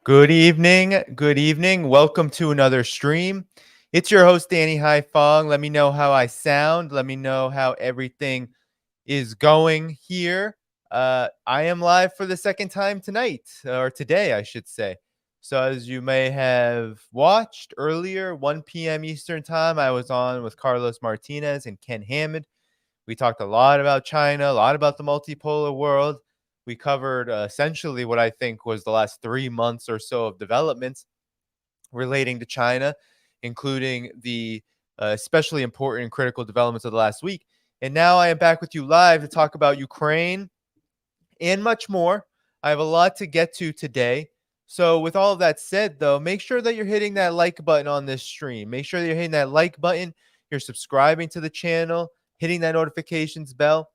Good evening. Good evening. Welcome to another stream. It's your host, Dhaiphong. Let me know how I sound. Let me know how everything is going here. I am live for the second time tonight, or today, I should say. So as you may have watched earlier, 1 p.m. Eastern time, I was on with Carlos Martinez and Ken Hammond. We talked a lot about China, a lot about the multipolar world. We covered essentially what I think was the last 3 months or so of developments relating to China, including the especially important and critical developments of the last week. And now I am back with you live to talk about Ukraine and much more. I have a lot to get to today. So with all of that said, though, make sure that you're hitting that like button on this stream. Make sure that you're hitting that like button. You're subscribing to the channel, hitting that notifications bell.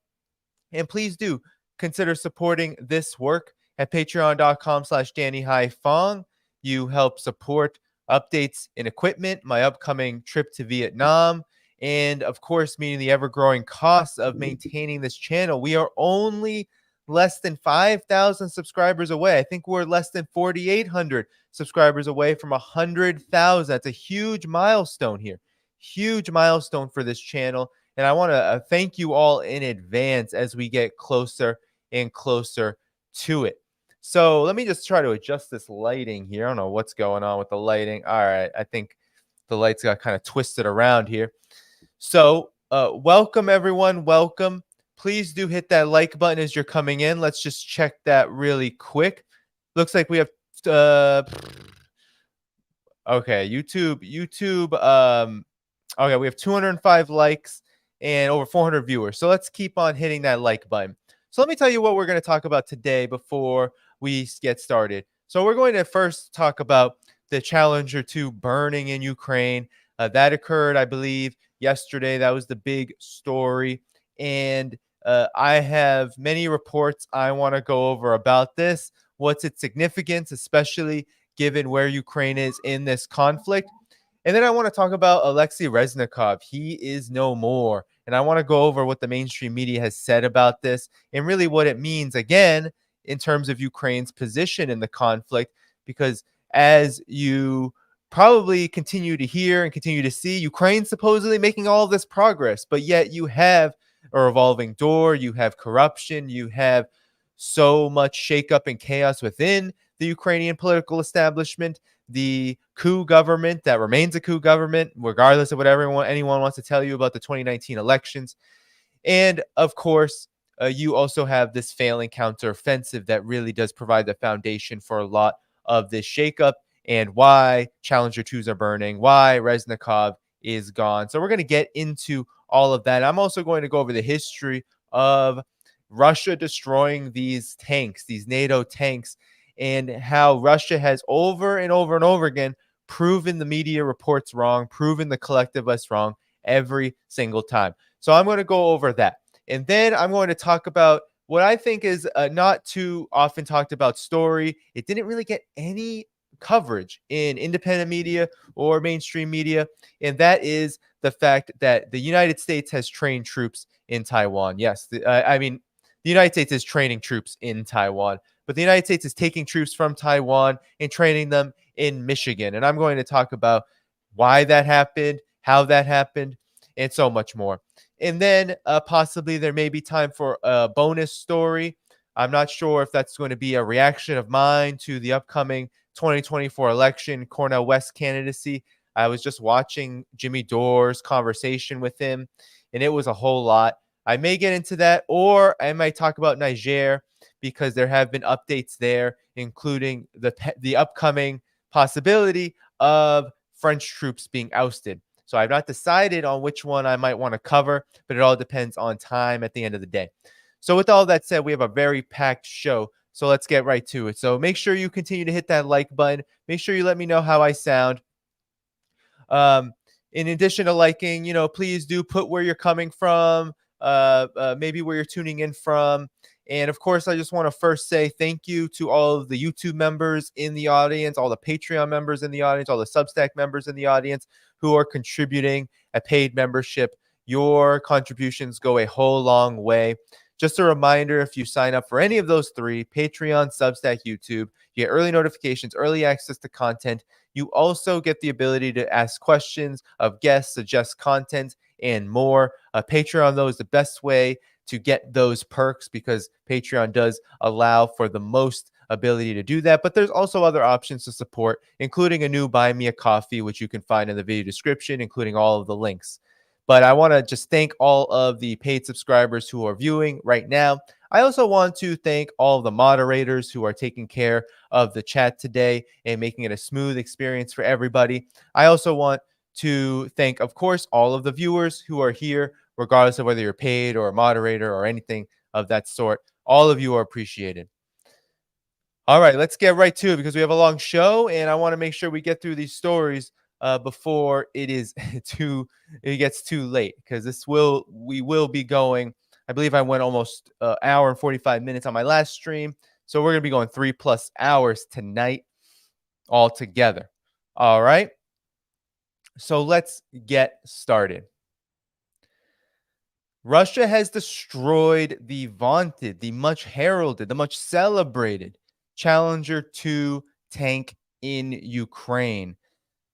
And please do consider supporting this work at patreon.com/DannyHaiFong. You help support updates in equipment, my upcoming trip to Vietnam, and of course, meeting the ever-growing costs of maintaining this channel. We are only less than 5,000 subscribers away. I think we're less than 4,800 subscribers away from 100,000. That's a huge milestone here. Huge milestone for this channel. And I want to thank you all in advance as we get closer and closer to it. So let me just try to adjust this lighting here. I don't know what's going on with the lighting. All right. I think the lights got kind of twisted around here. So welcome, everyone. Welcome. Please do hit that like button as you're coming in. Let's just check that really quick. Looks like we have okay, YouTube okay, we have 205 likes and over 400 viewers. So let's keep on hitting that like button. So let me tell you what we're going to talk about today before we get started. So we're going to first talk about the Challenger 2 burning in Ukraine. That occurred, I believe, yesterday. That was the big story. And I have many reports I want to go over about this. What's its significance, especially given where Ukraine is in this conflict. And then I want to talk about Alexei Reznikov. He is no more. And I want to go over what the mainstream media has said about this and really what it means, again, in terms of Ukraine's position in the conflict. Because as you probably continue to hear and continue to see, Ukraine supposedly making all of this progress, but yet you have a revolving door, you have corruption, you have so much shakeup and chaos within the Ukrainian political establishment, the coup government that remains a coup government, regardless of what anyone wants to tell you about the 2019 elections. And of course, you also have this failing counteroffensive that really does provide the foundation for a lot of this shakeup and why Challenger 2s are burning, why Reznikov is gone. So we're going to get into all of that. I'm also going to go over the history of Russia destroying these tanks, these NATO tanks, and how Russia has over and over and over again proven the media reports wrong, proven the collectivists wrong every single time. So I'm going to go over that. And then I'm going to talk about what I think is a not too often talked about story. It didn't really get any coverage in independent media or mainstream media, and that is the fact that the United States has trained troops in Taiwan. Yes, I mean, the United States is training troops in Taiwan, but the United States is taking troops from Taiwan and training them in Michigan. And I'm going to talk about why that happened, how that happened, and so much more. And then possibly there may be time for a bonus story. I'm not sure if that's going to be a reaction of mine to the upcoming 2024 election, Cornel West candidacy. I was just watching Jimmy Dore's conversation with him, and it was a whole lot. I may get into that, or I might talk about Niger because there have been updates there, including the upcoming possibility of French troops being ousted. So I've not decided on which one I might want to cover, but it all depends on time at the end of the day. So with all that said, we have a very packed show. So let's get right to it. So make sure you continue to hit that like button. Make sure you let me know how I sound. In addition to liking, please do put where you're coming from, maybe where you're tuning in from. And of course, I just want to first say thank you to all of the YouTube members in the audience, all the Patreon members in the audience, all the Substack members in the audience who are contributing a paid membership. Your contributions go a whole long way. Just a reminder, if you sign up for any of those three, Patreon, Substack, YouTube, you get early notifications, early access to content. You also get the ability to ask questions of guests, suggest content, and more. Patreon, though, is the best way to get those perks because Patreon does allow for the most ability to do that. But there's also other options to support, including a new Buy Me a Coffee, which you can find in the video description, including all of the links. But I want to just thank all of the paid subscribers who are viewing right now. I also want to thank all of the moderators who are taking care of the chat today and making it a smooth experience for everybody. I also want to thank, of course, all of the viewers who are here, regardless of whether you're paid or a moderator or anything of that sort. All of you are appreciated. All right, let's get right to it because we have a long show and I want to make sure we get through these stories before it is it gets too late, because we will be going. I believe I went almost an hour and 45 minutes on my last stream, so we're gonna be going 3+ hours tonight all together. All right, so let's get started. Russia has destroyed the vaunted, the much heralded, the much celebrated Challenger 2 tank in Ukraine.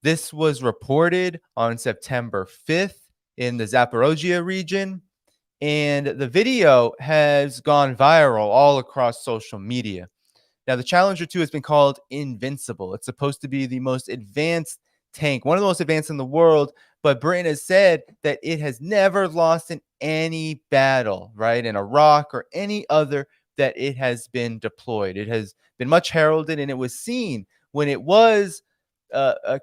This was reported on September 5th in the Zaporozhye region, and the video has gone viral all across social media. Now, the Challenger 2 has been called invincible. It's supposed to be the most advanced tank, one of the most advanced in the world, but Britain has said that it has never lost in any battle, right, in Iraq or any other that it has been deployed. It has been much heralded, and it was seen when it was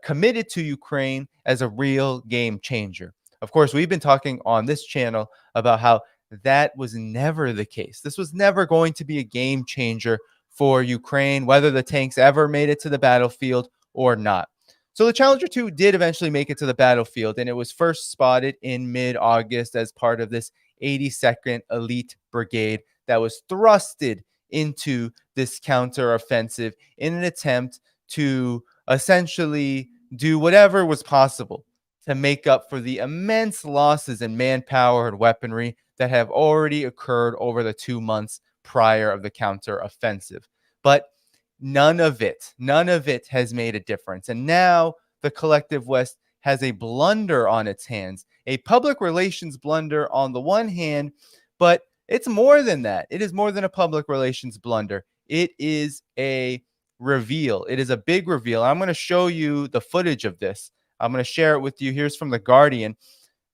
committed to Ukraine as a real game changer. Of course, we've been talking on this channel about how that was never the case. This was never going to be a game changer for Ukraine, whether the tanks ever made it to the battlefield or not. So the Challenger 2 did eventually make it to the battlefield, and it was first spotted in mid-August as part of this 82nd Elite Brigade that was thrusted into this counteroffensive in an attempt to essentially do whatever was possible to make up for the immense losses in manpower and weaponry that have already occurred over the 2 months prior of the counteroffensive. But none of it has made a difference. And now the collective West has a blunder on its hands, a public relations blunder on the one hand, but it's more than that. It is more than a public relations blunder. It is a reveal. It is a big reveal. I'm going to show you the footage of this. I'm going to share it with you. Here's from The Guardian.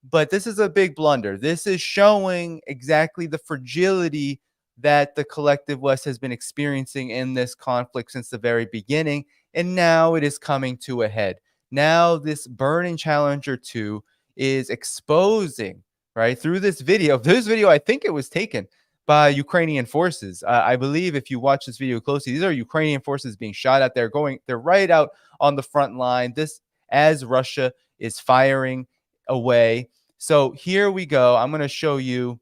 But this is a big blunder. This is showing exactly the fragility that the collective West has been experiencing in this conflict since the very beginning. And now it is coming to a head. Now this burning Challenger 2 is exposing, right, through this video. This video, I think it was taken by Ukrainian forces. I believe if you watch this video closely, these are Ukrainian forces being shot at. They're right out on the front line. This as Russia is firing away. So here we go. I'm going to show you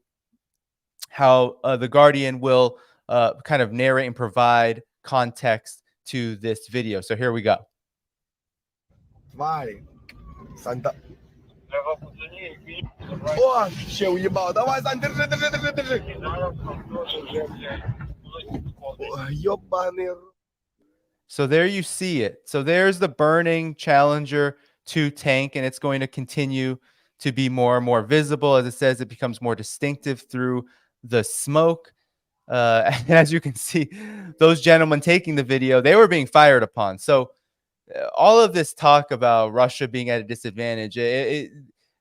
how the Guardian will kind of narrate and provide context to this video. So here we go. О, ще уебал. Давай, Сань, держи, держи, держи, держи. Ёбаный. So there you see it. So there's the burning Challenger 2 tank, and it's going to continue to be more and more visible. As it says, it becomes more distinctive through the smoke. And as you can see, those gentlemen taking the video, they were being fired upon. So all of this talk about Russia being at a disadvantage,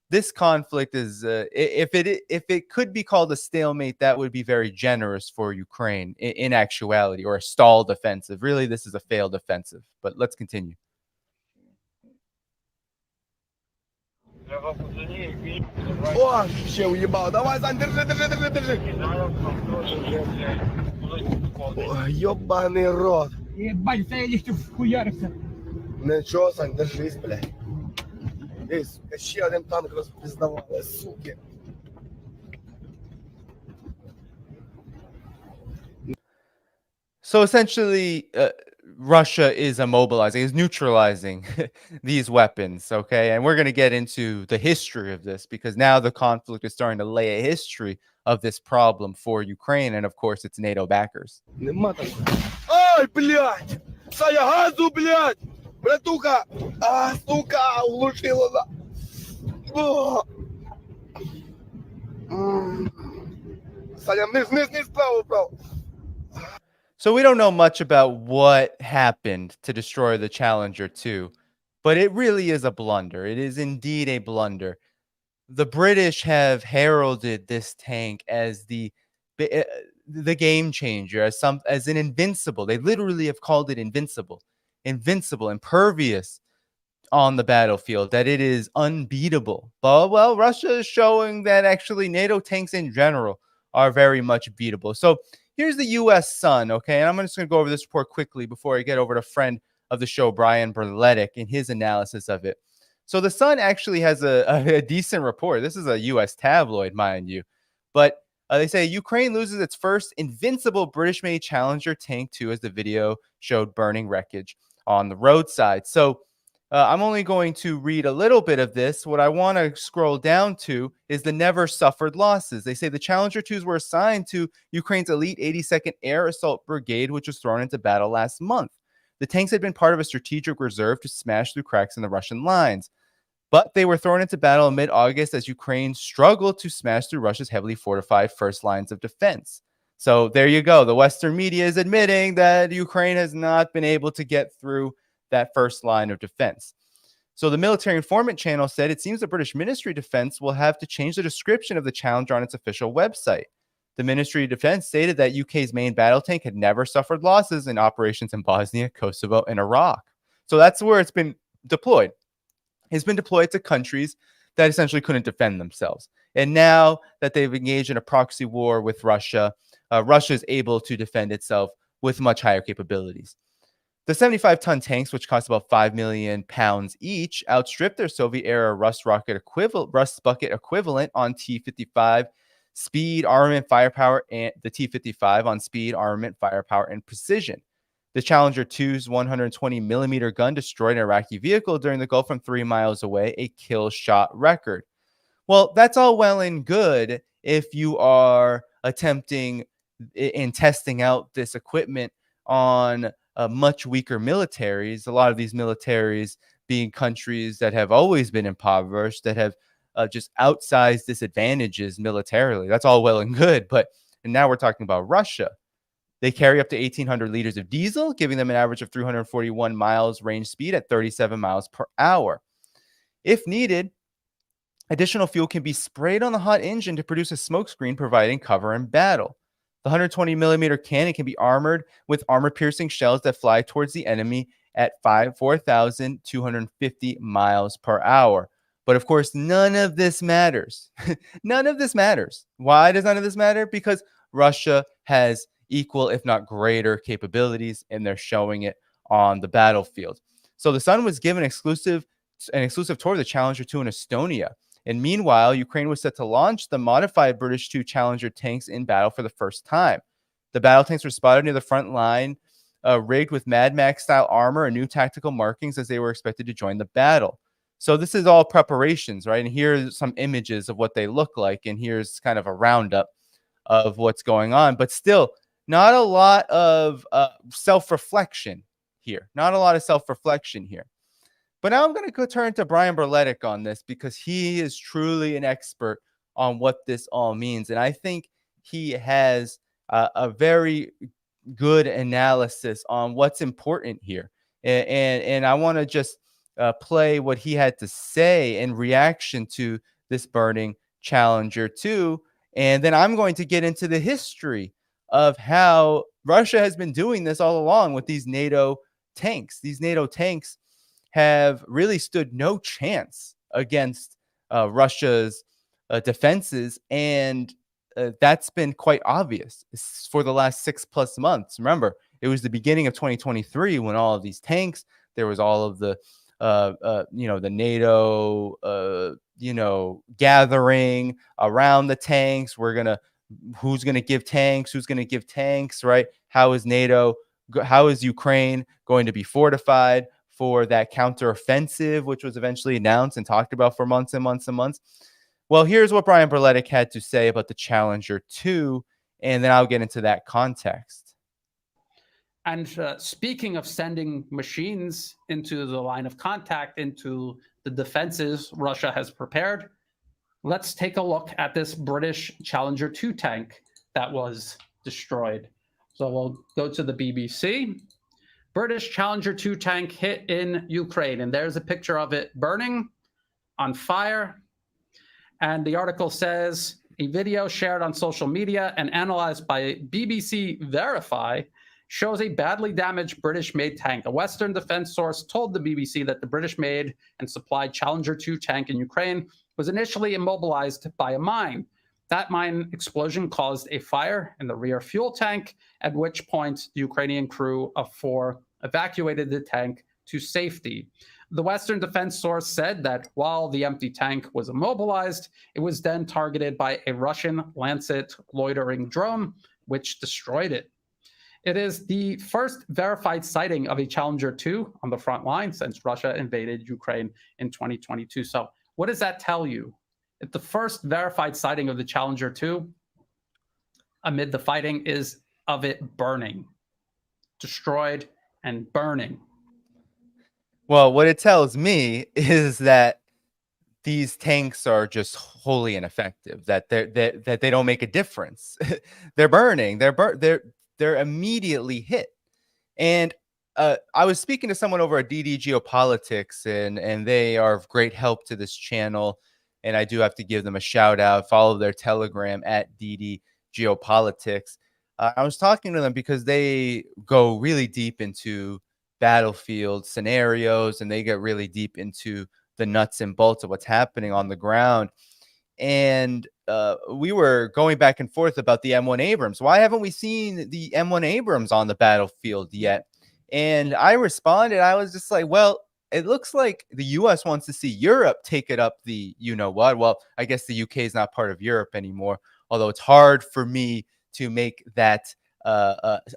this conflict is, if it could be called a stalemate, that would be very generous for Ukraine in actuality, or a stalled offensive. Really, this is a failed offensive. But let's continue. О, ще уебал. Давай, Сань, держи, держи, держи, держи. Ёбаный рот. Ебать, стояли, что вхуярился. Нічого, Сань, держись, блядь. Десь, ще один танк розпіздавали, суки. So essentially, Russia is immobilizing, is neutralizing these weapons, okay? And we're going to get into the history of this, because now the conflict is starting to lay a history of this problem for Ukraine, and of course, it's NATO backers. Нема такого. Ай, блядь! Саня, газу, блядь! Братуха! А, сука, углушила. Саня, вниз, вниз, вниз, вправо, вправо. So we don't know much about what happened to destroy the Challenger 2, but it really is a blunder. It is indeed a blunder. The British have heralded this tank as the game changer, as an invincible. They literally have called it invincible, impervious on the battlefield, that it is unbeatable. But well, Russia is showing that actually NATO tanks in general are very much beatable. So here's the U.S. Sun, okay? And I'm just going to go over this report quickly before I get over to friend of the show, Brian Berletic, in his analysis of it. So the Sun actually has a decent report. This is a U.S. tabloid, mind you. But they say Ukraine loses its first invincible British-made Challenger Tank 2 as the video showed burning wreckage on the roadside. So I'm only going to read a little bit of this. What I want to scroll down to is the never suffered losses. They say the Challenger 2s were assigned to Ukraine's elite 82nd Air Assault Brigade, which was thrown into battle last month. The tanks had been part of a strategic reserve to smash through cracks in the Russian lines, but they were thrown into battle in mid-August as Ukraine struggled to smash through Russia's heavily fortified first lines of defense. So there you go. The Western media is admitting that Ukraine has not been able to get through that first line of defense. So the military informant channel said it seems the British Ministry of Defense will have to change the description of the Challenger on its official website. The Ministry of Defense stated that UK's main battle tank had never suffered losses in operations in Bosnia, Kosovo, and Iraq. So that's where it's been deployed. It's been deployed to countries that essentially couldn't defend themselves. And now that they've engaged in a proxy war with Russia, Russia is able to defend itself with much higher capabilities. The 75-ton tanks, which cost about £5 million each, outstripped their Soviet-era Rust bucket equivalent on T-55 speed, armament, firepower, and the T-55 on speed, armament, firepower, and precision. The Challenger 2's 120-millimeter gun destroyed an Iraqi vehicle during the Gulf from 3 miles away, a kill shot record. Well, that's all well and good if you are attempting in testing out this equipment on much weaker militaries. A lot of these militaries being countries that have always been impoverished, that have just outsized disadvantages militarily. That's all well and good. But now we're talking about Russia. They carry up to 1,800 liters of diesel, giving them an average of 341 miles range speed at 37 miles per hour. If needed, additional fuel can be sprayed on the hot engine to produce a smokescreen, providing cover in battle. The 120-millimeter cannon can be armored with armor-piercing shells that fly towards the enemy at 4,250 miles per hour. But of course, none of this matters. None of this matters. Why does none of this matter? Because Russia has equal, if not greater, capabilities, and they're showing it on the battlefield. So the Sun was given an exclusive tour of the Challenger 2 in Estonia. And meanwhile, Ukraine was set to launch the modified British 2 Challenger tanks in battle for the first time. The battle tanks were spotted near the front line, rigged with Mad Max-style armor and new tactical markings as they were expected to join the battle. So this is all preparations, right? And here's some images of what they look like, and here's kind of a roundup of what's going on. But still, not a lot of self-reflection here. Not a lot of self-reflection here. But now I'm going to go turn to Brian Berletic on this because he is truly an expert on what this all means. And I think he has a very good analysis on what's important here. And I want to just play what he had to say in reaction to this burning Challenger 2. And then I'm going to get into the history of how Russia has been doing this all along with these NATO tanks. These NATO tanks have really stood no chance against Russia's defenses. And that's been quite obvious for the last 6+ months. Remember, it was the beginning of 2023 when all of these tanks, there was all of the, the NATO, gathering around the tanks. Who's going to give tanks? Who's going to give tanks, right? How is Ukraine going to be fortified for that counteroffensive, which was eventually announced and talked about for months and months and months? Well, here's what Brian Berletic had to say about the Challenger 2, and then I'll get into that context. And speaking of sending machines into the line of contact, into the defenses Russia has prepared, let's take a look at this British Challenger 2 tank that was destroyed. So we'll go to the BBC. British Challenger 2 tank hit in Ukraine. And there's a picture of it burning, on fire. And the article says, a video shared on social media and analyzed by BBC Verify shows a badly damaged British-made tank. A Western defense source told the BBC that the British-made and supplied Challenger 2 tank in Ukraine was initially immobilized by a mine. That mine explosion caused a fire in the rear fuel tank, at which point the Ukrainian crew of 4 evacuated the tank to safety. The Western defense source said that while the empty tank was immobilized, it was then targeted by a Russian Lancet loitering drone, which destroyed it. It is the first verified sighting of a Challenger 2 on the front line since Russia invaded Ukraine in 2022. So what does that tell you? If the first verified sighting of the Challenger 2 amid the fighting is of it burning, destroyed and burning. Well, what it tells me is that these tanks are just wholly ineffective, that they don't make a difference. They're burning. They're immediately hit. And I was speaking to someone over at DD Geopolitics, and they are of great help to this channel. And I do have to give them a shout out. Follow their Telegram at DD Geopolitics. I was talking to them because they go really deep into battlefield scenarios, and they get really deep into the nuts and bolts of what's happening on the ground. And we were going back and forth about the M1 Abrams. Why haven't we seen the M1 Abrams on the battlefield yet? And I responded, I was just like, well, it looks like the U.S. wants to see Europe take it up the you-know-what. Well, I guess the U.K. is not part of Europe anymore, although it's hard for me to make that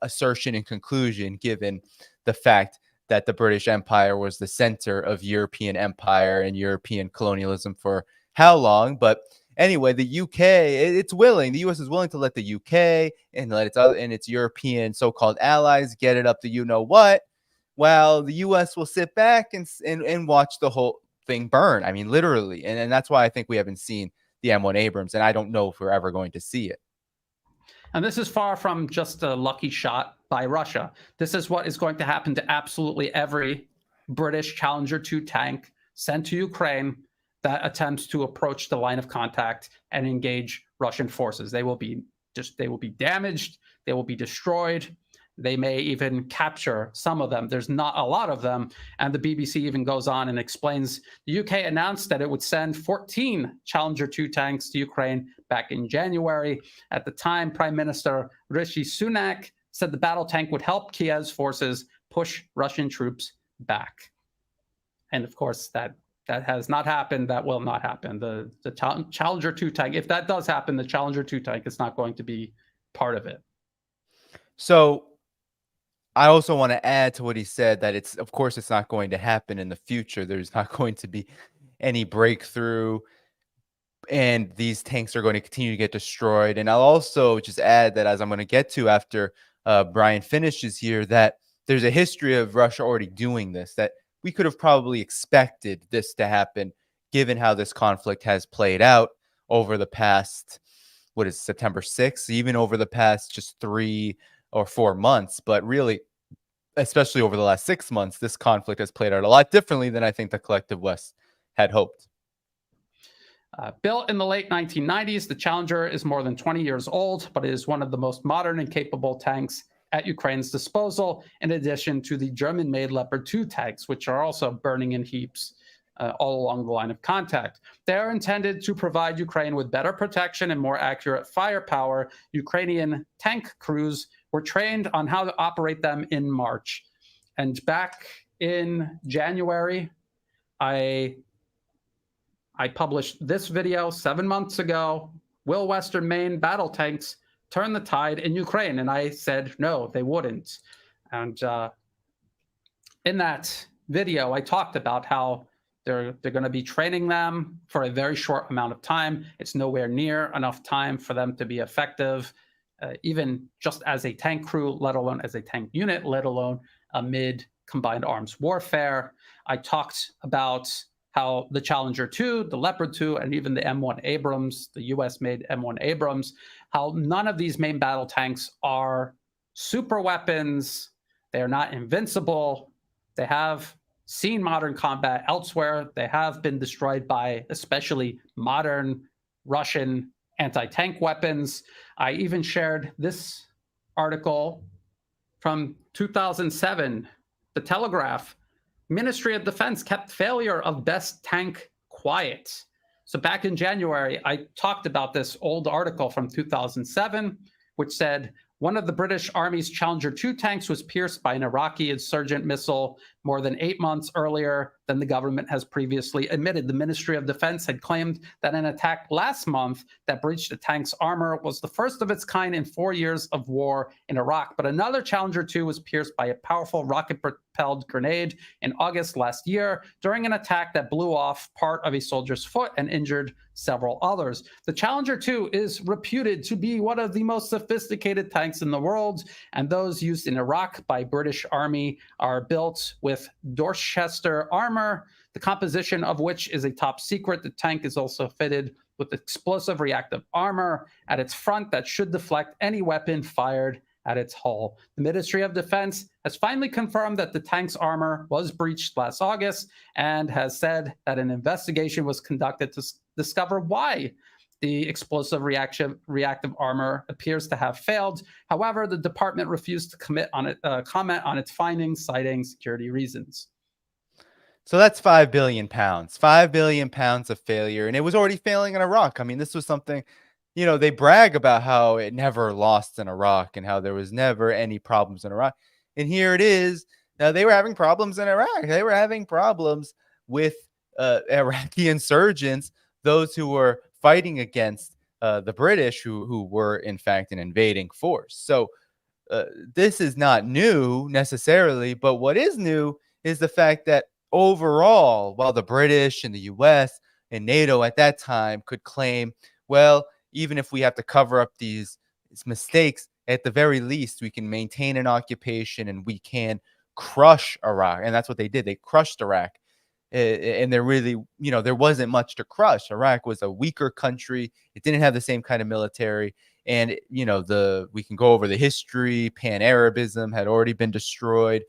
assertion and conclusion given the fact that the British Empire was the center of European empire and European colonialism for how long. But anyway, the UK, it's willing. The US is willing to let the UK and let its European so-called allies get it up to you-know-what, while the US will sit back and watch the whole thing burn. I mean, literally. And that's why I think we haven't seen the M1 Abrams, and I don't know if we're ever going to see it. And this is far from just a lucky shot by Russia. This is what is going to happen to absolutely every British Challenger 2 tank sent to Ukraine that attempts to approach the line of contact and engage Russian forces. They will be damaged, they will be destroyed. They may even capture some of them. There's not a lot of them. And the BBC even goes on and explains the UK announced that it would send 14 Challenger 2 tanks to Ukraine back in January. At the time, Prime Minister Rishi Sunak said the battle tank would help Kiev's forces push Russian troops back. And of course, that has not happened. That will not happen. The Challenger 2 tank, if that does happen, the Challenger 2 tank is not going to be part of it. So I also want to add to what he said that of course, it's not going to happen in the future. There's not going to be any breakthrough, and these tanks are going to continue to get destroyed. And I'll also just add that, as I'm going to get to after Brian finishes here, that there's a history of Russia already doing this, that we could have probably expected this to happen given how this conflict has played out over the past, what is September 6th, even over the past just 3 or 4 months. But really, especially over the last 6 months, this conflict has played out a lot differently than I think the collective West had hoped. Built in the late 1990s, the Challenger is more than 20 years old, but it is one of the most modern and capable tanks at Ukraine's disposal, in addition to the German-made Leopard 2 tanks, which are also burning in heaps all along the line of contact. They are intended to provide Ukraine with better protection and more accurate firepower. Ukrainian tank crews were trained on how to operate them in March. And back in January, I published this video 7 months ago. Will Western main battle tanks turn the tide in Ukraine? And I said, no, they wouldn't. And in that video, I talked about how they're going to be training them for a very short amount of time. It's nowhere near enough time for them to be effective, even just as a tank crew, let alone as a tank unit, let alone amid combined arms warfare. I talked about how the Challenger 2, the Leopard 2, and even the M1 Abrams, the US-made M1 Abrams, how none of these main battle tanks are super weapons. They are not invincible. They have seen modern combat elsewhere. They have been destroyed by especially modern Russian anti-tank weapons. I even shared this article from 2007, The Telegraph. Ministry of Defense kept failure of best tank quiet. So back in January, I talked about this old article from 2007, which said one of the British Army's Challenger 2 tanks was pierced by an Iraqi insurgent missile more than 8 months earlier than the government has previously admitted. The Ministry of Defense had claimed that an attack last month that breached the tank's armor was the first of its kind in 4 years of war in Iraq. But another Challenger 2 was pierced by a powerful rocket-propelled grenade in August last year during an attack that blew off part of a soldier's foot and injured several others. The Challenger 2 is reputed to be one of the most sophisticated tanks in the world, and those used in Iraq by British Army are built with Dorchester armor, the composition of which is a top secret. The tank is also fitted with explosive reactive armor at its front that should deflect any weapon fired at its hull. The Ministry of Defense has finally confirmed that the tank's armor was breached last August and has said that an investigation was conducted to discover why the explosive reactive armor appears to have failed. However, the department refused to comment on its findings, citing security reasons. So that's £5 billion. £5 billion of failure. And it was already failing in Iraq. I mean, this was something, you know, they brag about how it never lost in Iraq and how there was never any problems in Iraq. And here it is. Now, they were having problems in Iraq. They were having problems with Iraqi insurgents, those who were fighting against the British, who were, in fact, an invading force. So this is not new necessarily. But what is new is the fact that overall, while the British and the US and NATO at that time could claim, well, even if we have to cover up these mistakes, at the very least, we can maintain an occupation and we can crush Iraq. And that's what they did. They crushed Iraq. And there really, you know, there wasn't much to crush. Iraq was a weaker country. It didn't have the same kind of military. And, you know, we can go over the history. Pan-Arabism had already been destroyed.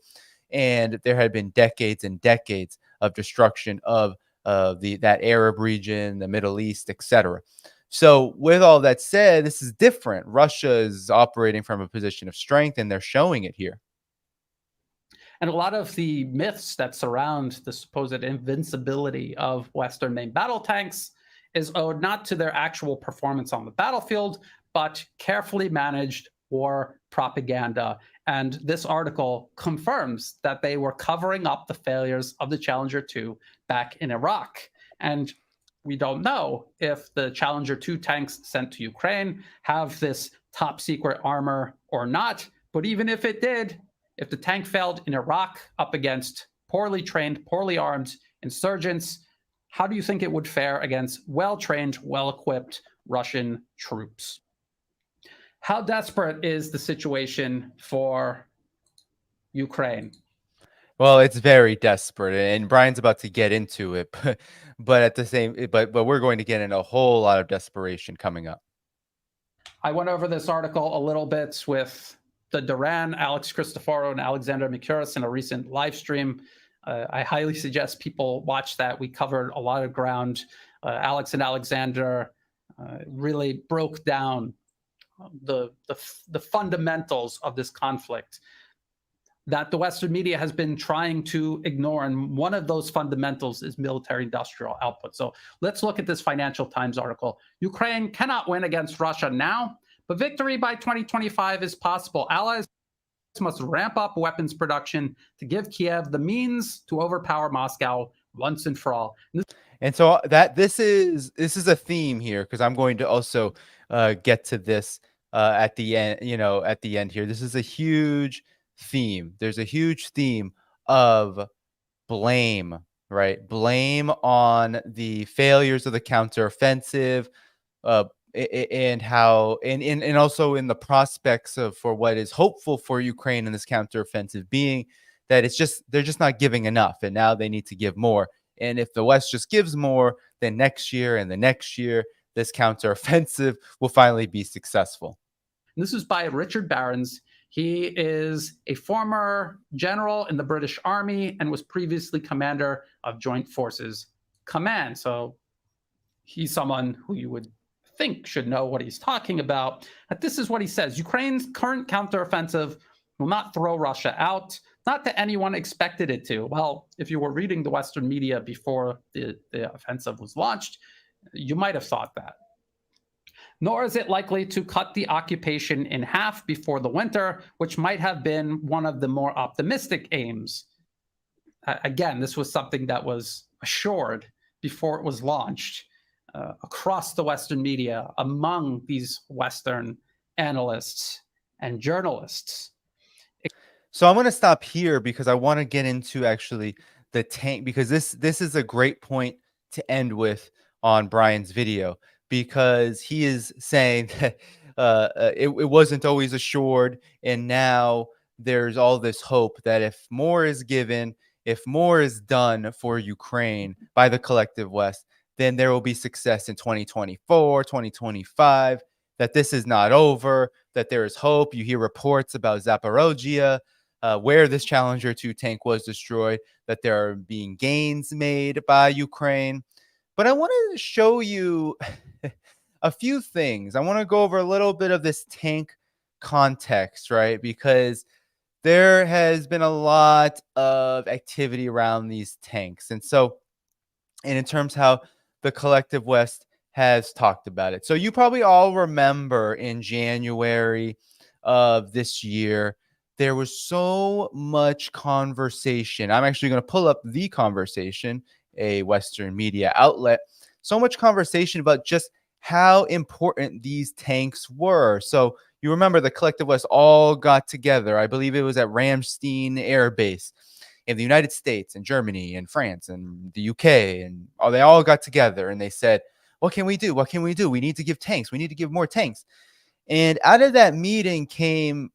And there had been decades and decades of destruction of that Arab region, the Middle East, etc. So with all that said, this is different. Russia is operating from a position of strength, and they're showing it here. And a lot of the myths that surround the supposed invincibility of Western main battle tanks is owed not to their actual performance on the battlefield, but carefully managed war propaganda. And this article confirms that they were covering up the failures of the Challenger 2 back in Iraq. And we don't know if the Challenger 2 tanks sent to Ukraine have this top secret armor or not. But even if it did, if the tank failed in Iraq up against poorly trained, poorly armed insurgents, how do you think it would fare against well-trained, well-equipped Russian troops? How desperate is the situation for Ukraine? Well, it's very desperate, and Brian's about to get into it, but at the same, but we're going to get in a whole lot of desperation coming up. I went over this article a little bit with the Duran, Alex Christoforou, and Alexander Mikuris in a recent live stream. I highly suggest people watch that. We covered a lot of ground. Alex and Alexander really broke down the fundamentals of this conflict that the Western media has been trying to ignore. And one of those fundamentals is military industrial output. So let's look at this Financial Times article. Ukraine cannot win against Russia now, but victory by 2025 is possible. Allies must ramp up weapons production to give Kiev the means to overpower Moscow once and for all. And so this is a theme here, because I'm going to also get to this at the end. At the end here, this is a huge theme. There's a huge theme of blame, right? Blame on the failures of the counteroffensive, and how, and also in the prospects for what is hopeful for Ukraine in this counteroffensive, being that they're just not giving enough, and now they need to give more. And if the West just gives more, then next year and the next year, this counteroffensive will finally be successful. This is by Richard Barons. He is a former general in the British Army and was previously commander of Joint Forces Command. So he's someone who you would think should know what he's talking about. But this is what he says. Ukraine's current counteroffensive will not throw Russia out. Not that anyone expected it to. Well, if you were reading the Western media before the offensive was launched, you might have thought that. Nor is it likely to cut the occupation in half before the winter, which might have been one of the more optimistic aims. Again, this was something that was assured before it was launched across the Western media, among these Western analysts and journalists. So I'm going to stop here because I want to get into actually the tank, because this is a great point to end with on Brian's video, because he is saying that it wasn't always assured, and now there's all this hope that if more is given, if more is done for Ukraine by the collective West, then there will be success in 2024, 2025, that this is not over, that there is hope. You hear reports about Zaporozhye, where this Challenger 2 tank was destroyed, that there are being gains made by Ukraine. But I want to show you a few things. I want to go over a little bit of this tank context, right? Because there has been a lot of activity around these tanks. And in terms how the collective West has talked about it. So you probably all remember in January of this year, there was so much conversation. I'm actually going to pull up the conversation, a Western media outlet. So much conversation about just how important these tanks were. So you remember the collective West all got together. I believe it was at Ramstein Air Base in the United States and Germany and France and the UK. And they all got together and they said, what can we do? What can we do? We need to give tanks. We need to give more tanks. And out of that meeting came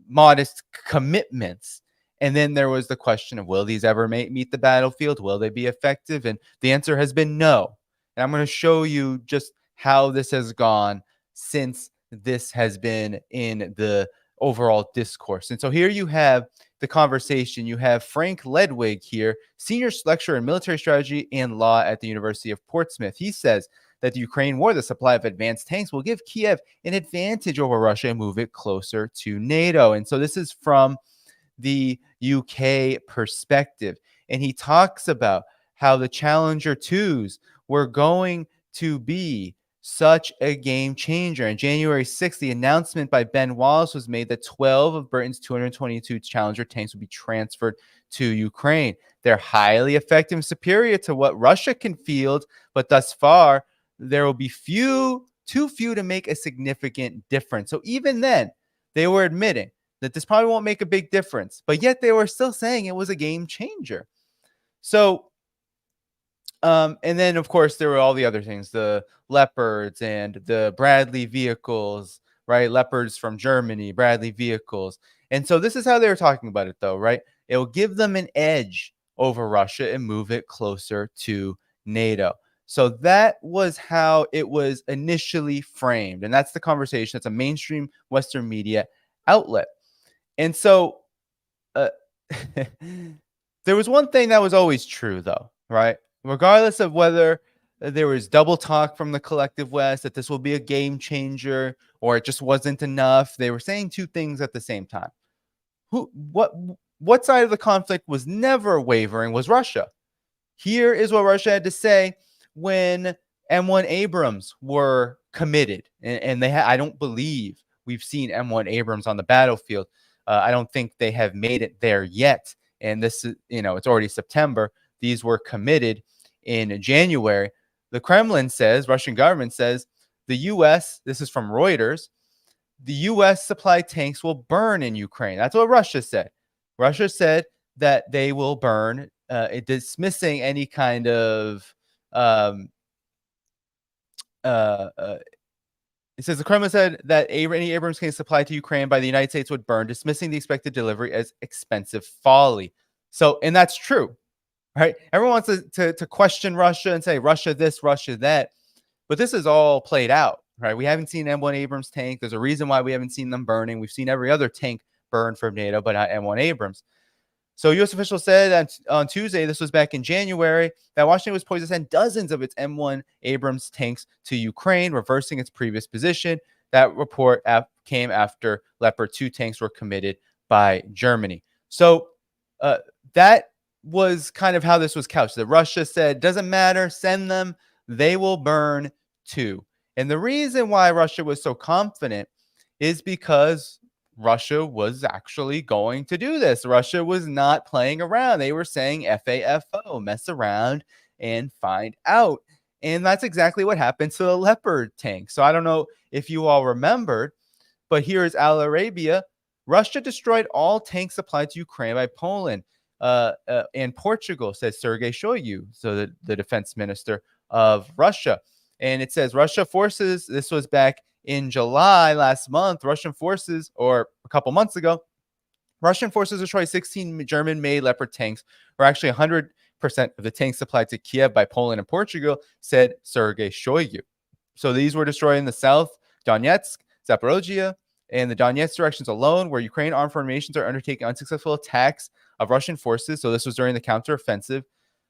modest commitments. And then there was the question of, will these ever meet the battlefield? Will they be effective? And the answer has been no. And I'm going to show you just how this has gone since this has been in the overall discourse. And so here you have the conversation. You have Frank Ledwig here, senior lecturer in military strategy and law at the University of Portsmouth. He says that the Ukraine war, the supply of advanced tanks, will give Kiev an advantage over Russia and move it closer to NATO. And so this is from the UK perspective. And he talks about how the Challenger 2s were going to be such a game changer. On January 6th, the announcement by Ben Wallace was made that 12 of Britain's 222 Challenger tanks would be transferred to Ukraine. They're highly effective and superior to what Russia can field, but thus far, there will be too few to make a significant difference. So even then, they were admitting that this probably won't make a big difference, but yet they were still saying it was a game changer. So, and then of course there were all the other things, the Leopards and the Bradley vehicles, right? Leopards from Germany, Bradley vehicles. And so this is how they were talking about it though, right? It will give them an edge over Russia and move it closer to NATO. So that was how it was initially framed. And that's the conversation. It's a mainstream Western media outlet. And so there was one thing that was always true, though, right? Regardless of whether there was double talk from the collective West that this will be a game changer or it just wasn't enough, they were saying two things at the same time. What side of the conflict was never wavering was Russia. Here is what Russia had to say when M1 Abrams were committed, and they I don't believe we've seen M1 Abrams on the battlefield. I don't think they have made it there yet. And this is, it's already September. These were committed in January. The Kremlin says, Russian government says, the U.S., this is from Reuters, the U.S. supplied tanks will burn in Ukraine. That's what Russia said. Russia said that they will burn, dismissing any kind of it says the Kremlin said that any Abrams tanks supplied to Ukraine by the United States would burn, dismissing the expected delivery as expensive folly. So, and that's true, right? Everyone wants to question Russia and say Russia this, Russia that, but this is all played out, right? We haven't seen M1 Abrams tank. There's a reason why we haven't seen them burning. We've seen every other tank burn from NATO, but not M1 Abrams. So U.S. officials said that on Tuesday, this was back in January, that Washington was poised to send dozens of its M1 Abrams tanks to Ukraine, reversing its previous position. That report came after Leopard 2 tanks were committed by Germany. So that was kind of how this was couched. That Russia said, doesn't matter, send them, they will burn too. And the reason why Russia was so confident is because Russia was actually going to do this. Russia was not playing around. They were saying FAFO, mess around and find out. And that's exactly what happened to the Leopard tank. So I don't know if you all remembered, but here is Al Arabia. Russia destroyed all tanks supplied to Ukraine by Poland and Portugal, says Sergei Shoigu, so the defense minister of Russia. And it says Russia forces, this was back in July last month, Russian forces, or a couple months ago, Russian forces destroyed 16 German-made Leopard tanks, or actually 100% of the tanks supplied to Kiev by Poland and Portugal, said Sergei Shoigu. So these were destroyed in the south, Donetsk, Zaporozhye, and the Donetsk directions alone, where Ukraine armed formations are undertaking unsuccessful attacks of Russian forces. So this was during the counteroffensive.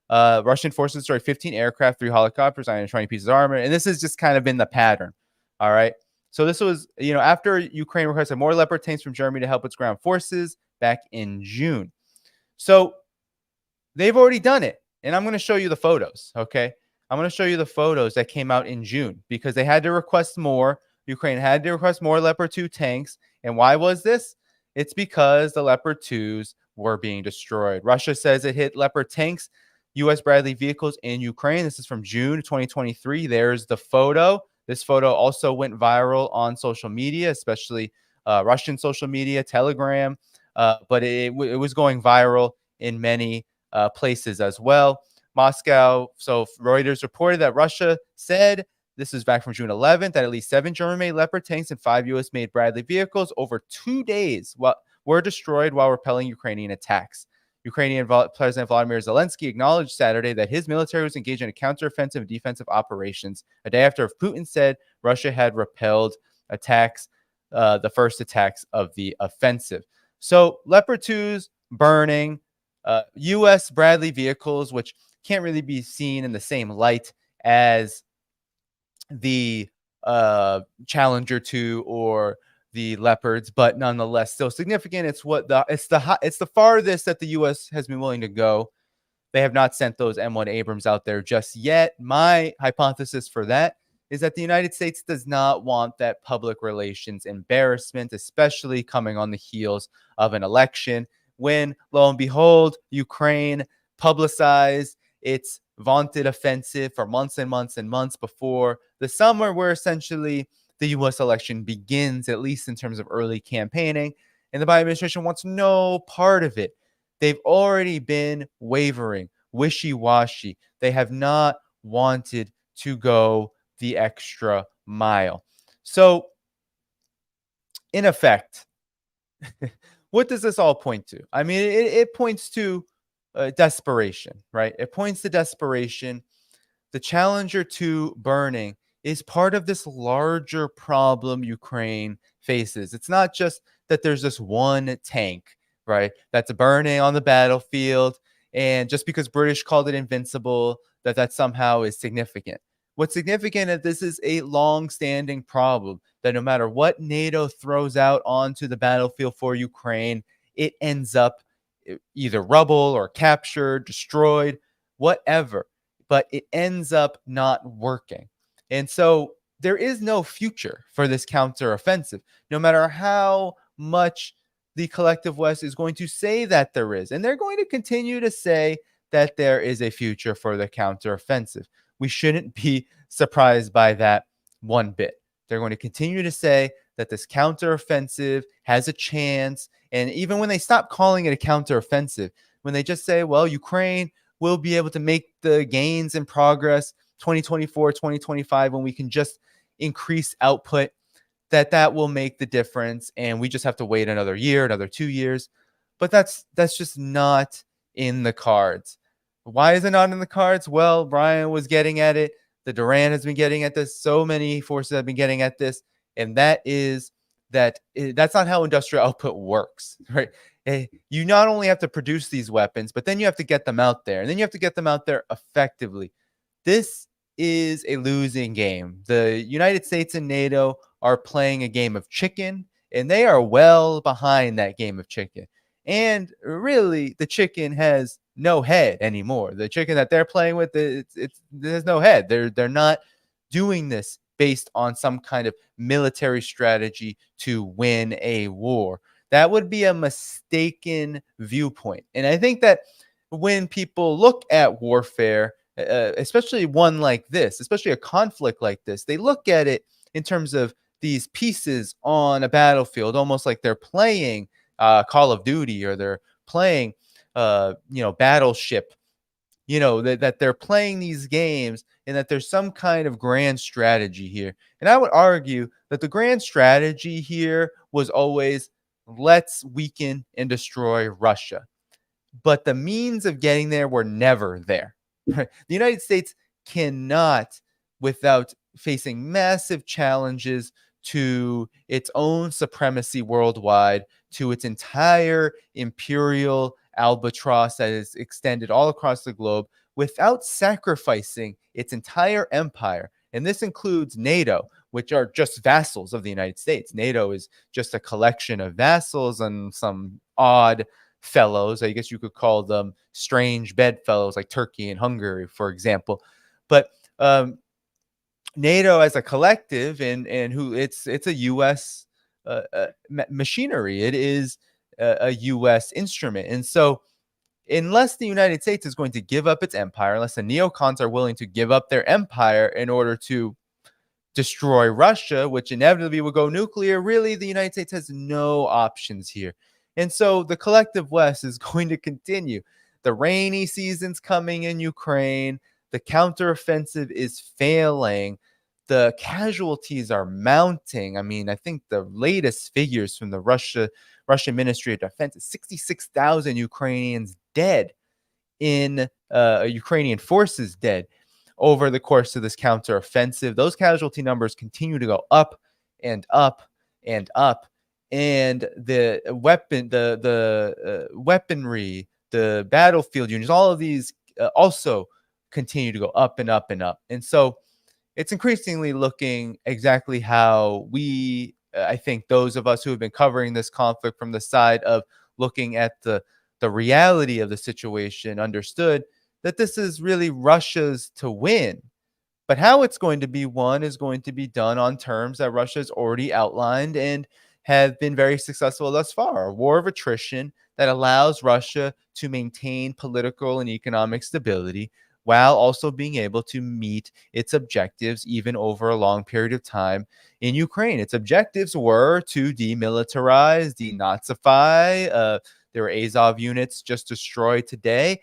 Russian forces destroyed 15 aircraft, 3 helicopters, 920 pieces of armor. And this has just kind of been the pattern. All right. So this was, after Ukraine requested more Leopard tanks from Germany to help its ground forces back in June. So they've already done it. And I'm going to show you the photos. Okay. I'm going to show you the photos that came out in June because they had to request more. Ukraine had to request more Leopard 2 tanks. And why was this? It's because the Leopard 2s were being destroyed. Russia says it hit Leopard tanks, U.S. Bradley vehicles in Ukraine. This is from June 2023. There's the photo. This photo also went viral on social media, especially Russian social media, Telegram, but it was going viral in many places as well. Moscow, so Reuters reported that Russia said, this is back from June 11th, that at least 7 German-made Leopard tanks and 5 U.S.-made Bradley vehicles over 2 days were destroyed while repelling Ukrainian attacks. Ukrainian President Volodymyr Zelensky acknowledged Saturday that his military was engaged in a counteroffensive and defensive operations a day after Putin said Russia had repelled attacks, the first attacks of the offensive. So Leopard 2s burning, U.S. Bradley vehicles, which can't really be seen in the same light as the Challenger 2 or the Leopards, but nonetheless still significant. It's the farthest that the U.S. has been willing to go. They have not sent those M1 Abrams out there just yet. My hypothesis for that is that the United States does not want that public relations embarrassment, especially coming on the heels of an election when, lo and behold, Ukraine publicized its vaunted offensive for months and months and months before the summer, where essentially the U.S. election begins, at least in terms of early campaigning. And the Biden administration wants no part of it. They've already been wavering, wishy-washy. They have not wanted to go the extra mile. So, in effect, what does this all point to? I mean, it points to desperation, right? It points to desperation. The Challenger 2 burning is part of this larger problem Ukraine faces. It's not just that there's this one tank, right, that's burning on the battlefield, and just because British called it invincible, that somehow is significant. What's significant is this is a long-standing problem that no matter what NATO throws out onto the battlefield for Ukraine, it ends up either rubble or captured, destroyed, whatever. But it ends up not working. And so there is no future for this counteroffensive, no matter how much the collective West is going to say that there is. And they're going to continue to say that there is a future for the counteroffensive. We shouldn't be surprised by that one bit. They're going to continue to say that this counteroffensive has a chance. And even when they stop calling it a counteroffensive, when they just say, well, Ukraine will be able to make the gains and progress 2024, 2025, when we can just increase output, that will make the difference. And we just have to wait another year, another 2 years. But that's just not in the cards. Why is it not in the cards? Well, Brian was getting at it. The Duran has been getting at this. So many forces have been getting at this. And that's not how industrial output works, right? You not only have to produce these weapons, but then you have to get them out there. And then you have to get them out there effectively. This is a losing game. The United States and NATO are playing a game of chicken, and they are well behind that game of chicken. And really, the chicken has no head anymore. The chicken that they're playing with, there's no head. They're not doing this based on some kind of military strategy to win a war. That would be a mistaken viewpoint. And I think that when people look at warfare, especially one like this, especially a conflict like this, they look at it in terms of these pieces on a battlefield, almost like they're playing Call of Duty, or they're playing, Battleship, that they're playing these games, and that there's some kind of grand strategy here. And I would argue that the grand strategy here was always, let's weaken and destroy Russia. But the means of getting there were never there. The United States cannot, without facing massive challenges to its own supremacy worldwide, to its entire imperial albatross that is extended all across the globe, without sacrificing its entire empire. And this includes NATO, which are just vassals of the United States. NATO is just a collection of vassals and some odd fellows. I guess you could call them strange bedfellows, like Turkey and Hungary, for example. But NATO as a collective, and who it's a U.S. Machinery. It is a U.S. instrument. And so unless the United States is going to give up its empire, unless the neocons are willing to give up their empire in order to destroy Russia, which inevitably will go nuclear, really, the United States has no options here. And so the collective West is going to continue. The rainy season's coming in Ukraine. The counteroffensive is failing. The casualties are mounting. I mean, I think the latest figures from the Russian Ministry of Defense is 66,000 Ukrainians dead in Ukrainian forces dead over the course of this counteroffensive. Those casualty numbers continue to go up and up and up. And the weaponry, the battlefield units, all of these also continue to go up and up and up. And so it's increasingly looking exactly how we, I think those of us who have been covering this conflict from the side of looking at the reality of the situation understood that this is really Russia's to win. But how it's going to be won is going to be done on terms that Russia's already outlined and have been very successful thus far. A war of attrition that allows Russia to maintain political and economic stability while also being able to meet its objectives even over a long period of time in Ukraine. Its objectives were to demilitarize, denazify. There were Azov units just destroyed today.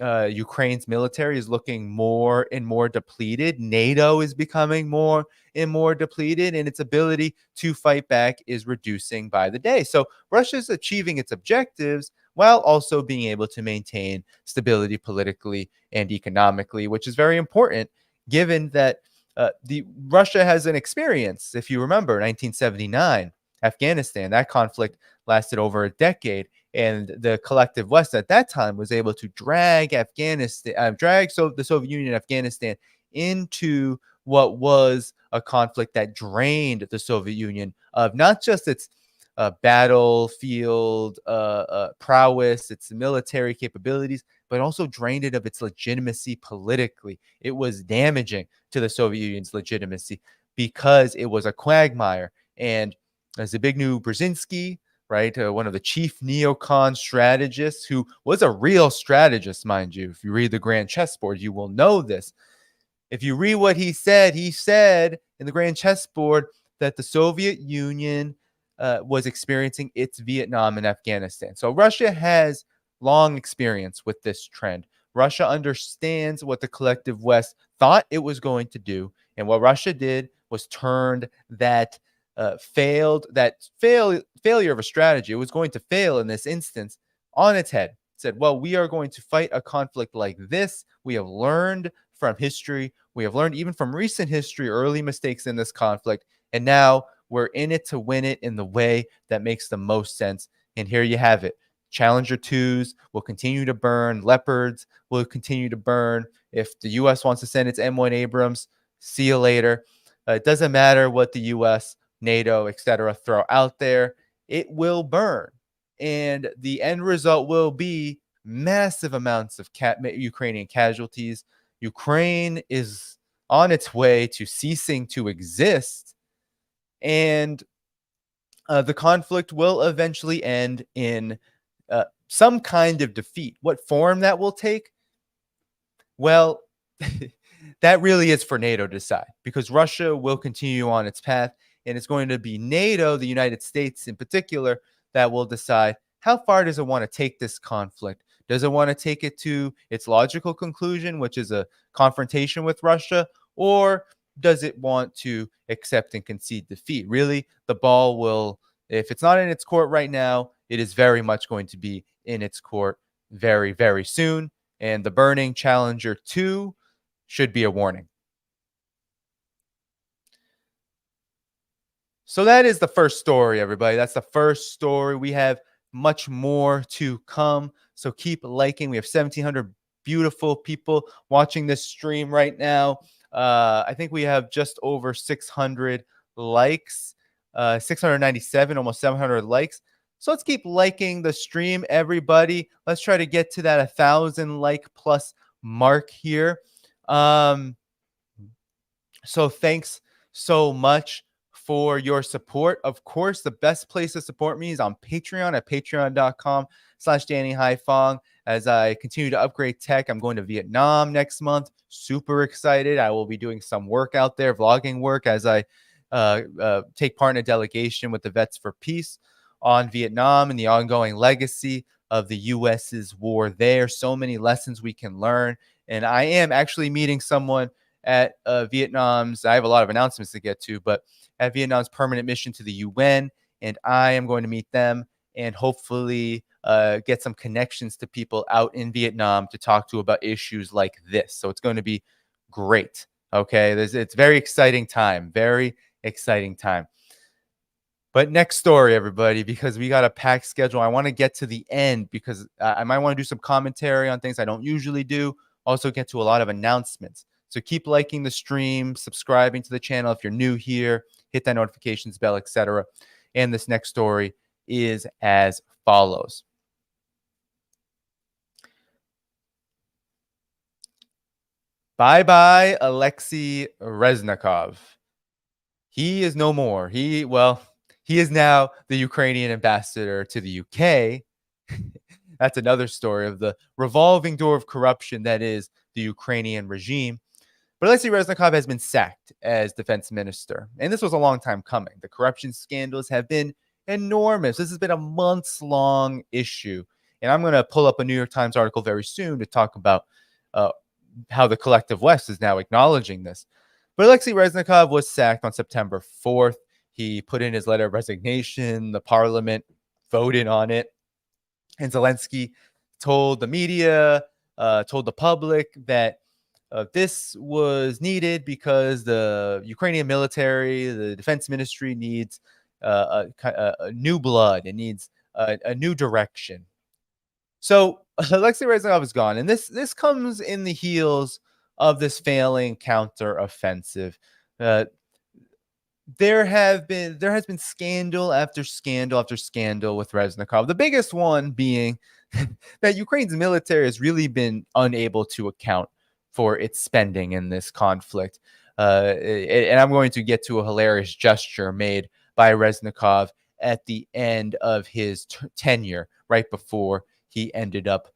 Ukraine's military is looking more and more depleted. NATO is becoming more and more depleted, and its ability to fight back is reducing by the day. So Russia's achieving its objectives while also being able to maintain stability politically and economically, which is very important given that Russia has an experience. If you remember, 1979, Afghanistan, that conflict lasted over a decade. And the collective West at that time was able to drag the Soviet Union and Afghanistan into what was a conflict that drained the Soviet Union of not just its battlefield prowess, its military capabilities, but also drained it of its legitimacy politically. It was damaging to the Soviet Union's legitimacy because it was a quagmire. And as Zbigniew Brzezinski, right, one of the chief neocon strategists, who was a real strategist, mind you. If you read the Grand Chessboard, you will know this. If you read what he said in the Grand Chessboard that the Soviet Union was experiencing its Vietnam and Afghanistan. So Russia has long experience with this trend. Russia understands what the collective West thought it was going to do. And what Russia did was turned that failure of a strategy, it was going to fail in this instance, on its head. Said, well, we are going to fight a conflict like this. We have learned from history. We have learned even from recent history, early mistakes in this conflict. And now we're in it to win it in the way that makes the most sense. And here you have it. Challenger 2s will continue to burn. Leopards will continue to burn. If the U.S. wants to send its M1 Abrams, see you later. It doesn't matter what the U.S., NATO, etc. throw out there. It will burn. And the end result will be massive amounts of Ukrainian casualties. Ukraine is on its way to ceasing to exist. And the conflict will eventually end in some kind of defeat. What form that will take? Well, that really is for NATO to decide, because Russia will continue on its path. And it's going to be NATO, the United States in particular, that will decide how far does it want to take this conflict. Does it want to take it to its logical conclusion, which is a confrontation with Russia, or does it want to accept and concede defeat? Really, the ball will, if it's not in its court right now, it is very much going to be in its court very, very soon. And the burning Challenger 2 should be a warning. So that is the first story, everybody. That's the first story. We have much more to come. So keep liking. We have 1,700 beautiful people watching this stream right now. I think we have just over 600 likes, 697, almost 700 likes. So let's keep liking the stream, everybody. Let's try to get to that 1,000 like plus mark here. So thanks so much for your support. Of course, the best place to support me is on Patreon at patreon.com/DannyDhaiphong. As I continue to upgrade tech, I'm going to Vietnam next month. Super excited. I will be doing some work out there, vlogging work, as I take part in a delegation with the Vets for Peace on Vietnam and the ongoing legacy of the U.S.'s war there. So many lessons we can learn. And I am actually meeting someone at Vietnam's, I have a lot of announcements to get to, but at Vietnam's permanent mission to the UN, and I am going to meet them and hopefully get some connections to people out in Vietnam to talk to about issues like this. So it's going to be great. Okay, it's very exciting time, very exciting time. But next story, everybody, because we got a packed schedule. I want to get to the end because I might want to do some commentary on things I don't usually do. Also get to a lot of announcements. So keep liking the stream, subscribing to the channel if you're new here, hit that notifications bell, etc. And this next story is as follows. Bye-bye, Alexei Reznikov. He is no more. He is now the Ukrainian ambassador to the UK. That's another story of the revolving door of corruption that is the Ukrainian regime. But Alexei Reznikov has been sacked as defense minister. And this was a long time coming. The corruption scandals have been enormous. This has been a months-long issue. And I'm going to pull up a New York Times article very soon to talk about how the collective West is now acknowledging this. But Alexei Reznikov was sacked on September 4th. He put in his letter of resignation. The parliament voted on it. And Zelensky told the media, told the public that this was needed because the Ukrainian military, the defense ministry needs a new blood. It needs a new direction. So Alexei Reznikov is gone, and this comes in the heels of this failing counteroffensive. There has been scandal after scandal after scandal with Reznikov. The biggest one being that Ukraine's military has really been unable to account for its spending in this conflict. And I'm going to get to a hilarious gesture made by Reznikov at the end of his tenure, right before he ended up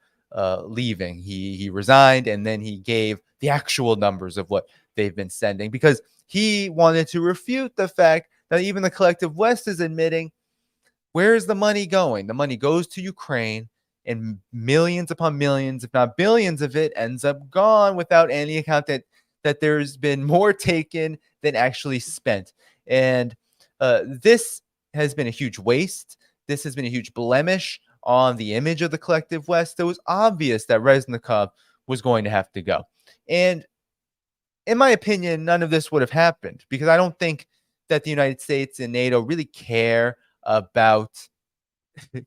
leaving. He resigned, and then he gave the actual numbers of what they've been sending, because he wanted to refute the fact that even the collective West is admitting, where is the money going? The money goes to Ukraine, and millions upon millions, if not billions of it, ends up gone without any account that there's been more taken than actually spent. And this has been a huge waste. This has been a huge blemish on the image of the collective West. It was obvious that Reznikov was going to have to go. And in my opinion, none of this would have happened, because I don't think that the United States and NATO really care about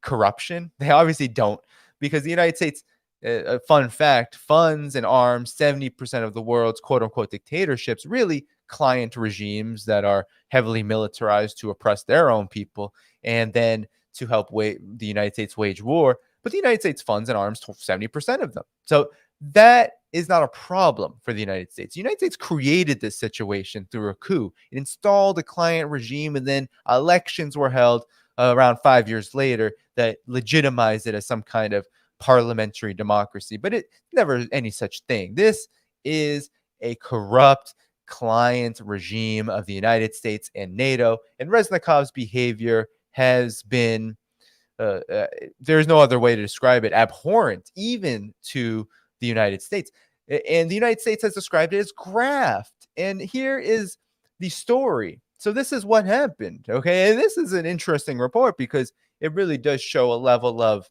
corruption. They obviously don't, because the United States, a fun fact, funds and arms 70% of the world's quote-unquote dictatorships, really client regimes that are heavily militarized to oppress their own people and then to help the United States wage war. But the United States funds and arms 70% of them. So that is not a problem for the United States. The United States created this situation through a coup. It installed a client regime, and then elections were held around 5 years later that legitimized it as some kind of parliamentary democracy. But it never any such thing. This is a corrupt client regime of the United States and NATO, and Reznikov's behavior has been, there's no other way to describe it, abhorrent even to the United States. And the United States has described it as graft. And here is the story. So this is what happened, okay? And this is an interesting report because it really does show a level of,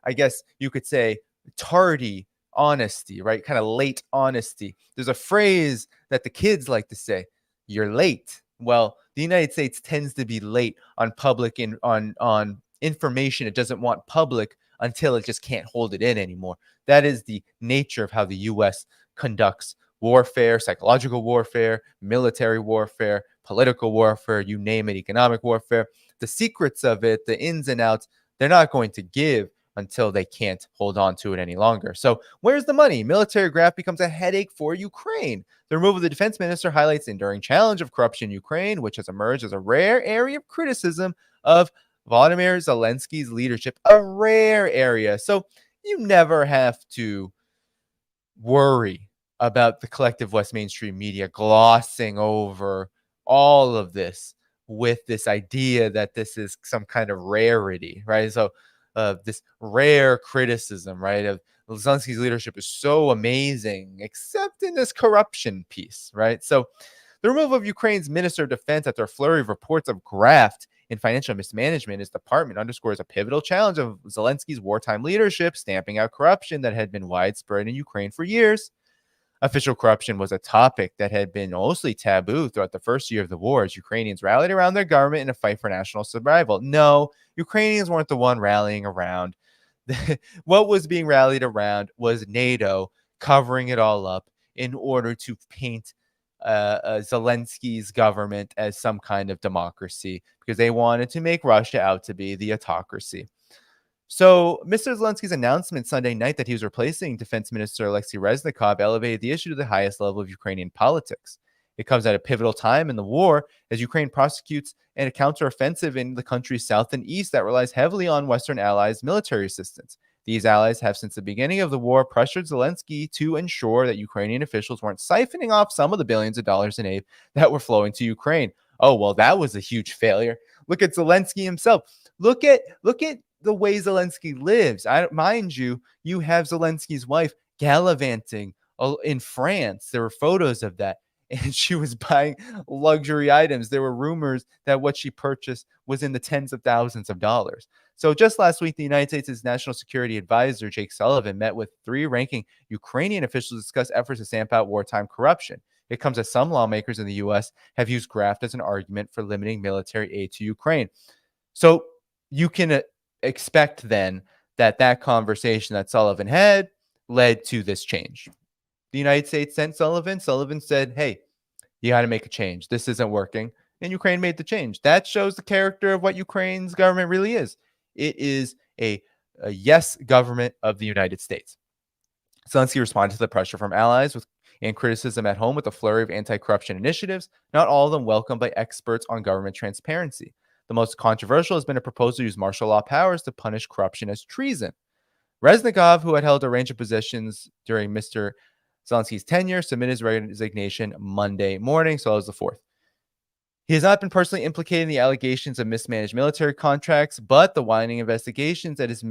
I guess you could say, tardy honesty, right? Kind of late honesty. There's a phrase that the kids like to say, you're late. Well, the United States tends to be late on public on information it doesn't want public until it just can't hold it in anymore. That is the nature of how the U.S. conducts warfare, psychological warfare, military warfare, political warfare, you name it, economic warfare. The secrets of it, the ins and outs, they're not going to give until they can't hold on to it any longer. So where's the money? Military graft becomes a headache for Ukraine. The removal of the defense minister highlights the enduring challenge of corruption in Ukraine, which has emerged as a rare area of criticism of Volodymyr Zelensky's leadership, a rare area. So you never have to worry about the collective West mainstream media glossing over all of this with this idea that this is some kind of rarity, right? So this rare criticism, right, of Zelensky's leadership is so amazing, except in this corruption piece, right? So the removal of Ukraine's Minister of Defense after a flurry of reports of graft and financial mismanagement in his department underscores a pivotal challenge of Zelensky's wartime leadership, stamping out corruption that had been widespread in Ukraine for years. Official corruption was a topic that had been mostly taboo throughout the first year of the war as Ukrainians rallied around their government in a fight for national survival. No, Ukrainians weren't the one rallying around. What was being rallied around was NATO covering it all up in order to paint Zelensky's government as some kind of democracy, because they wanted to make Russia out to be the autocracy. So Mr. Zelensky's announcement Sunday night that he was replacing Defense Minister Alexei Reznikov elevated the issue to the highest level of Ukrainian politics. It comes at a pivotal time in the war as Ukraine prosecutes a counteroffensive in the country's south and east that relies heavily on Western allies' military assistance. These allies have, since the beginning of the war, pressured Zelensky to ensure that Ukrainian officials weren't siphoning off some of the billions of dollars in aid that were flowing to Ukraine. Oh, well, that was a huge failure. Look at Zelensky himself. Look at the way Zelensky lives. Mind you, you have Zelensky's wife gallivanting in France. There were photos of that. And she was buying luxury items. There were rumors that what she purchased was in the tens of thousands of dollars. So just last week, the United States' National Security Advisor, Jake Sullivan, met with 3 ranking Ukrainian officials to discuss efforts to stamp out wartime corruption. It comes as some lawmakers in the U.S. have used graft as an argument for limiting military aid to Ukraine. So you can expect then that conversation that Sullivan had led to this change. The United States sent Sullivan. Sullivan said, hey, you got to make a change. This isn't working. And Ukraine made the change. That shows the character of what Ukraine's government really is. It is a yes government of the United States. Zelensky responded to the pressure from allies and criticism at home with a flurry of anti-corruption initiatives, not all of them welcomed by experts on government transparency. The most controversial has been a proposal to use martial law powers to punish corruption as treason. Reznikov, who had held a range of positions during Mr. Zelensky's tenure, submitted his resignation Monday morning, so that was the 4th. He has not been personally implicated in the allegations of mismanaged military contracts, but the winding investigations at his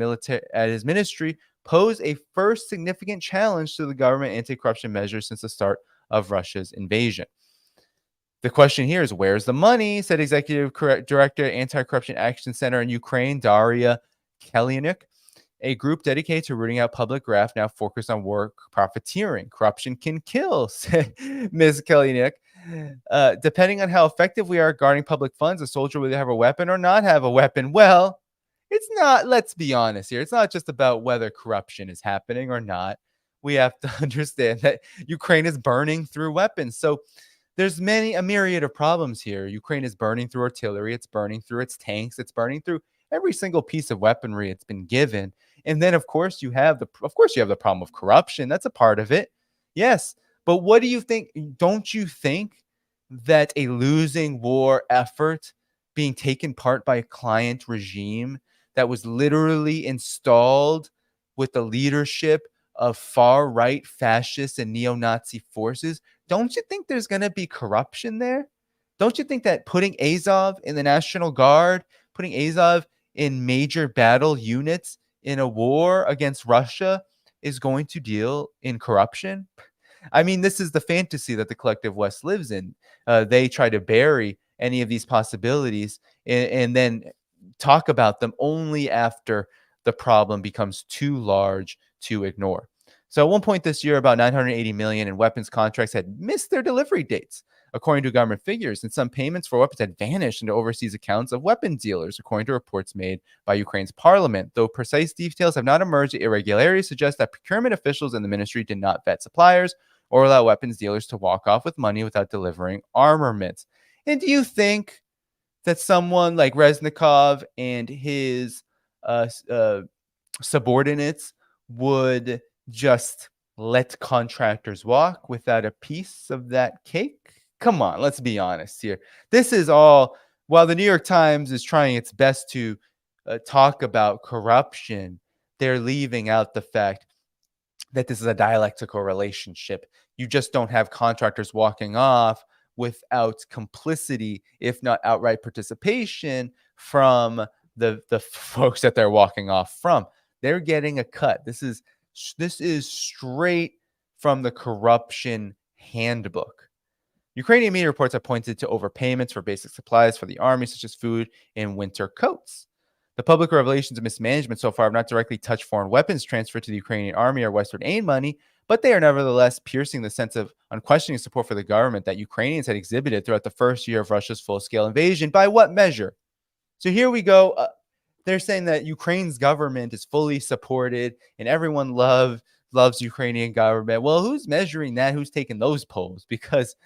ministry pose a first significant challenge to the government anti-corruption measures since the start of Russia's invasion. The question here is, where's the money? Said Executive Director at Anti-Corruption Action Center in Ukraine, Daria Kalyanik. A group dedicated to rooting out public graft now focused on work profiteering. Corruption can kill, said Ms. Kalyanik. Depending on how effective we are guarding public funds, a soldier will either have a weapon or not have a weapon. Well, it's not, let's be honest here. It's not just about whether corruption is happening or not. We have to understand that Ukraine is burning through weapons. So there's a myriad of problems here. Ukraine is burning through artillery. It's burning through its tanks. It's burning through every single piece of weaponry it's been given. And then, of course, you have the problem of corruption. That's a part of it. Yes. But what do you think? Don't you think that a losing war effort being taken part by a client regime that was literally installed with the leadership of far-right fascist and neo-Nazi forces, don't you think there's going to be corruption there? Don't you think that putting Azov in the National Guard, putting Azov in major battle units in a war against Russia is going to deal in corruption? I mean, this is the fantasy that the collective West lives in. They try to bury any of these possibilities and then talk about them only after the problem becomes too large to ignore. So at one point this year, about $980 million in weapons contracts had missed their delivery dates, according to government figures, and some payments for weapons had vanished into overseas accounts of weapon dealers, according to reports made by Ukraine's parliament. Though precise details have not emerged, the irregularities suggest that procurement officials in the ministry did not vet suppliers or allow weapons dealers to walk off with money without delivering armaments. And do you think that someone like Reznikov and his subordinates would just let contractors walk without a piece of that cake? Come on, let's be honest here. This is all, while the New York Times is trying its best to talk about corruption, they're leaving out the fact that this is a dialectical relationship. You just don't have contractors walking off without complicity, if not outright participation, from the folks that they're walking off from. They're getting a cut. This is straight from the corruption handbook. Ukrainian media reports have pointed to overpayments for basic supplies for the army, such as food and winter coats. The public revelations of mismanagement so far have not directly touched foreign weapons transferred to the Ukrainian army or Western aid money, but they are nevertheless piercing the sense of unquestioning support for the government that Ukrainians had exhibited throughout the first year of Russia's full-scale invasion. By what measure? So here we go. They're saying that Ukraine's government is fully supported and everyone loves loves Ukrainian government. Well, who's measuring that? Who's taking those polls? Because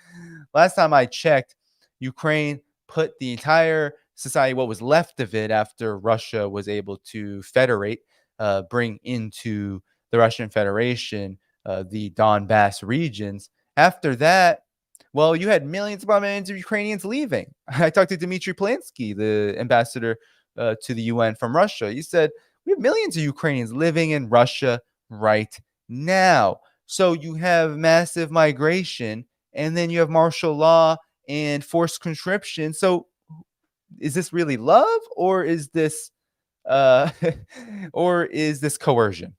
last time I checked, Ukraine put the entire society, what was left of it after Russia was able to federate, bring into the Russian Federation the Donbass regions. After that, well, you had millions upon millions of Ukrainians leaving. I talked to Dmitry Polanski, the ambassador to the UN from Russia. He said, we have millions of Ukrainians living in Russia right now. So you have massive migration, and then you have martial law and forced conscription. So is this really love, or is this coercion?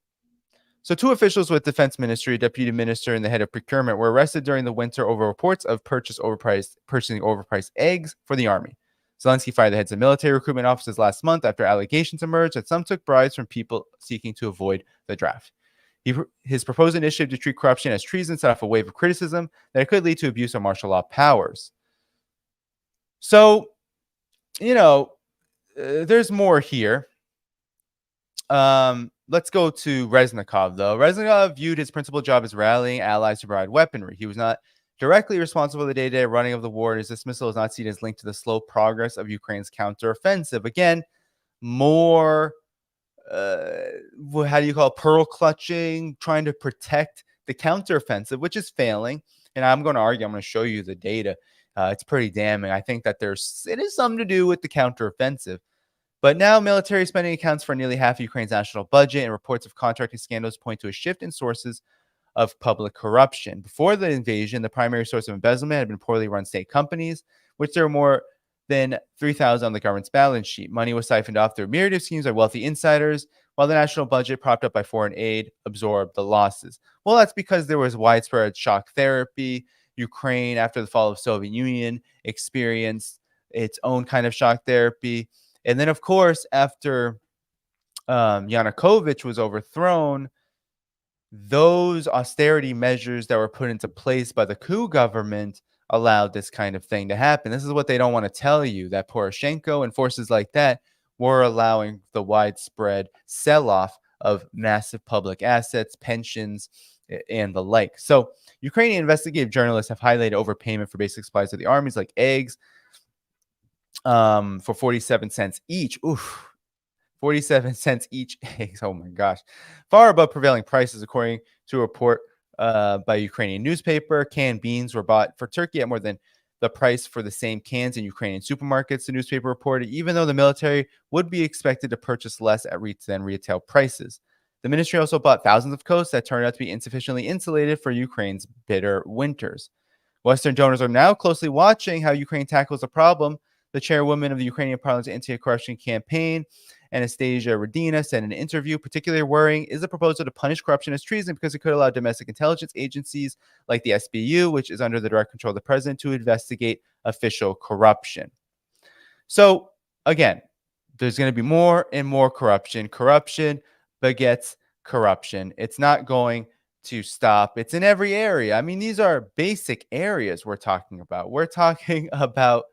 So 2 officials with Defense Ministry, a deputy minister and the head of procurement, were arrested during the winter over reports of purchasing overpriced eggs for the army. Zelensky fired the heads of military recruitment offices last month after allegations emerged that some took bribes from people seeking to avoid the draft. His proposed initiative to treat corruption as treason set off a wave of criticism that it could lead to abuse of martial law powers. So, there's more here. Let's go to Reznikov, though. Reznikov viewed his principal job as rallying allies to provide weaponry. He was not directly responsible for the day-to-day running of the war. His dismissal is not seen as linked to the slow progress of Ukraine's counteroffensive. Again, more, how do you call it, pearl clutching, trying to protect the counteroffensive, which is failing. And I'm going to argue, I'm going to show you the data. It's pretty damning. I think that it is something to do with the counteroffensive. But now military spending accounts for nearly half of Ukraine's national budget, and reports of contracting scandals point to a shift in sources of public corruption. Before the invasion, the primary source of embezzlement had been poorly run state companies, which there were more than 3,000 on the government's balance sheet. Money was siphoned off through a myriad of schemes by wealthy insiders, while the national budget, propped up by foreign aid, absorbed the losses. Well, that's because there was widespread shock therapy. Ukraine, after the fall of the Soviet Union, experienced its own kind of shock therapy. And then, of course, after Yanukovych was overthrown, those austerity measures that were put into place by the coup government allowed this kind of thing to happen. This is what they don't want to tell you, that Poroshenko and forces like that were allowing the widespread sell-off of massive public assets, pensions, and the like. So Ukrainian investigative journalists have highlighted overpayment for basic supplies of the armies, like eggs, for 47 cents each. Oof. 47 cents each eggs. Oh my gosh. Far above prevailing prices, according to a report by a Ukrainian newspaper. Canned beans were bought for Turkey at more than the price for the same cans in Ukrainian supermarkets, the newspaper reported, even though the military would be expected to purchase less at retail prices. The ministry also bought thousands of coats that turned out to be insufficiently insulated for Ukraine's bitter winters. Western donors are now closely watching how Ukraine tackles the problem. The chairwoman of the Ukrainian Parliament's anti-corruption campaign, Anastasia Radina, said in an interview, particularly worrying is the proposal to punish corruption as treason because it could allow domestic intelligence agencies like the SBU, which is under the direct control of the president, to investigate official corruption. So, again, there's going to be more and more corruption. Corruption begets corruption. It's not going to stop. It's in every area. I mean, these are basic areas we're talking about. We're talking about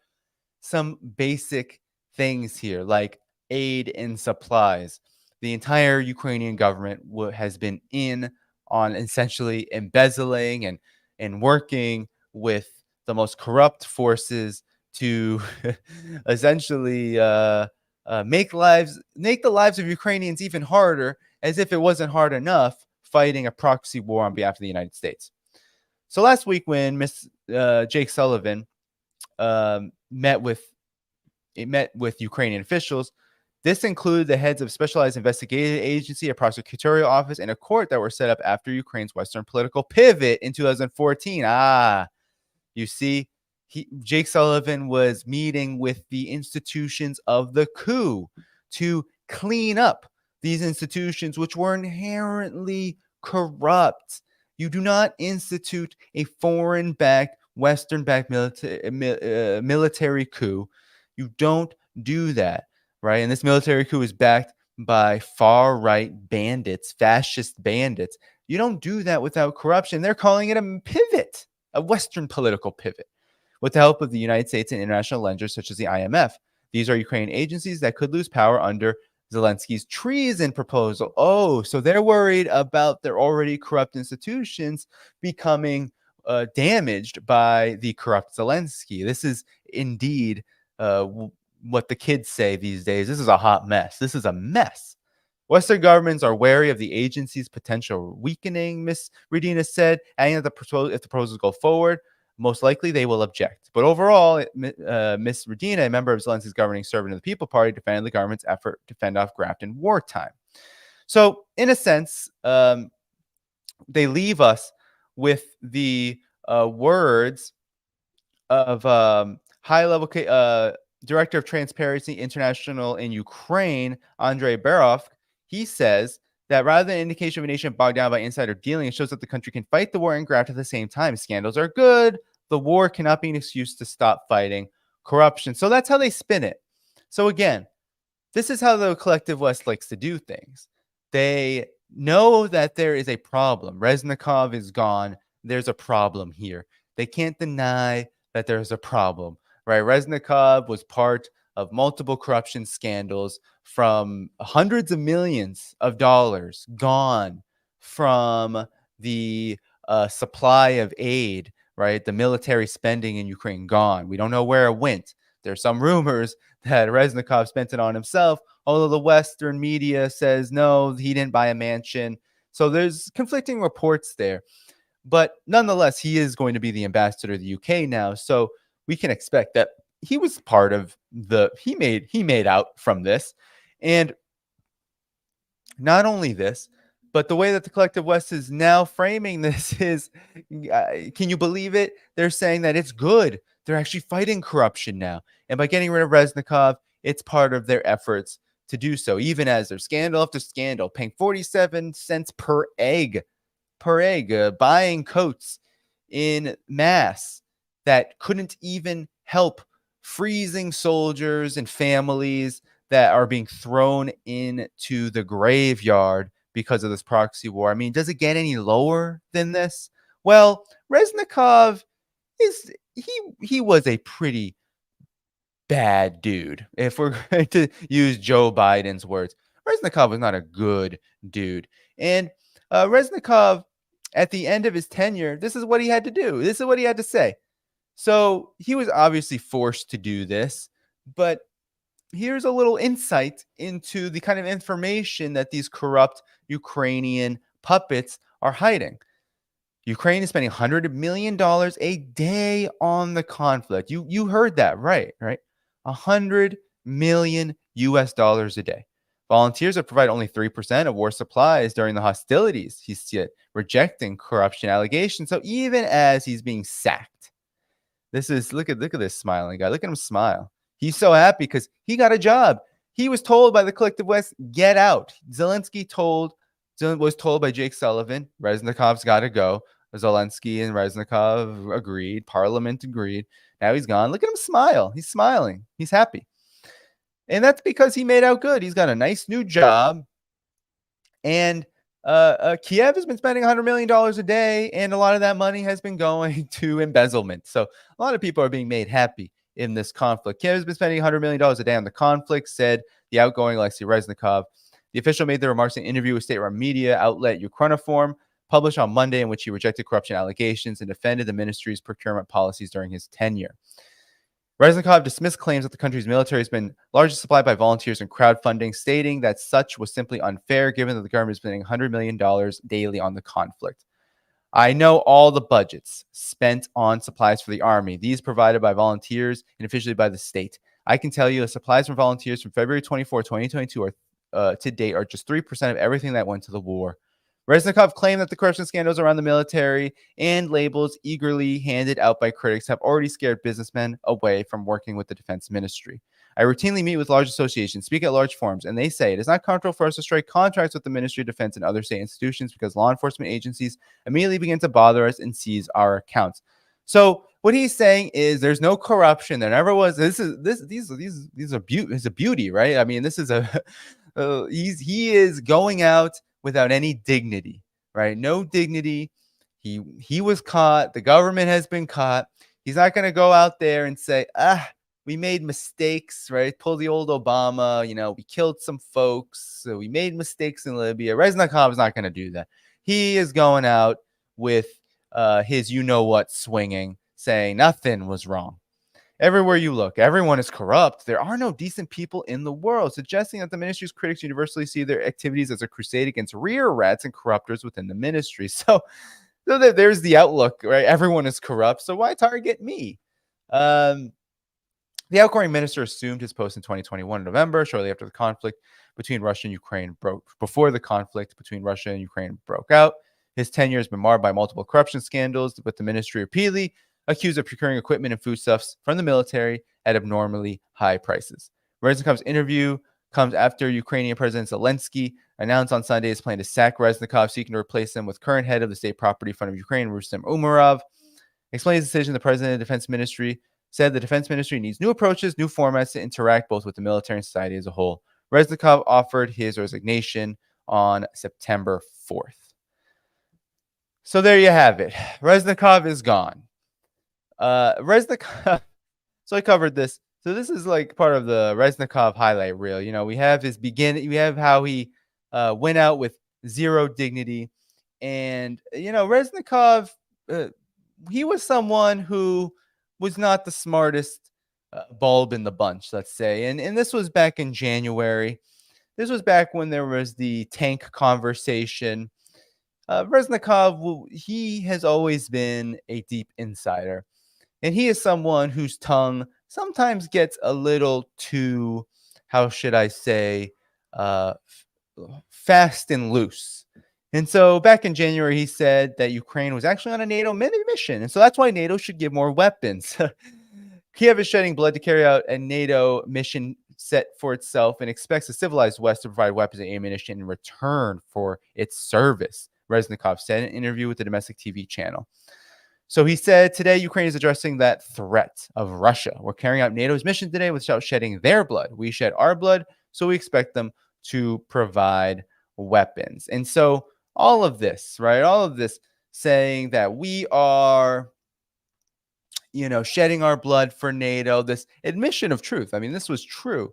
some basic things here, like aid and supplies. The entire Ukrainian government has been in on essentially embezzling and working with the most corrupt forces to essentially make the lives of Ukrainians even harder, as if it wasn't hard enough fighting a proxy war on behalf of the United States. So last week when Jake Sullivan met with Ukrainian officials, this included the heads of specialized investigative agency, a prosecutorial office, and a court that were set up after Ukraine's Western political pivot in 2014. You see, Jake Sullivan was meeting with the institutions of the coup to clean up these institutions, which were inherently corrupt. You do not institute a foreign-backed, Western-backed military coup. You don't do that, right? And this military coup is backed by far-right bandits, fascist bandits. You don't do that without corruption. They're calling it a pivot, a Western political pivot, with the help of the United States and international lenders such as the IMF. These are Ukrainian agencies that could lose power under Zelensky's treason proposal. Oh, so they're worried about their already corrupt institutions becoming damaged by the corrupt Zelensky. This is indeed what the kids say these days. This is a hot mess. This is a mess. Western governments are wary of the agency's potential weakening, Ms. Redina said, adding that if the proposals go forward, most likely they will object. But overall, Ms. Redina, a member of Zelensky's governing Servant of the People Party, defended the government's effort to fend off graft in wartime. So, in a sense, they leave us with the words of high-level Director of Transparency International in Ukraine, Andrei Berov. He says that rather than an indication of a nation bogged down by insider dealing, it shows that the country can fight the war and graft at the same time. Scandals are good. The war cannot be an excuse to stop fighting corruption. So that's how they spin it. So again, this is how the collective West likes to do things. They know that there is a problem. Reznikov is gone. There's a problem here. They can't deny that there's a problem, right? Reznikov was part of multiple corruption scandals, from hundreds of millions of dollars gone from the supply of aid, right? The military spending in Ukraine gone. We don't know where it went. There's some rumors that Reznikov spent it on himself, although the Western media says no, he didn't buy a mansion. So there's conflicting reports there. But nonetheless, he is going to be the ambassador to the UK now. So we can expect that he was part of he made out from this. And not only this, but the way that the collective West is now framing this is, can you believe it? They're saying that it's good. They're actually fighting corruption now. And by getting rid of Reznikov, it's part of their efforts to do so, even as there's scandal after scandal, paying 47 cents per egg, buying coats in mass that couldn't even help freezing soldiers and families that are being thrown into the graveyard because of this proxy war. I mean, does it get any lower than this? Well, Reznikov he was a pretty bad dude. If we're going to use Joe Biden's words, Reznikov was not a good dude. And Reznikov, at the end of his tenure, this is what he had to do. This is what he had to say. So he was obviously forced to do this, but here's a little insight into the kind of information that these corrupt Ukrainian puppets are hiding. Ukraine is spending $100 million a day on the conflict. You heard that right? $100 million US a day. Volunteers have provided only 3% of war supplies during the hostilities. He's rejecting corruption allegations. So even as he's being sacked, look at this smiling guy. Look at him smile. He's so happy because he got a job. He was told by the collective West, get out. Zelensky was told by Jake Sullivan, Reznikov's got to go. Zelensky and Reznikov agreed. Parliament agreed. Now he's gone. Look at him smile. He's smiling. He's happy. And that's because he made out good. He's got a nice new job. And Kiev has been spending $100 million a day, and a lot of that money has been going to embezzlement. So a lot of people are being made happy in this conflict. Kiev has been spending $100 million a day on the conflict, said the outgoing Alexei Reznikov. The official made the remarks in an interview with state-run media outlet Ukrainiform, published on Monday, in which he rejected corruption allegations and defended the ministry's procurement policies during his tenure. Reznikov dismissed claims that the country's military has been largely supplied by volunteers and crowdfunding, stating that such was simply unfair given that the government is spending $100 million daily on the conflict. I know all the budgets spent on supplies for the army, these provided by volunteers and officially by the state. I can tell you the supplies from volunteers from February 24, 2022 to date are just 3% of everything that went to the war. Reznikov claimed that the corruption scandals around the military and labels eagerly handed out by critics have already scared businessmen away from working with the defense ministry. I routinely meet with large associations, speak at large forums, and they say it is not comfortable for us to strike contracts with the Ministry of Defense and other state institutions because law enforcement agencies immediately begin to bother us and seize our accounts. So what he's saying is there's no corruption. There never was. These are beauty, right? I mean, this is he is going out without any dignity, right? No dignity. He was caught. The government has been caught. He's not going to go out there and say, we made mistakes, right? Pull the old Obama, we killed some folks. So we made mistakes in Libya. Reznikov is not going to do that. He is going out with his you-know-what swinging, saying nothing was wrong. Everywhere you look, everyone is corrupt. There are no decent people in the world, suggesting that the ministry's critics universally see their activities as a crusade against rear rats and corruptors within the ministry. So there's the outlook, right? Everyone is corrupt, so why target me? The outgoing minister assumed his post in 2021 in November, shortly after the conflict between Russia and Ukraine broke. Before the conflict between Russia and Ukraine broke out, his tenure has been marred by multiple corruption scandals, with the ministry repeatedly accused of procuring equipment and foodstuffs from the military at abnormally high prices. Reznikov's interview comes after Ukrainian President Zelensky announced on Sunday his plan to sack Reznikov, seeking to replace him with current head of the State Property Fund of Ukraine, Rustem Umerov. Explains the decision, the president of the Defense Ministry said the Defense Ministry needs new approaches, new formats to interact both with the military and society as a whole. Reznikov offered his resignation on September 4th. So there you have it. Reznikov is gone. Reznikov. So I covered this. So this is like part of the Reznikov highlight reel. We have his beginning. We have how he went out with zero dignity, and Reznikov. He was someone who was not the smartest bulb in the bunch, let's say. And this was back in January. This was back when there was the tank conversation. Reznikov, he has always been a deep insider. And he is someone whose tongue sometimes gets a little too, how should I say, fast and loose. And so back in January, he said that Ukraine was actually on a NATO mission. And so that's why NATO should give more weapons. Kiev is shedding blood to carry out a NATO mission set for itself and expects the civilized West to provide weapons and ammunition in return for its service, Reznikov said in an interview with the domestic TV channel. So he said, today, Ukraine is addressing that threat of Russia. We're carrying out NATO's mission today without shedding their blood. We shed our blood, so we expect them to provide weapons. And so all of this, right? All of this saying that we are, shedding our blood for NATO, this admission of truth. I mean, this was true,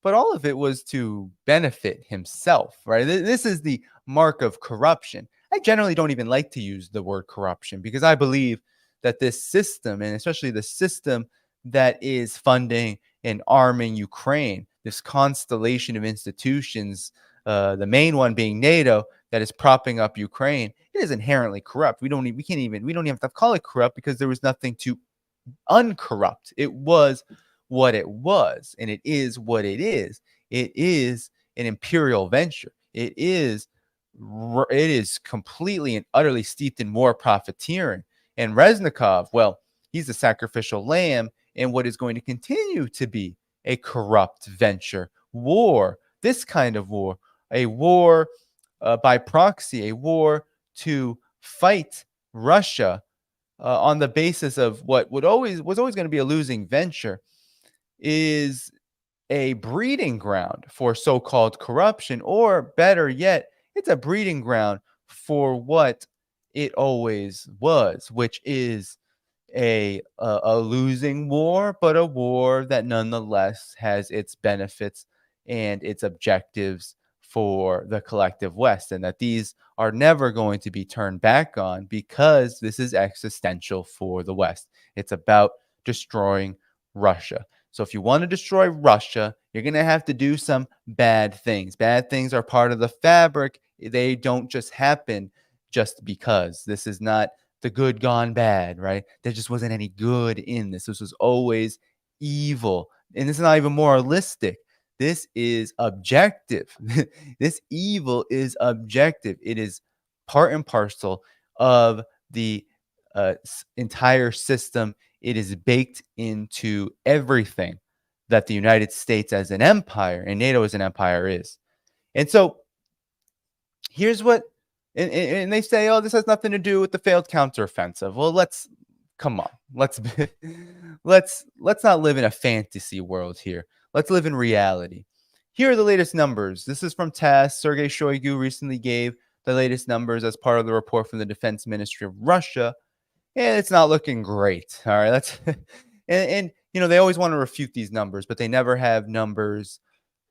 but all of it was to benefit himself, right? This is the mark of corruption. I generally don't even like to use the word corruption because I believe that this system, and especially the system that is funding and arming Ukraine, this constellation of institutions, the main one being NATO, that is propping up Ukraine, it is inherently corrupt. We don't even have to call it corrupt because there was nothing to uncorrupt. It was what it was, and it is what it is. It is an imperial venture. It is completely and utterly steeped in war profiteering. And Reznikov, well, he's a sacrificial lamb in what is going to continue to be a corrupt venture. War, this kind of war, a war by proxy, a war to fight Russia on the basis of what was always going to be a losing venture, is a breeding ground for so-called corruption, or better yet, it's a breeding ground for what it always was, which is a losing war, but a war that nonetheless has its benefits and its objectives for the collective West, and that these are never going to be turned back on because this is existential for the West. It's about destroying Russia. So if you want to destroy Russia, you're going to have to do some bad things. Bad things are part of the fabric. They don't just happen just because. This is not the good gone bad, right? There just wasn't any good in this. This was always evil. And this is not even moralistic. This is objective. This evil is objective. It is part and parcel of the entire system. It is baked into everything that the United States as an empire and NATO as an empire is. And so here's what, and they say, oh, this has nothing to do with the failed counteroffensive. Well, come on. Let's not live in a fantasy world here. Let's live in reality. Here are the latest numbers. This is from TASS. Sergei Shoigu recently gave the latest numbers as part of the report from the Defense Ministry of Russia, and it's not looking great. All right, and they always want to refute these numbers, but they never have numbers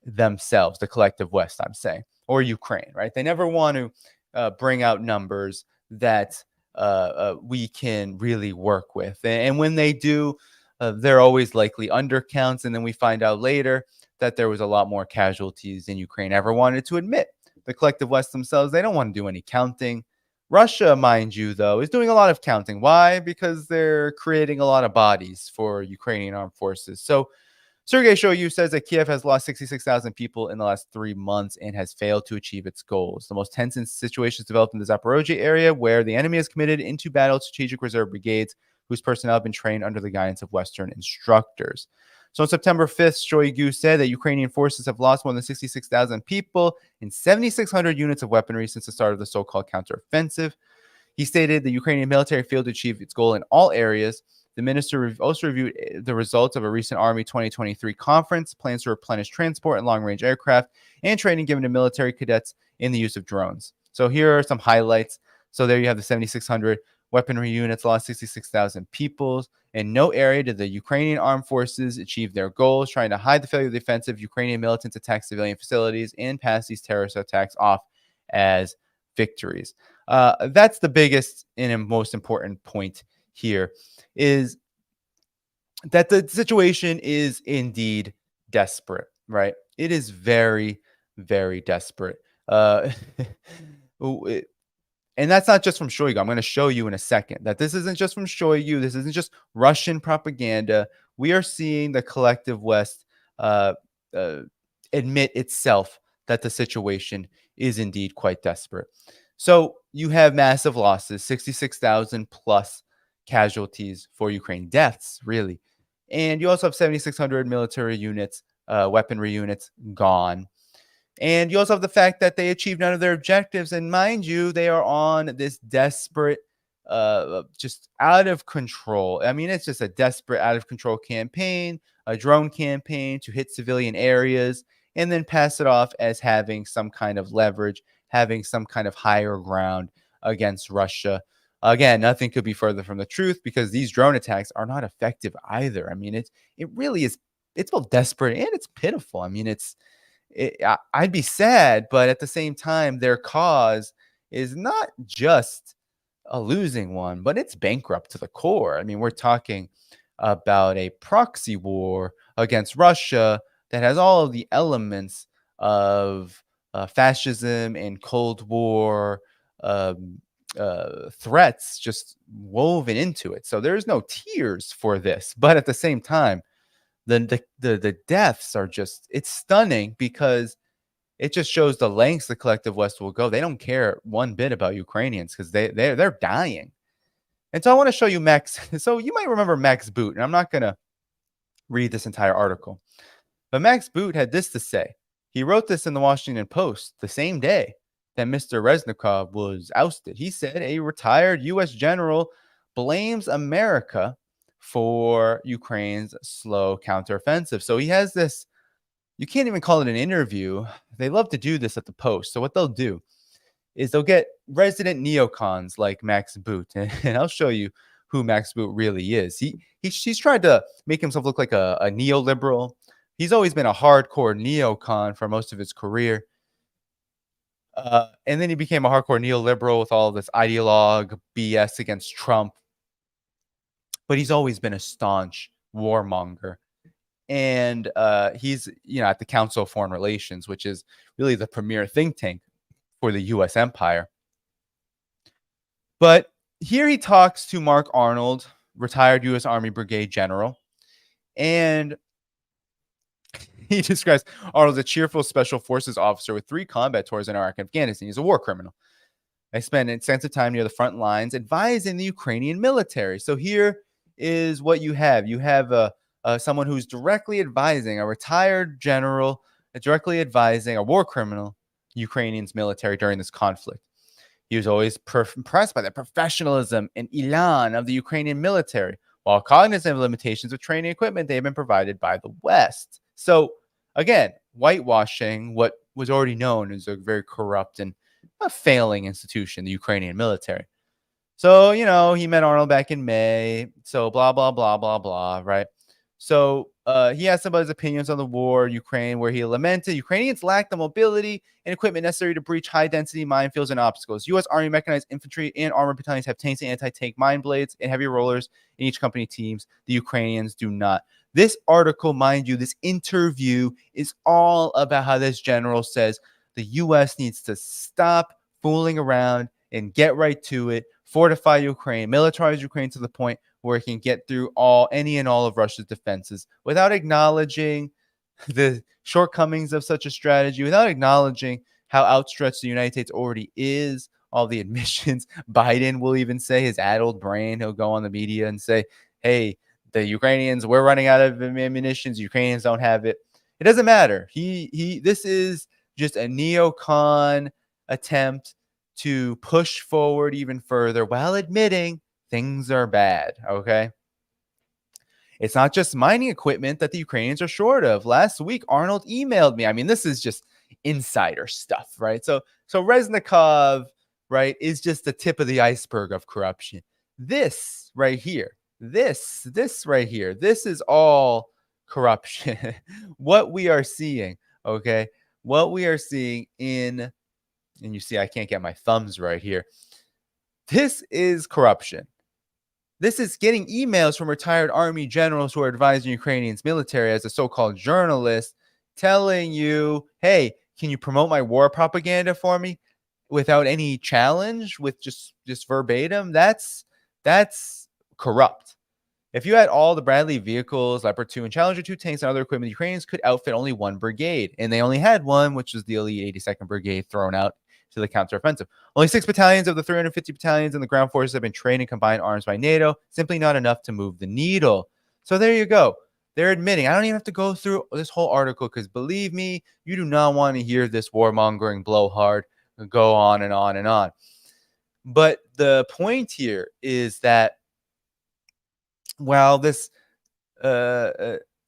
themselves, the collective West, I'm saying, or Ukraine, right? They never want to bring out numbers that we can really work with. And when they do, they're always likely undercounts. And then we find out later that there was a lot more casualties than Ukraine ever wanted to admit. The collective West themselves, they don't want to do any counting. Russia, mind you, though, is doing a lot of counting. Why? Because they're creating a lot of bodies for Ukrainian armed forces. So Sergei Shoigu says that Kiev has lost 66,000 people in the last 3 months and has failed to achieve its goals. The most tense situations developed in the Zaporozhye area, where the enemy has committed into battle strategic reserve brigades, whose personnel have been trained under the guidance of Western instructors. So on September 5th, Shoigu said that Ukrainian forces have lost more than 66,000 people and 7,600 units of weaponry since the start of the so-called counteroffensive. He stated the Ukrainian military failed to achieve its goal in all areas. The minister also reviewed the results of a recent Army 2023 conference, plans to replenish transport and long-range aircraft, and training given to military cadets in the use of drones. So here are some highlights. So there you have the 7,600 weaponry units, lost 66,000 people. In no area did the Ukrainian armed forces achieve their goals, trying to hide the failure of the offensive. Ukrainian militants attacked civilian facilities and passed these terrorist attacks off as victories. That's the biggest and most important point here, is that the situation is indeed desperate, right? It is very, very desperate. And that's not just from Shoigu. I'm going to show you in a second that this isn't just from Shoigu. This isn't just Russian propaganda. We are seeing the collective West admit itself that the situation is indeed quite desperate. So you have massive losses, 66,000 plus casualties for Ukraine, deaths, really. And you also have 7,600 military units, weaponry units gone. And you also have the fact that they achieved none of their objectives. And mind you, they are on this desperate, just out of control. I mean, it's just a desperate, out of control campaign, a drone campaign to hit civilian areas and then pass it off as having some kind of leverage, having some kind of higher ground against Russia. Again, nothing could be further from the truth, because these drone attacks are not effective either. I mean, it really is. It's both desperate and it's pitiful. I mean, I'd be sad, but at the same time, their cause is not just a losing one, but it's bankrupt to the core. I mean, we're talking about a proxy war against Russia that has all of the elements of fascism and Cold War threats just woven into it. So there's no tears for this, but at the same time, the deaths are just, it's stunning, because it just shows the lengths the collective West will go. They don't care one bit about Ukrainians, because they're dying. And so I want to show you Max. So you might remember Max Boot, and I'm not going to read this entire article, but Max Boot had this to say. He wrote this in the Washington Post the same day that Mr. Reznikov was ousted. He said a retired U.S. general blames America for Ukraine's slow counteroffensive. So he has this, you can't even call it an interview. They love to do this at the Post. So what they'll do is they'll get resident neocons like Max Boot, and I'll show you who Max Boot really is. He's tried to make himself look like a neoliberal. He's always been a hardcore neocon for most of his career. And then he became a hardcore neoliberal with all this ideologue BS against Trump. But he's always been a staunch warmonger. And he's, at the Council of Foreign Relations, which is really the premier think tank for the U.S. empire. But here he talks to Mark Arnold, retired U.S. Army Brigade General. And he describes Arnold as a cheerful special forces officer with 3 combat tours in Iraq and Afghanistan. He's a war criminal. I spent extensive time near the front lines advising the Ukrainian military. So here is what you have. You have someone who's directly advising, a retired general, directly advising a war criminal, Ukrainian's military during this conflict. He was always impressed by the professionalism and elan of the Ukrainian military, while cognizant of limitations of training equipment they have been provided by the West. So, again, whitewashing what was already known as a very corrupt and a failing institution, the Ukrainian military. So, he met Arnold back in May. So, blah, blah, blah, blah, blah, right? So he asked about his opinions on the war in Ukraine, where he lamented Ukrainians lack the mobility and equipment necessary to breach high-density minefields and obstacles. U.S. Army mechanized infantry and armored battalions have tanks and anti-tank mine blades and heavy rollers in each company teams. The Ukrainians do not. This article, mind you, this interview is all about how this general says the U.S. needs to stop fooling around and get right to it, fortify Ukraine, militarize Ukraine to the point where it can get through any and all of Russia's defenses without acknowledging the shortcomings of such a strategy, without acknowledging how outstretched the United States already is. All the admissions, Biden will even say, his addled brain, he'll go on the media and say, hey, the Ukrainians, we're running out of ammunition. Ukrainians don't have it. It doesn't matter. This is just a neocon attempt to push forward even further while admitting things are bad. Okay. It's not just mining equipment that the Ukrainians are short of. Last week, Arnold emailed me. I mean, this is just insider stuff, right? So Reznikov, right, is just the tip of the iceberg of corruption. This right here, this right here, this is all corruption. What we are seeing, okay, what we are seeing and you see, I can't get my thumbs right here. This is corruption. This is getting emails from retired army generals who are advising Ukrainians military as a so-called journalist, telling you, hey, can you promote my war propaganda for me without any challenge, with just verbatim? That's corrupt. If you had all the Bradley vehicles, Leopard 2 and Challenger 2 tanks and other equipment, the Ukrainians could outfit only one brigade. And they only had one, which was the elite 82nd Brigade, thrown out to the counteroffensive. Only 6 battalions of the 350 battalions in the ground forces have been trained in combined arms by NATO. Simply not enough to move the needle. So there you go. They're admitting. I don't even have to go through this whole article because, believe me, you do not want to hear this warmongering blowhard go on and on and on. But the point here is that while this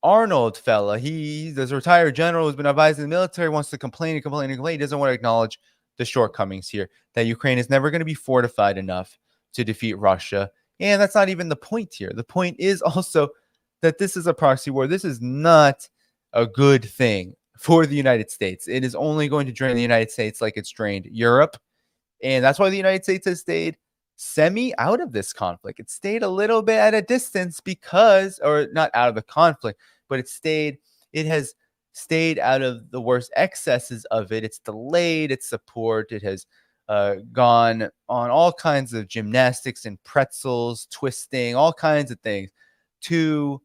Arnold fella, this retired general who's been advising the military, wants to complain, he doesn't want to acknowledge the shortcomings here, that Ukraine is never going to be fortified enough to defeat Russia. And that's not even the point here. The point is also that this is a proxy war. This is not a good thing for the United States. It is only going to drain the United States like it's drained Europe. And that's why the United States has stayed semi out of this conflict. It stayed a little bit at a distance because, or not out of the conflict, but it has stayed out of the worst excesses of it. It's delayed its support. It has gone on all kinds of gymnastics and pretzels, twisting, all kinds of things to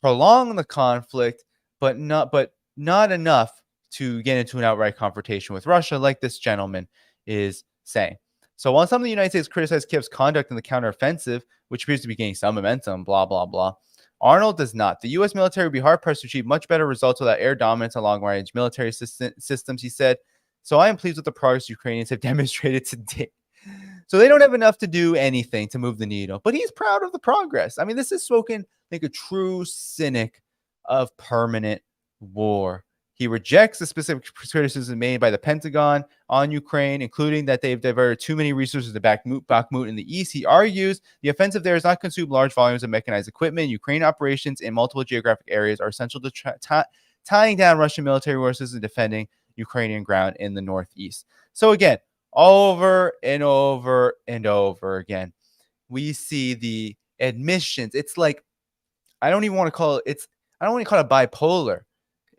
prolong the conflict, but not enough to get into an outright confrontation with Russia, like this gentleman is saying. So while some of the United States criticized Kiev's conduct in the counteroffensive, which appears to be gaining some momentum, blah, blah, blah, Arnold does not. The U.S. military would be hard-pressed to achieve much better results without air dominance and long-range military systems, he said. So I am pleased with the progress Ukrainians have demonstrated today. So they don't have enough to do anything to move the needle, but he's proud of the progress. I mean, this is spoken like a true cynic of permanent war. He rejects the specific criticism made by the Pentagon on Ukraine, including that they've diverted too many resources to Bakhmut in the east. He argues the offensive there has not consumed large volumes of mechanized equipment. Ukraine operations in multiple geographic areas are essential to tying down Russian military forces and defending Ukrainian ground in the northeast. So again, over and over and over again, we see the admissions. It's like, I don't want to call it bipolar.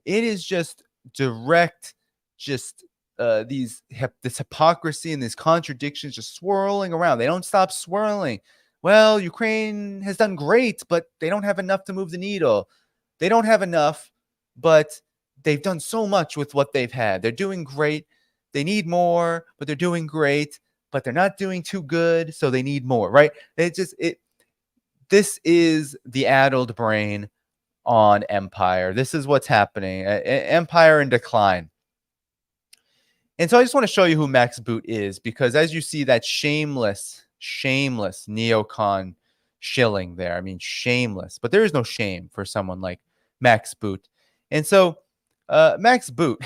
It is just direct, this hypocrisy and these contradictions just swirling around. They don't stop swirling. Well, Ukraine has done great, but they don't have enough to move the needle. They don't have enough, but they've done so much with what they've had. They're doing great. They need more, but they're doing great, but they're not doing too good, so they need more, right? This is the addled brain on empire. This is what's happening. Empire in decline. And so I just want to show you who Max Boot is, because as you see that shameless neocon shilling there. I mean, shameless, but there is no shame for someone like Max Boot. And so Max Boot,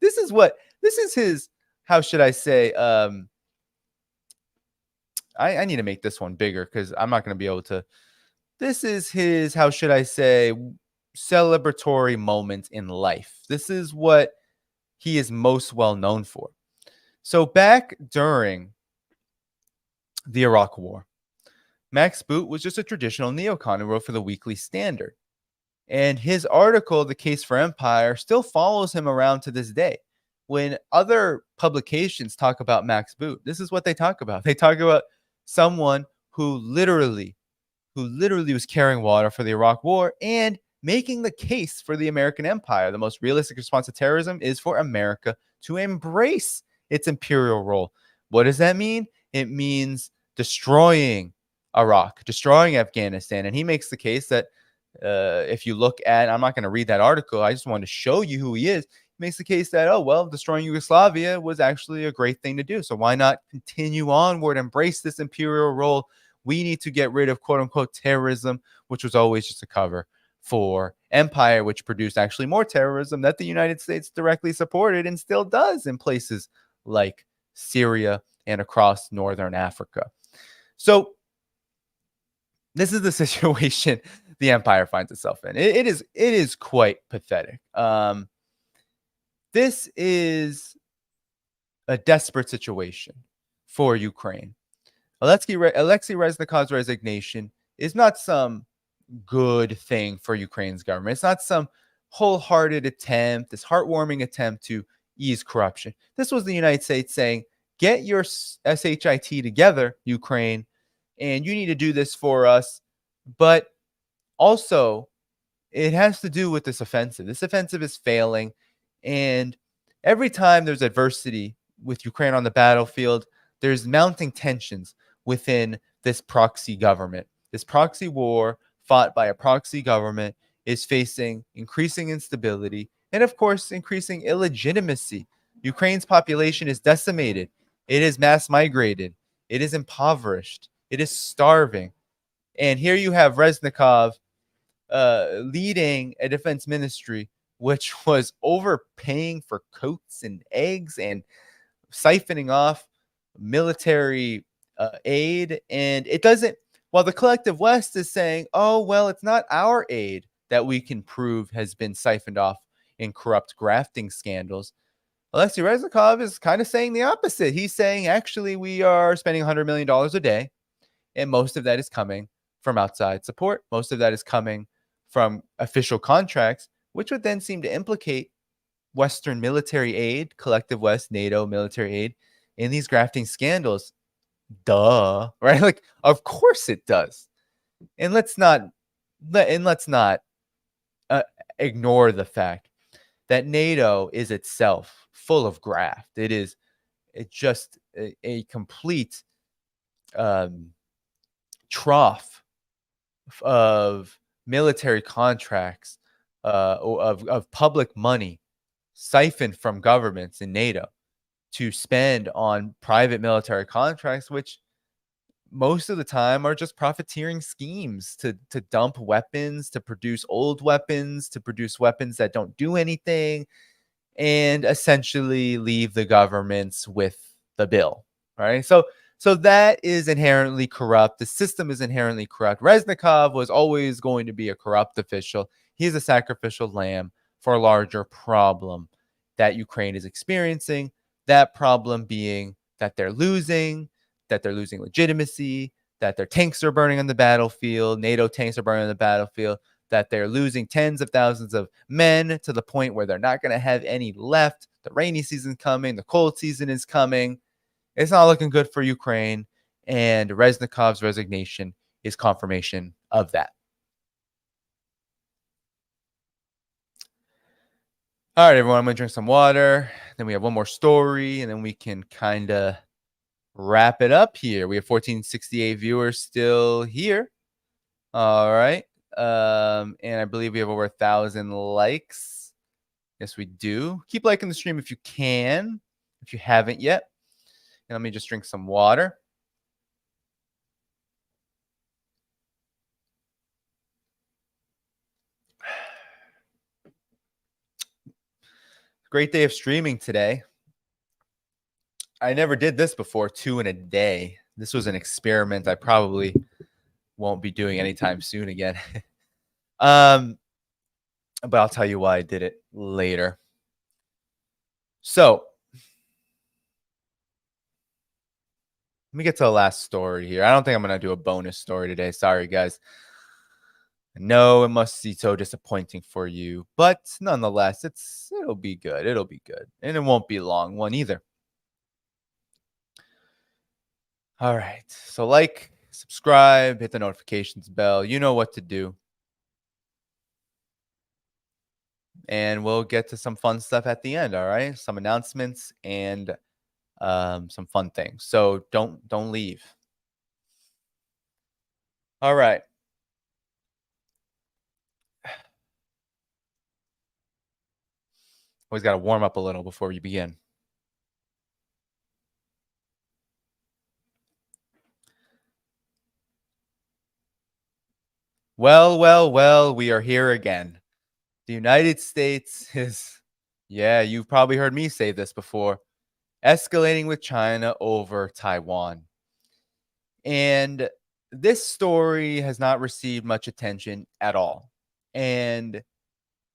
this is his, how should I say, I need to make this one bigger because I'm not going to be able to. this is his, how should I say, celebratory moment in life. This is what he is most well known for. So back during the Iraq War, Max Boot was just a traditional neocon who wrote for the Weekly Standard. And his article, The Case for Empire, still follows him around to this day. When other publications talk about Max Boot, this is what they talk about. They talk about someone who literally was carrying water for the Iraq War and making the case for the American empire. The most realistic response to terrorism is for America to embrace its imperial role. What does that mean? It means destroying Iraq, destroying Afghanistan. And he makes the case that if you look at, I'm not going to read that article, I just want to show you who he is. He makes the case that, oh, well, destroying Yugoslavia was actually a great thing to do. So why not continue onward, embrace this imperial role? We need to get rid of quote unquote terrorism, which was always just a cover for empire, which produced actually more terrorism that the United States directly supported and still does in places like Syria and across northern Africa. So this is the situation the empire finds itself in. It is quite pathetic. This is a desperate situation for Ukraine. Alexei Reznikov's resignation is not some good thing for Ukraine's government. It's not some wholehearted attempt, this heartwarming attempt to ease corruption. This was the United States saying, get your SHIT together, Ukraine, and you need to do this for us. But also, it has to do with this offensive. This offensive is failing. And every time there's adversity with Ukraine on the battlefield, there's mounting tensions within this proxy government. This proxy war fought by a proxy government is facing increasing instability and, of course, increasing illegitimacy. Ukraine's population is decimated. It is mass migrated. It is impoverished. It is starving. And here you have Reznikov leading a defense ministry which was overpaying for coats and eggs and siphoning off military aid. And it doesn't, while the collective West is saying, oh, well, it's not our aid that we can prove has been siphoned off in corrupt grafting scandals, Alexei Reznikov is kind of saying the opposite. He's saying, actually, we are spending $100 million a day, and most of that is coming from outside support. Most of that is coming from official contracts, which would then seem to implicate Western military aid, collective West, NATO military aid in these grafting scandals. Duh, right? Like, of course it does. And let's not ignore the fact that NATO is itself full of graft. It's just a complete trough of military contracts, of public money siphoned from governments in NATO to spend on private military contracts, which most of the time are just profiteering schemes to dump weapons, to produce old weapons, to produce weapons that don't do anything, and essentially leave the governments with the bill, right? So that is inherently corrupt. The system is inherently corrupt. Reznikov was always going to be a corrupt official. He's a sacrificial lamb for a larger problem that Ukraine is experiencing. That problem being that they're losing legitimacy, that their tanks are burning on the battlefield, NATO tanks are burning on the battlefield, that they're losing tens of thousands of men to the point where they're not going to have any left. The rainy season's coming. The cold season is coming. It's not looking good for Ukraine, and Reznikov's resignation is confirmation of that. All right, everyone, I'm going to drink some water. Then we have one more story, and then we can kind of wrap it up here. We have 1468 viewers still here. All right. And I believe we have over 1,000 likes. Yes, we do. Keep liking the stream if you can, if you haven't yet. And let me just drink some water. Great day of streaming today. I never did this before, 2 in a day. This was an experiment I probably won't be doing anytime soon again. But I'll tell you why I did it later. So let me get to the last story here. I don't think I'm going to do a bonus story today. Sorry, guys. No, it must be so disappointing for you. But nonetheless, it'll be good. It'll be good. And it won't be a long one either. All right. So like, subscribe, hit the notifications bell. You know what to do. And we'll get to some fun stuff at the end, all right? Some announcements and some fun things. So don't leave. All right. Always got to warm up a little before you begin. Well, we are here again. The United States is, yeah, you've probably heard me say this before, escalating with China over Taiwan. And this story has not received much attention at all. And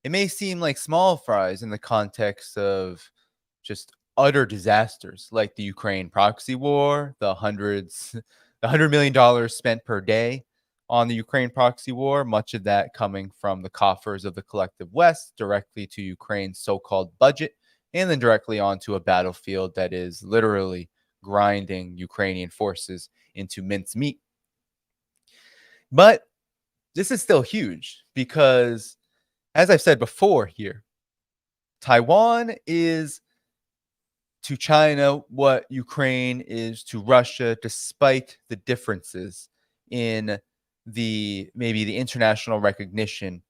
it may seem like small fries in the context of just utter disasters like the Ukraine proxy war, the $100 million spent per day on the Ukraine proxy war, much of that coming from the coffers of the collective West directly to Ukraine's so-called budget, and then directly onto a battlefield that is literally grinding Ukrainian forces into mincemeat. But this is still huge because, as I've said before here, Taiwan is to China what Ukraine is to Russia, despite the differences in maybe the international recognition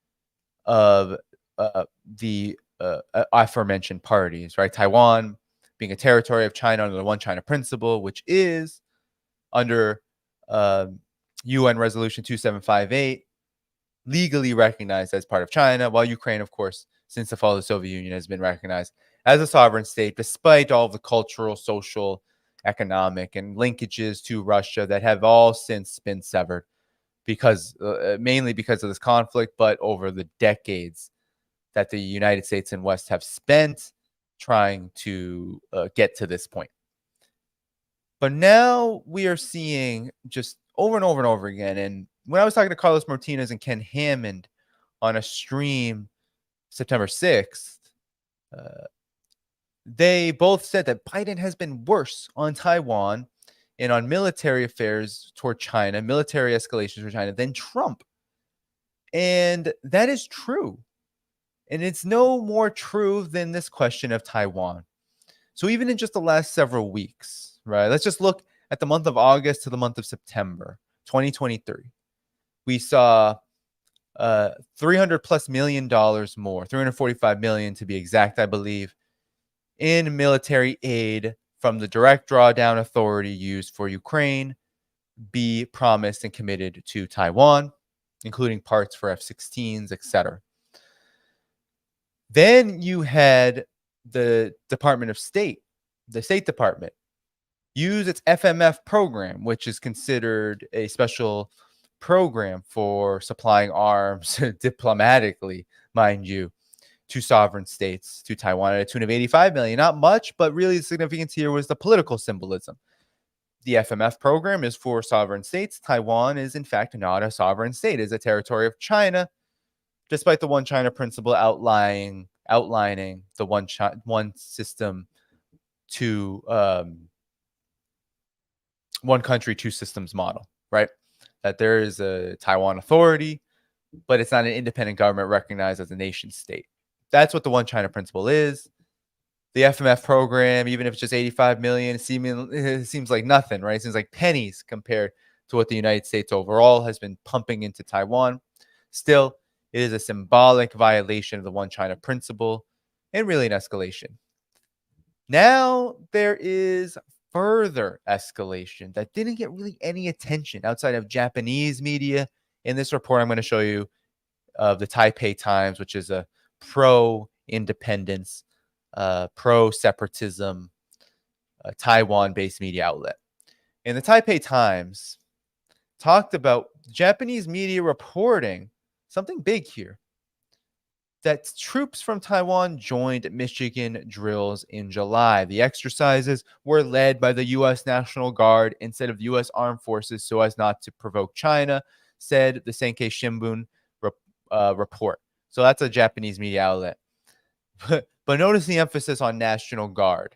of the aforementioned parties, right? Taiwan being a territory of China under the One China principle, which is under UN Resolution 2758, legally recognized as part of China, while Ukraine, of course, since the fall of the Soviet Union, has been recognized as a sovereign state, despite all of the cultural, social, economic, and linkages to Russia that have all since been severed, because mainly because of this conflict, but over the decades that the United States and West have spent trying to get to this point. But now we are seeing just over and over and over again. And when I was talking to Carlos Martinez and Ken Hammond on a stream September 6th, they both said that Biden has been worse on Taiwan and on military affairs toward China, military escalations for China, than Trump. And that is true. And it's no more true than this question of Taiwan. So even in just the last several weeks, right? Let's just look at the month of August to the month of September 2023. We saw $300+ million more, $345 million to be exact, I believe, in military aid from the direct drawdown authority used for Ukraine be promised and committed to Taiwan, including parts for F-16s, etc. Then you had the Department of State, the State Department, use its FMF program, which is considered a special program for supplying arms diplomatically, mind you, to sovereign states, to Taiwan, at a tune of $85 million. Not much, but really the significance here was the political symbolism. The FMF program is for sovereign states. Taiwan is, in fact, not a sovereign state. It is a territory of China, despite the One China principle outlining the one system to one country, two systems model, right? That there is a Taiwan authority, but it's not an independent government recognized as a nation state. That's what the One China principle is. The FMF program, even if it's just $85 million, it seems like nothing, right? It seems like pennies compared to what the United States overall has been pumping into Taiwan. Still, it is a symbolic violation of the One China principle and really an escalation. Now there is further escalation that didn't get really any attention outside of Japanese media. In this report, I'm going to show you of the Taipei Times, which is a pro-independence, pro-separatism, Taiwan-based media outlet. And the Taipei Times talked about Japanese media reporting something big here, that troops from Taiwan joined Michigan drills in July. The exercises were led by the U.S. National Guard instead of the U.S. Armed Forces so as not to provoke China, said the Sankei Shimbun report. So that's a Japanese media outlet. But notice the emphasis on National Guard.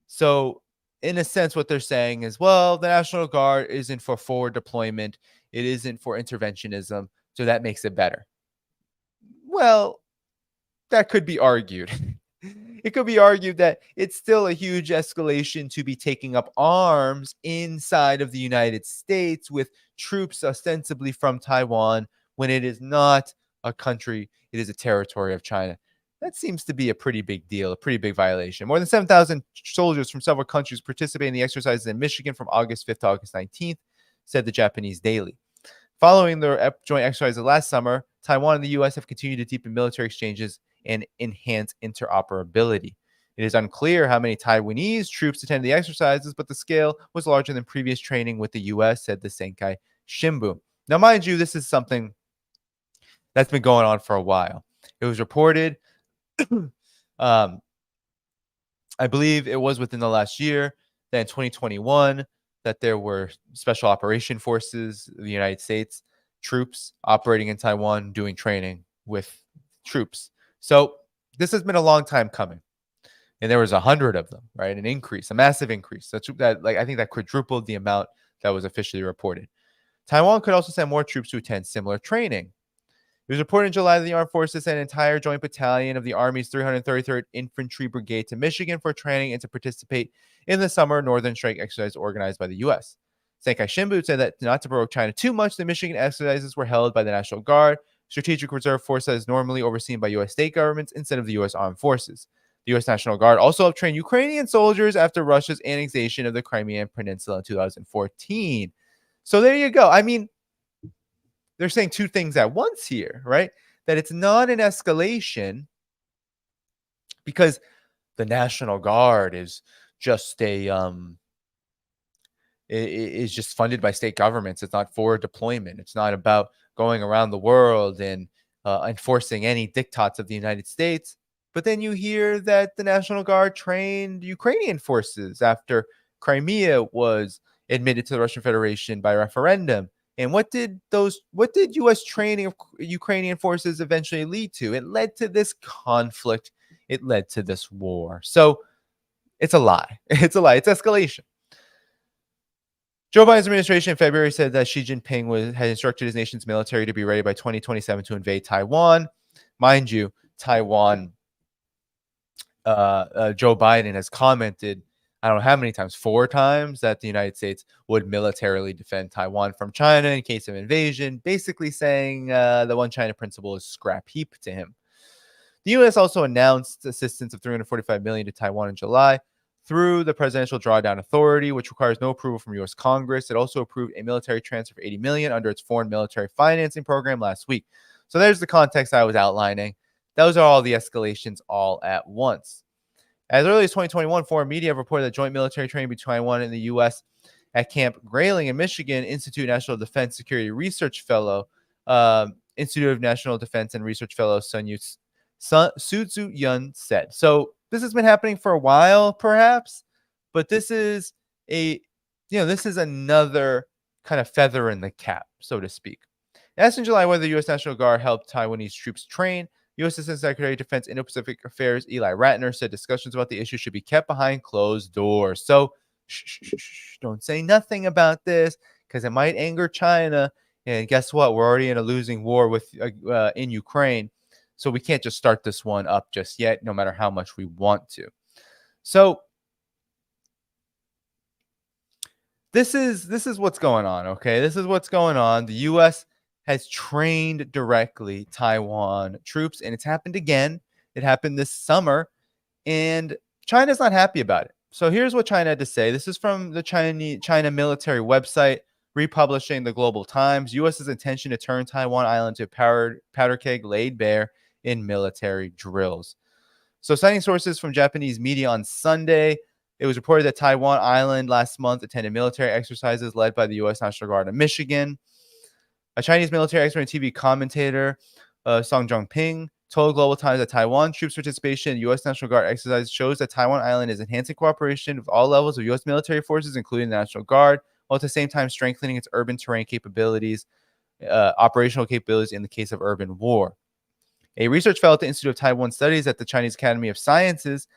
So in a sense, what they're saying is, well, the National Guard isn't for forward deployment. It isn't for interventionism. So that makes it better. Well, that could be argued. It could be argued that it's still a huge escalation to be taking up arms inside of the United States with troops ostensibly from Taiwan when it is not a country, it is a territory of China. That seems to be a pretty big deal, a pretty big violation. More than 7,000 soldiers from several countries participated in the exercises in Michigan from August 5th to August 19th, said the Japanese Daily. Following the joint exercises last summer, Taiwan and the U.S. have continued to deepen military exchanges and enhance interoperability. It is unclear how many Taiwanese troops attended the exercises, but the scale was larger than previous training with the U.S., said the Sankei Shimbun. Now, mind you, this is something that's been going on for a while. It was reported, I believe it was within the last year, that in 2021, that there were special operation forces of the United States troops operating in Taiwan doing training with troops. So this has been a long time coming. And there was 100 of them, right? An increase, a massive increase. I think that quadrupled the amount that was officially reported. Taiwan could also send more troops to attend similar training. It was reported in July that the Armed Forces sent an entire joint battalion of the Army's 333rd Infantry Brigade to Michigan for training and to participate in the summer Northern Strike exercise organized by the U.S. Sankei Shimbun said that not to provoke China too much, the Michigan exercises were held by the National Guard, Strategic Reserve Force that is normally overseen by U.S. state governments instead of the U.S. Armed Forces. The U.S. National Guard also helped train Ukrainian soldiers after Russia's annexation of the Crimean Peninsula in 2014. So there you go. I mean, they're saying two things at once here, right? That it's not an escalation because the National Guard is just is just funded by state governments. It's not forward deployment. It's not about going around the world and enforcing any diktats of the United States. But then you hear that the National Guard trained Ukrainian forces after Crimea was admitted to the Russian Federation by referendum. And what did U.S. training of Ukrainian forces eventually lead to? It led to this conflict. It led to this war. So it's a lie. It's a lie. It's escalation. Joe Biden's administration in February said that Xi Jinping had instructed his nation's military to be ready by 2027 to invade Taiwan. Mind you, Taiwan, Joe Biden has commented, I don't know how many times, 4 times, that the United States would militarily defend Taiwan from China in case of invasion, basically saying the one China principle is scrap heap to him. The U.S. also announced assistance of $345 million to Taiwan in July through the Presidential Drawdown Authority, which requires no approval from U.S. Congress. It also approved a military transfer of $80 million under its foreign military financing program last week. So there's the context I was outlining. Those are all the escalations all at once. As early as 2021, foreign media have reported that joint military training between Taiwan and the U.S. at Camp Grayling in Michigan, Institute of National Defense Security Research Fellow, Institute of National Defense and Research Fellow Su Yun said. So this has been happening for a while, perhaps, but this is another kind of feather in the cap, so to speak. Asked in July whether the U.S. National Guard helped Taiwanese troops train, U.S. Assistant Secretary of Defense Indo-Pacific Affairs Eli Ratner said discussions about the issue should be kept behind closed doors. So don't say nothing about this because it might anger China. And guess what? We're already in a losing war with in Ukraine. So we can't just start this one up just yet, no matter how much we want to. So this is what's going on, okay? This is what's going on. The U.S. has trained directly Taiwan troops, and it's happened again. It happened this summer, and China's not happy about it. So here's what China had to say. This is from the China military website, republishing the Global Times. U.S.'s intention to turn Taiwan Island to a powder keg laid bare in military drills. So citing sources from Japanese media on Sunday, it was reported that Taiwan Island last month attended military exercises led by the U.S. National Guard in Michigan. A Chinese military expert and TV commentator, Song Zhongping, told Global Times that Taiwan troops' participation in U.S. National Guard exercises shows that Taiwan Island is enhancing cooperation with all levels of U.S. military forces, including the National Guard, while at the same time strengthening its urban terrain capabilities, operational capabilities in the case of urban war. A research fellow at the Institute of Taiwan Studies at the Chinese Academy of Sciences,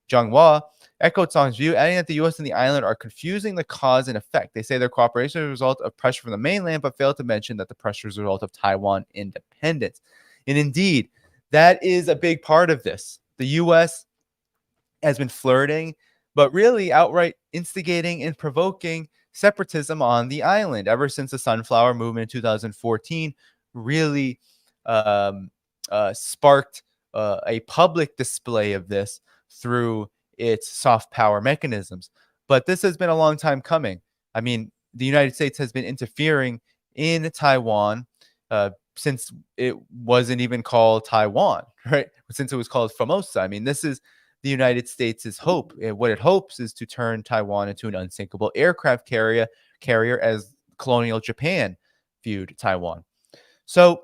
Zhang Hua, echoed Song's view, adding that the U.S. and the island are confusing the cause and effect. They say their cooperation is a result of pressure from the mainland, but failed to mention that the pressure is a result of Taiwan independence. And indeed, that is a big part of this. The U.S. has been flirting, but really outright instigating and provoking separatism on the island ever since the Sunflower Movement in 2014 really sparked a public display of this through its soft power mechanisms. But this has been a long time coming. I mean, the United States has been interfering in Taiwan since it wasn't even called Taiwan, right? Since it was called Formosa. I mean, this is the United States' hope. What it hopes is to turn Taiwan into an unsinkable aircraft carrier as colonial Japan viewed Taiwan. So,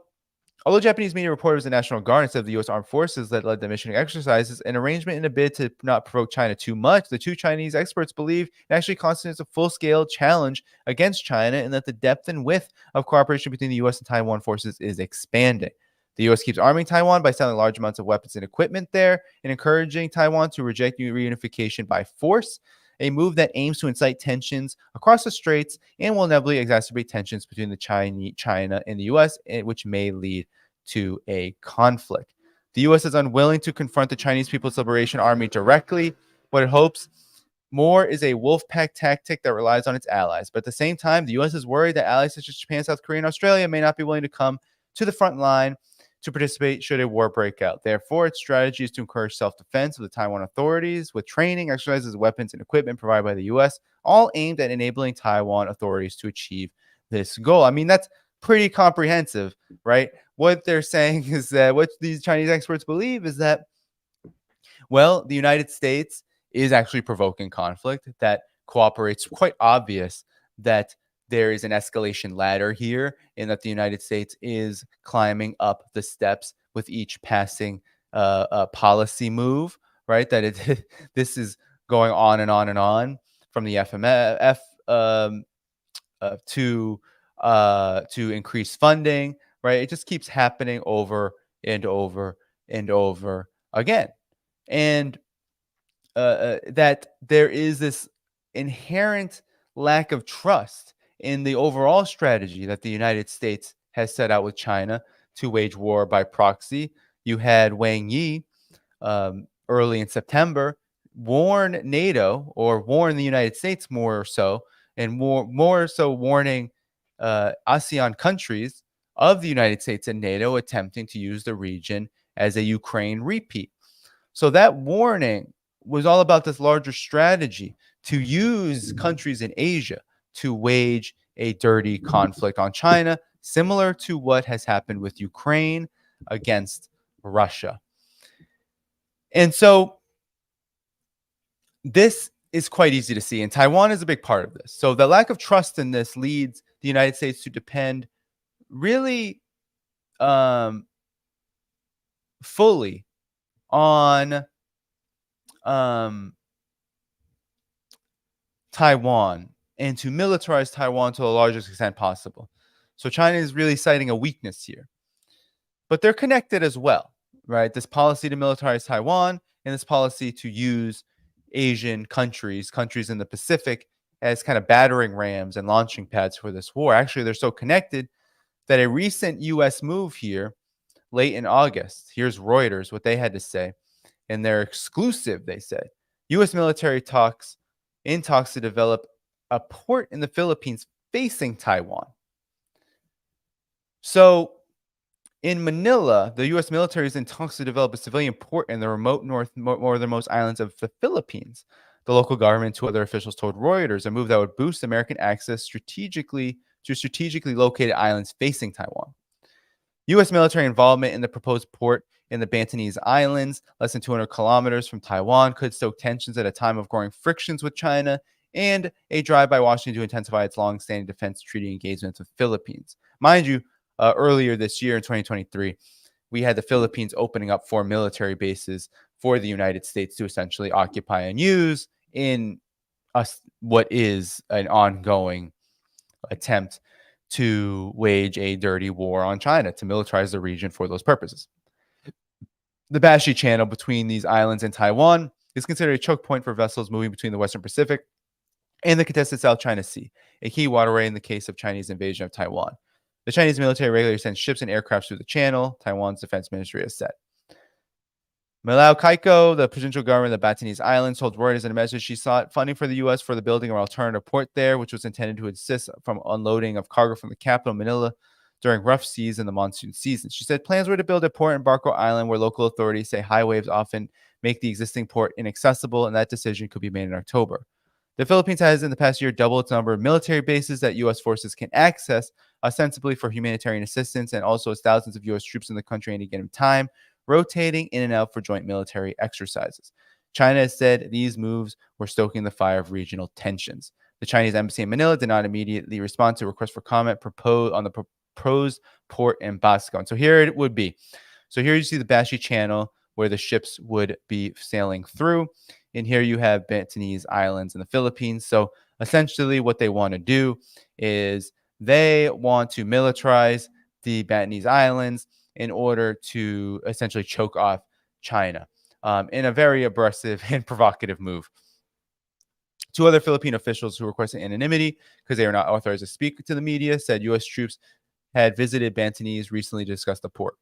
although Japanese media reported it was the National Guard instead of the U.S. Armed Forces that led the mission exercises, an arrangement in a bid to not provoke China too much, the two Chinese experts believe it actually constitutes a full-scale challenge against China and that the depth and width of cooperation between the U.S. and Taiwan forces is expanding. The U.S. keeps arming Taiwan by selling large amounts of weapons and equipment there and encouraging Taiwan to reject reunification by force, a move that aims to incite tensions across the straits and will inevitably exacerbate tensions between the China and the U.S., which may lead to a conflict. The U.S. is unwilling to confront the Chinese People's Liberation Army directly. What it hopes more is a wolf pack tactic that relies on its allies. But at the same time, the U.S. is worried that allies such as Japan, South Korea, and Australia may not be willing to come to the front line to participate should a war break out. Therefore, its strategy is to encourage self-defense of the Taiwan authorities with training, exercises, weapons, and equipment provided by the U.S., all aimed at enabling Taiwan authorities to achieve this goal. I mean, that's pretty comprehensive, right? What they're saying is that what these Chinese experts believe is that, well, the United States is actually provoking conflict that cooperates. Quite obvious that there is an escalation ladder here and that the United States is climbing up the steps with each passing policy move, right? That this is going on and on and on from the FMF to increase funding, right? It just keeps happening over and over and over again. And that there is this inherent lack of trust in the overall strategy that the United States has set out with China to wage war by proxy. You had Wang Yi early in September warn NATO, or warn the United States more so, and more so warning ASEAN countries of the United States and NATO attempting to use the region as a Ukraine repeat. So that warning was all about this larger strategy to use countries in Asia to wage a dirty conflict on China, similar to what has happened with Ukraine against Russia. And so this is quite easy to see, and Taiwan is a big part of this. So the lack of trust in this leads the United States to depend really fully on Taiwan and to militarize Taiwan to the largest extent possible. So China is really citing a weakness here. But they're connected as well, right? This policy to militarize Taiwan and this policy to use Asian countries in the Pacific as kind of battering rams and launching pads for this war. Actually, they're so connected that a recent U.S. move here late in August, here's Reuters, what they had to say, and they're exclusive, they said. U.S. military talks to develop a port in the Philippines facing Taiwan. So in Manila, the U.S. military is in talks to develop a civilian port in the remote northernmost islands of the Philippines. The local government and two other officials told Reuters, a move that would boost American access strategically located islands facing Taiwan. U.S. military involvement in the proposed port in the Bantenese Islands, less than 200 kilometers from Taiwan, could stoke tensions at a time of growing frictions with China and a drive by Washington to intensify its long-standing defense treaty engagements with Philippines. Mind you, earlier this year in 2023, we had the Philippines opening up 4 military bases for the United States to essentially occupy and use in what is an ongoing attempt to wage a dirty war on China, to militarize the region for those purposes. The Bashi Channel between these islands and Taiwan is considered a choke point for vessels moving between the Western Pacific and the contested South China Sea, a key waterway in the case of Chinese invasion of Taiwan. The Chinese military regularly sends ships and aircraft through the channel, Taiwan's defense ministry has said. Malau Kaiko, the provincial government of the Batanese Islands, told Reuters in a message she sought funding for the U.S. for the building of an alternative port there, which was intended to assist from unloading of cargo from the capital, Manila, during rough seas in the monsoon season. She said plans were to build a port in Barco Island, where local authorities say high waves often make the existing port inaccessible, and that decision could be made in October. The Philippines has in the past year doubled its number of military bases that U.S. forces can access, ostensibly for humanitarian assistance, and also as thousands of U.S. troops in the country at any given time, rotating in and out for joint military exercises. China has said these moves were stoking the fire of regional tensions. The Chinese embassy in Manila did not immediately respond to a request for comment proposed on the proposed port in Basco. And so here it would be. So here you see the Bashi Channel where the ships would be sailing through. And here you have Batanese Islands in the Philippines. So essentially what they want to do is they want to militarize the Batanese Islands in order to essentially choke off China in a very aggressive and provocative move. 2 other Philippine officials who requested anonymity because they are not authorized to speak to the media said U.S. troops had visited Batanese recently to discuss the port.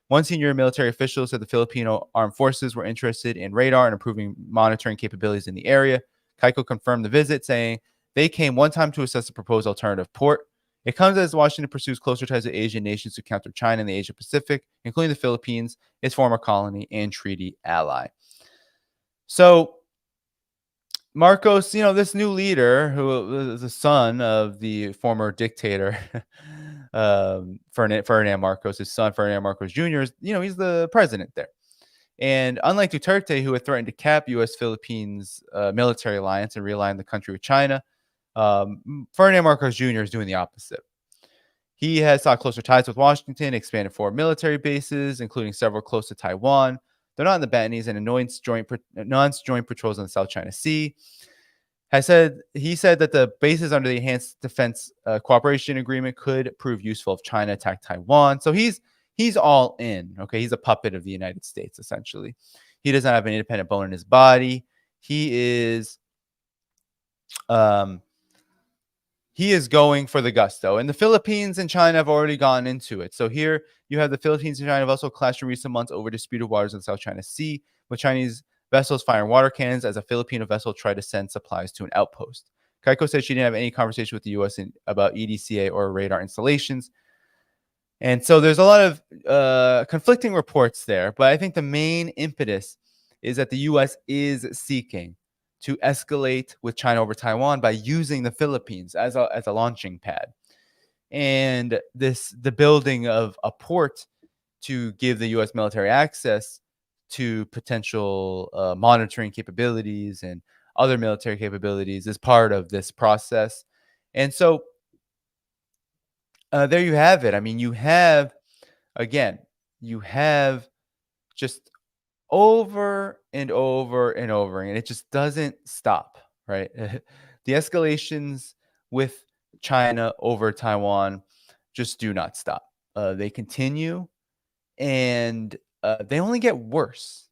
One senior military official said the Filipino armed forces were interested in radar and improving monitoring capabilities in the area. Kaiko confirmed the visit, saying they came one time to assess the proposed alternative port. It comes as Washington pursues closer ties with Asian nations to counter China in the Asia Pacific, including the Philippines, its former colony and treaty ally. So Marcos, this new leader, who is the son of the former dictator, Ferdinand Marcos, his son, Ferdinand Marcos Jr., he's the president there. And unlike Duterte, who had threatened to cap U.S.-Philippines military alliance and realign the country with China, Ferdinand Marcos Jr. is doing the opposite. He has sought closer ties with Washington, expanded 4 military bases, including several close to Taiwan. They're not in the Batanese, and announced joint patrols in the South China Sea. He said that the bases under the Enhanced Defense Cooperation Agreement could prove useful if China attacked Taiwan. So he's all in. Okay, he's a puppet of the United States, essentially. He doesn't have an independent bone in his body. He is going for the gusto. And the Philippines and China have already gone into it. So here you have the Philippines and China have also clashed in recent months over disputed waters in the South China Sea, with Chinese vessels firing water cannons as a Filipino vessel tried to send supplies to an outpost. Kaiko said she didn't have any conversation with the U.S. about EDCA or radar installations. And so there's a lot of conflicting reports there. But I think the main impetus is that the U.S. is seeking to escalate with China over Taiwan by using the Philippines as a launching pad. And the building of a port to give the U.S. military access to potential monitoring capabilities and other military capabilities is part of this process. And so there you have it. I mean, you have just over and over and over, and it just doesn't stop, right? The escalations with China over Taiwan just do not stop. They continue, and they only get worse.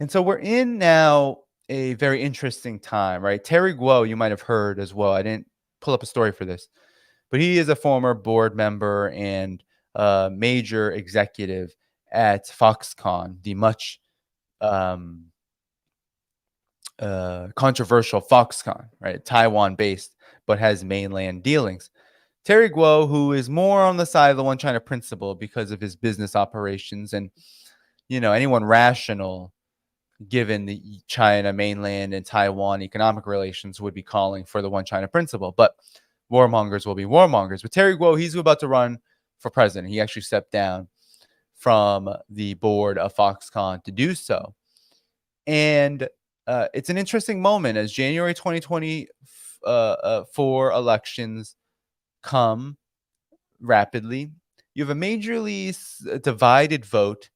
And so we're in now a very interesting time, right? Terry Guo, you might have heard as well. I didn't pull up a story for this, but he is a former board member and major executive at Foxconn, the much controversial Foxconn, right? Taiwan-based, but has mainland dealings. Terry Guo, who is more on the side of the one China principle because of his business operations, and anyone rational, given the China mainland and Taiwan economic relations, would be calling for the one China principle. But warmongers will be warmongers. But Terry Guo, he's about to run for president. He actually stepped down from the board of Foxconn to do so. And it's an interesting moment as January 2024 elections come rapidly. you have a majorly divided vote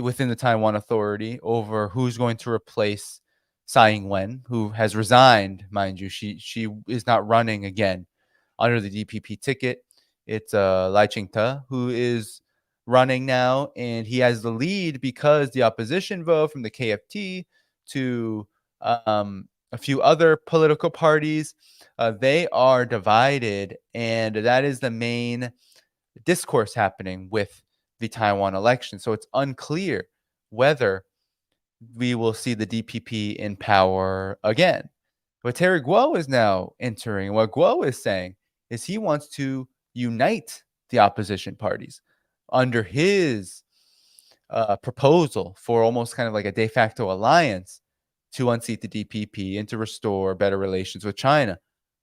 within the Taiwan Authority over who's going to replace Tsai Ing-wen, who has resigned, mind you. She is not running again under the DPP ticket. It's Lai Ching-te who is running now, and he has the lead because the opposition vote from the KFT to a few other political parties, they are divided, and that is the main discourse happening with the Taiwan election. So it's unclear whether we will see the DPP in power again. But Terry Guo is now entering. What Guo is saying is he wants to unite the opposition parties under his proposal for almost kind of like a de facto alliance to unseat the DPP and to restore better relations with China.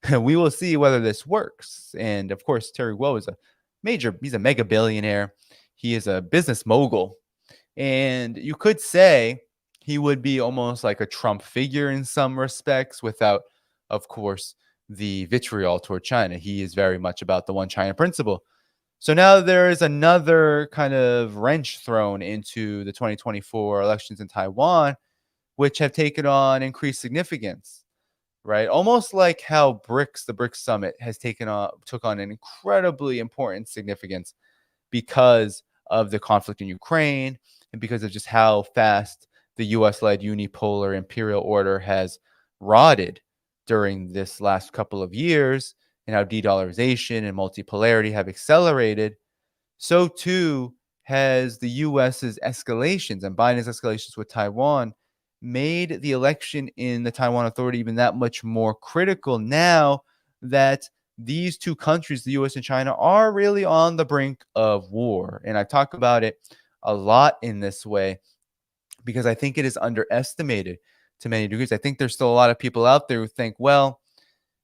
We will see whether this works. And of course, Terry Guo is he's a mega billionaire. He is a business mogul. And you could say he would be almost like a Trump figure in some respects without, of course, the vitriol toward China. He is very much about the one China principle. So now there is another kind of wrench thrown into the 2024 elections in Taiwan, which have taken on increased significance, right? Almost like how the BRICS summit has took on an incredibly important significance because of the conflict in Ukraine and because of just how fast the US-led unipolar imperial order has rotted during this last couple of years, and how de-dollarization and multipolarity have accelerated. So too has the US's escalations and Biden's escalations with Taiwan made the election in the Taiwan Authority even that much more critical now that these two countries, the US and China, are really on the brink of war. And I talk about it a lot in this way because I think it is underestimated to many degrees. I think there's still a lot of people out there who think, well,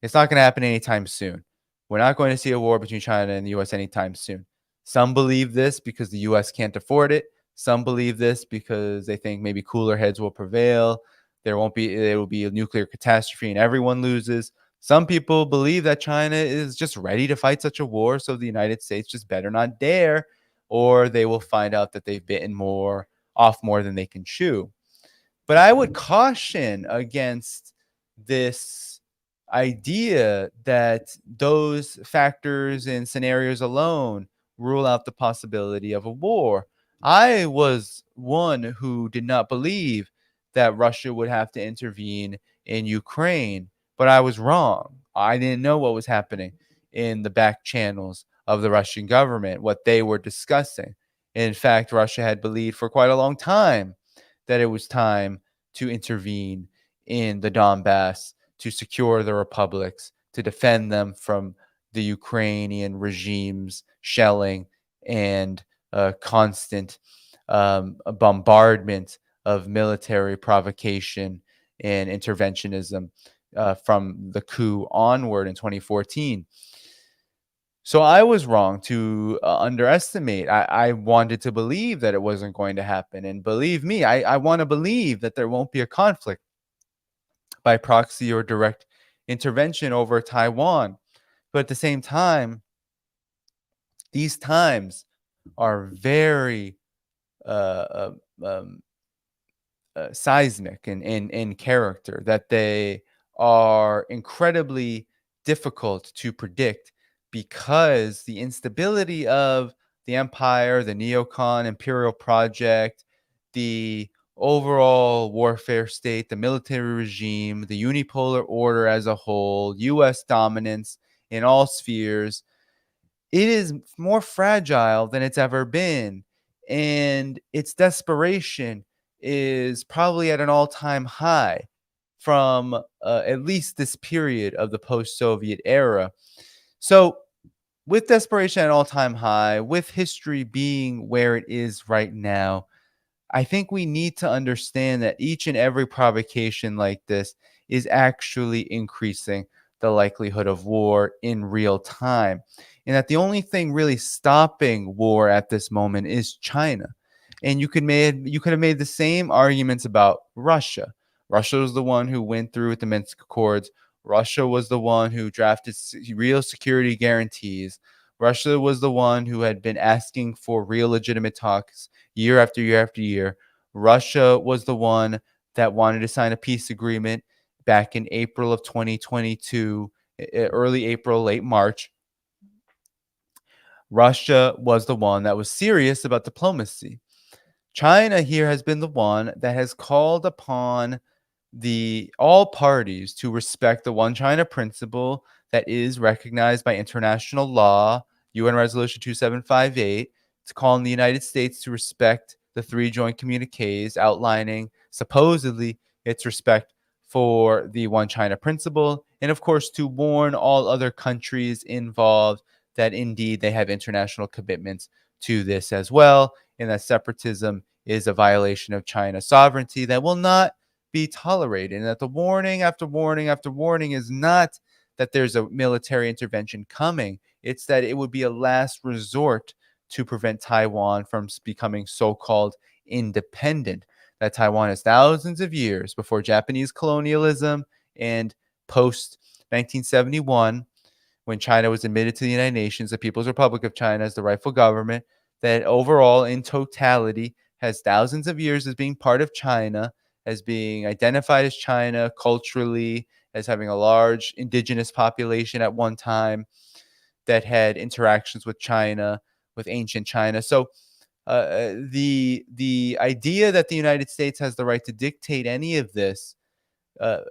it's not going to happen anytime soon. We're not going to see a war between China and the US anytime soon. Some believe this because the US can't afford it. Some believe this because they think maybe cooler heads will prevail. There will be a nuclear catastrophe and everyone loses. Some people believe that China is just ready to fight such a war, so the United States just better not dare, or they will find out that they've bitten off more than they can chew. But I would caution against this idea that those factors and scenarios alone rule out the possibility of a war. I was one who did not believe that Russia would have to intervene in Ukraine, but I was wrong. I didn't know what was happening in the back channels of the Russian government, what they were discussing. In fact, Russia had believed for quite a long time that it was time to intervene in the Donbass, to secure the republics, to defend them from the Ukrainian regime's shelling and constant bombardment of military provocation and interventionism from the coup onward in 2014. So I was wrong to underestimate. I wanted to believe that it wasn't going to happen. And believe me, I want to believe that there won't be a conflict by proxy or direct intervention over Taiwan. But at the same time, these times are very seismic in character, that they are incredibly difficult to predict because the instability of the empire, the neocon imperial project, the overall warfare state, the military regime, the unipolar order as a whole, US dominance in all spheres, it is more fragile than it's ever been. And its desperation is probably at an all-time high from at least this period of the post-Soviet era. So with desperation at an all-time high, with history being where it is right now, I think we need to understand that each and every provocation like this is actually increasing the likelihood of war in real time. And that the only thing really stopping war at this moment is China. And you could have made the same arguments about Russia. Russia was the one who went through with the Minsk Accords. Russia was the one who drafted real security guarantees. Russia was the one who had been asking for real legitimate talks year after year after year. Russia was the one that wanted to sign a peace agreement back in April of 2022, early April, late March. Russia was the one that was serious about diplomacy. China here has been the one that has called upon all parties to respect the one China principle that is recognized by international law, UN Resolution 2758. It's calling the United States to respect the 3 joint communiques outlining supposedly its respect for the one China principle, and of course to warn all other countries involved that indeed they have international commitments to this as well, and that separatism is a violation of China's sovereignty that will not be tolerated, and that the warning after warning after warning is not that there's a military intervention coming. It's that it would be a last resort to prevent Taiwan from becoming so-called independent. That Taiwan is thousands of years before Japanese colonialism and post 1971, when China was admitted to the United Nations, the People's Republic of China as the rightful government, that overall in totality has thousands of years as being part of China, as being identified as China culturally, as having a large indigenous population at one time that had interactions with China, with ancient China. So the idea that the United States has the right to dictate any of this uh,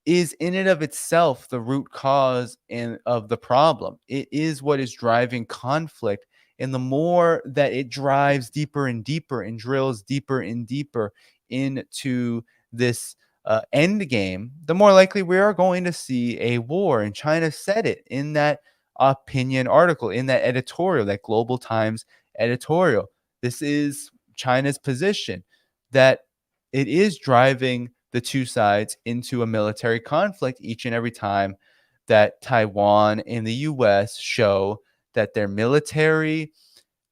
is in and of itself the root cause of the problem. It is what is driving conflict. And the more that it drives deeper and deeper and drills deeper and deeper into this end game, the more likely we are going to see a war. And China said it in that opinion article, in that editorial, that Global Times editorial. This is China's position, that it is driving the two sides into a military conflict each and every time that Taiwan and the US show that their military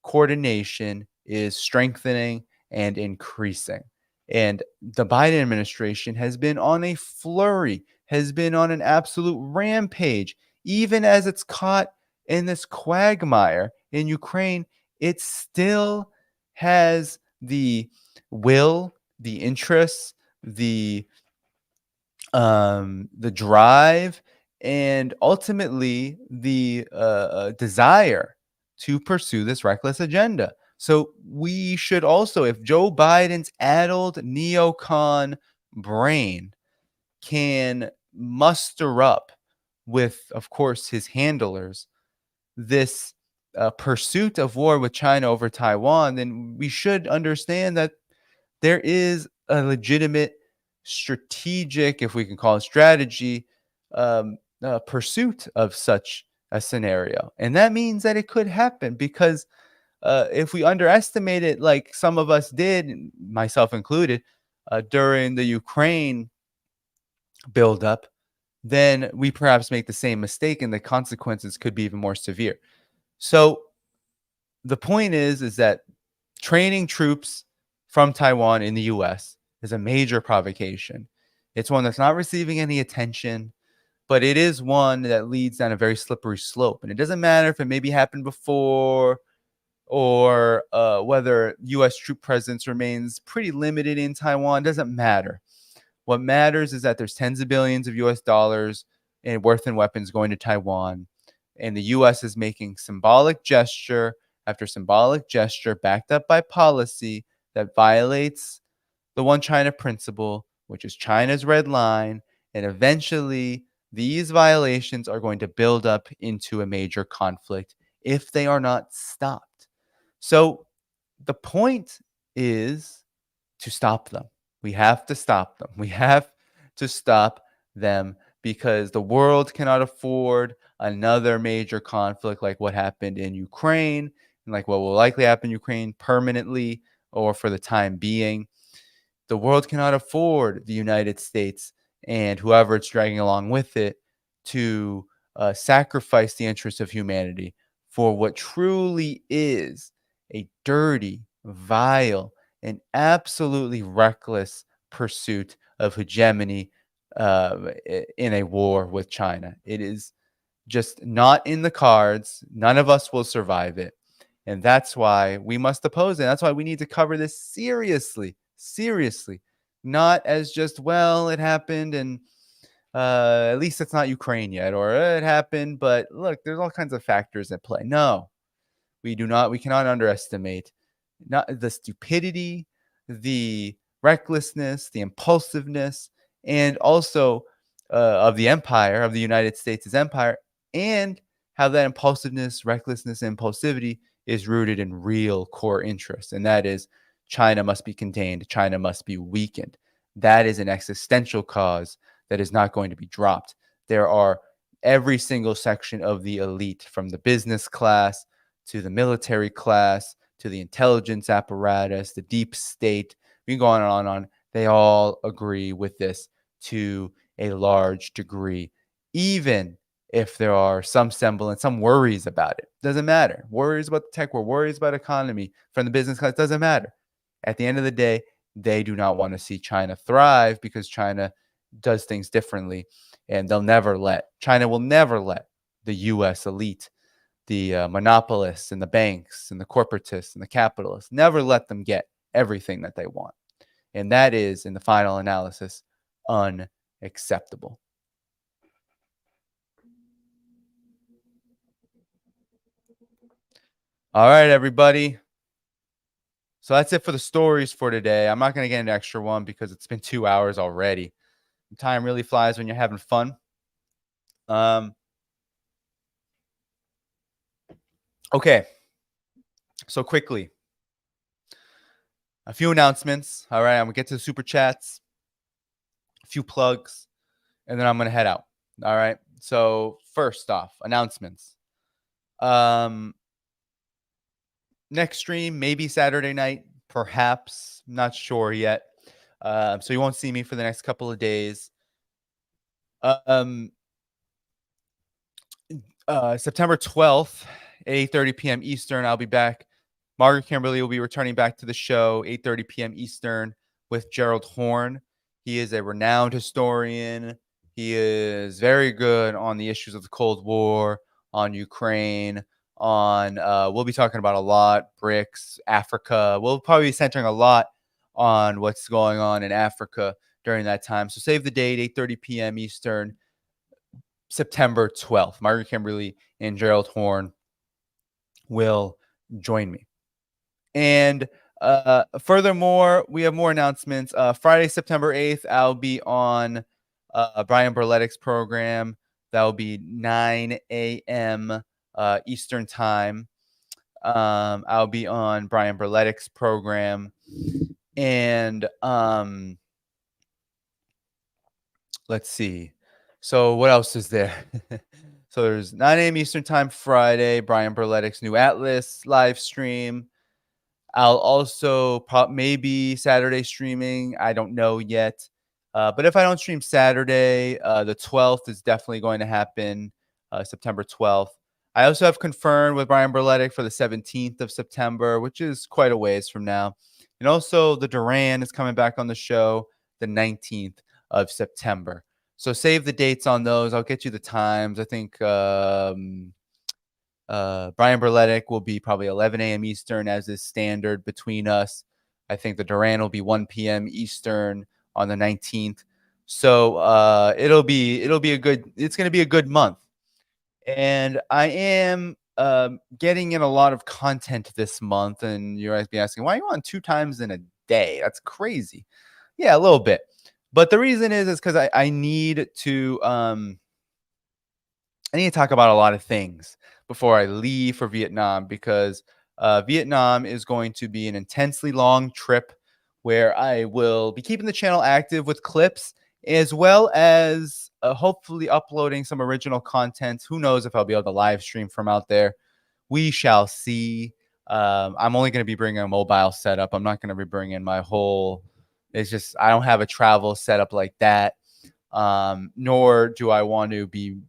coordination is strengthening and increasing. And the Biden administration has been on a flurry, has been on an absolute rampage, even as it's caught in this quagmire in Ukraine. It still has the will, the interests, the drive, and ultimately the desire to pursue this reckless agenda. So we should also, if Joe Biden's addled neocon brain can muster up with, of course, his handlers, this pursuit of war with China over Taiwan, then we should understand that there is a legitimate strategic, if we can call it strategy, pursuit of such a scenario. And that means that it could happen, because if we underestimate it, like some of us did, myself included, during the Ukraine buildup, then we perhaps make the same mistake and the consequences could be even more severe. So the point is that training troops from Taiwan in the US is a major provocation. It's one that's not receiving any attention, but it is one that leads down a very slippery slope. And it doesn't matter if it maybe happened before, or whether US troop presence remains pretty limited in Taiwan. It doesn't matter. What matters is that there's tens of billions of US dollars worth in weapons going to Taiwan. And the US is making symbolic gesture after symbolic gesture, backed up by policy that violates the one China principle, which is China's red line. And eventually, these violations are going to build up into a major conflict if they are not stopped. So the point is to stop them. We have to stop them. We have to stop them, because the world cannot afford another major conflict like what happened in Ukraine, and like what will likely happen in Ukraine permanently or for the time being. The world cannot afford the United States and whoever it's dragging along with it to sacrifice the interests of humanity for what truly is a dirty, vile, and absolutely reckless pursuit of hegemony in a war with China. It is just not in the cards. None of us will survive it. And that's why we must oppose it. That's why we need to cover this seriously, not as just, well, it happened and at least it's not Ukraine yet, or it happened, but look, there's all kinds of factors at play. No, we cannot underestimate not the stupidity, the recklessness, the impulsiveness, and also of the empire, of the United States' empire, and how that impulsiveness, recklessness, and impulsivity is rooted in real core interests. And that is China must be contained. China must be weakened. That is an existential cause that is not going to be dropped. There are every single section of the elite, from the business class to the military class to the intelligence apparatus, the deep state. We can go on and on and on. They all agree with this to a large degree, even if there are some semblance, some worries about it. Doesn't matter. Worries about the tech war, worries about economy from the business class, doesn't matter. At the end of the day, they do not want to see China thrive because China does things differently, and China will never let the U.S. elite, the monopolists and the banks and the corporatists and the capitalists, never let them get everything that they want. And that is, in the final analysis, unacceptable. All right, everybody. So that's it for the stories for today. I'm not going to get an extra one because it's been 2 hours already. Time really flies when you're having fun. Okay. So quickly, a few announcements. All right, I'm going to get to the super chats, a few plugs, and then I'm going to head out. All right. So first off, announcements. Next stream, maybe Saturday night, perhaps. Not sure yet. So you won't see me for the next couple of days. September 12th, 8:30 p.m. Eastern, I'll be back. Margaret Kimberly will be returning back to the show, 8:30 p.m. Eastern, with Gerald Horn. He is a renowned historian. He is very good on the issues of the Cold War, on Ukraine, on we'll be talking about a lot, BRICS, Africa. We'll probably be centering a lot on what's going on in Africa during that time. So save the date, 8:30 p.m. Eastern, September 12th. Margaret Kimberly and Gerald Horn will join me. And furthermore, we have more announcements. Friday, September 8th, I'll be on Brian Berletic's program. That will be 9 a.m. Eastern time. I'll be on Brian Berletic's program. And let's see. So what else is there? So there's 9 a.m. Eastern time Friday, Brian Berletic's New Atlas live stream. I'll also maybe Saturday streaming. I don't know yet. But if I don't stream Saturday, the 12th is definitely going to happen, September 12th. I also have confirmed with Brian Berletic for the 17th of September, which is quite a ways from now. And also the Duran is coming back on the show the 19th of September. So save the dates on those. I'll get you the times. I think Brian Berletic will be probably 11 a.m. Eastern, as is standard between us. I think the Duran will be 1 p.m. Eastern on the 19th. So it's going to be a good month. And I am getting in a lot of content this month. And you might be asking, why are you on 2 times in a day? That's crazy. Yeah, a little bit. But the reason is because I need to talk about a lot of things before I leave for Vietnam, because Vietnam is going to be an intensely long trip where I will be keeping the channel active with clips, as well as hopefully uploading some original content. Who knows if I'll be able to live stream from out there? We shall see. I'm only going to be bringing a mobile setup. I'm not going to be bringing my whole... It's just I don't have a travel setup like that, nor do I want to be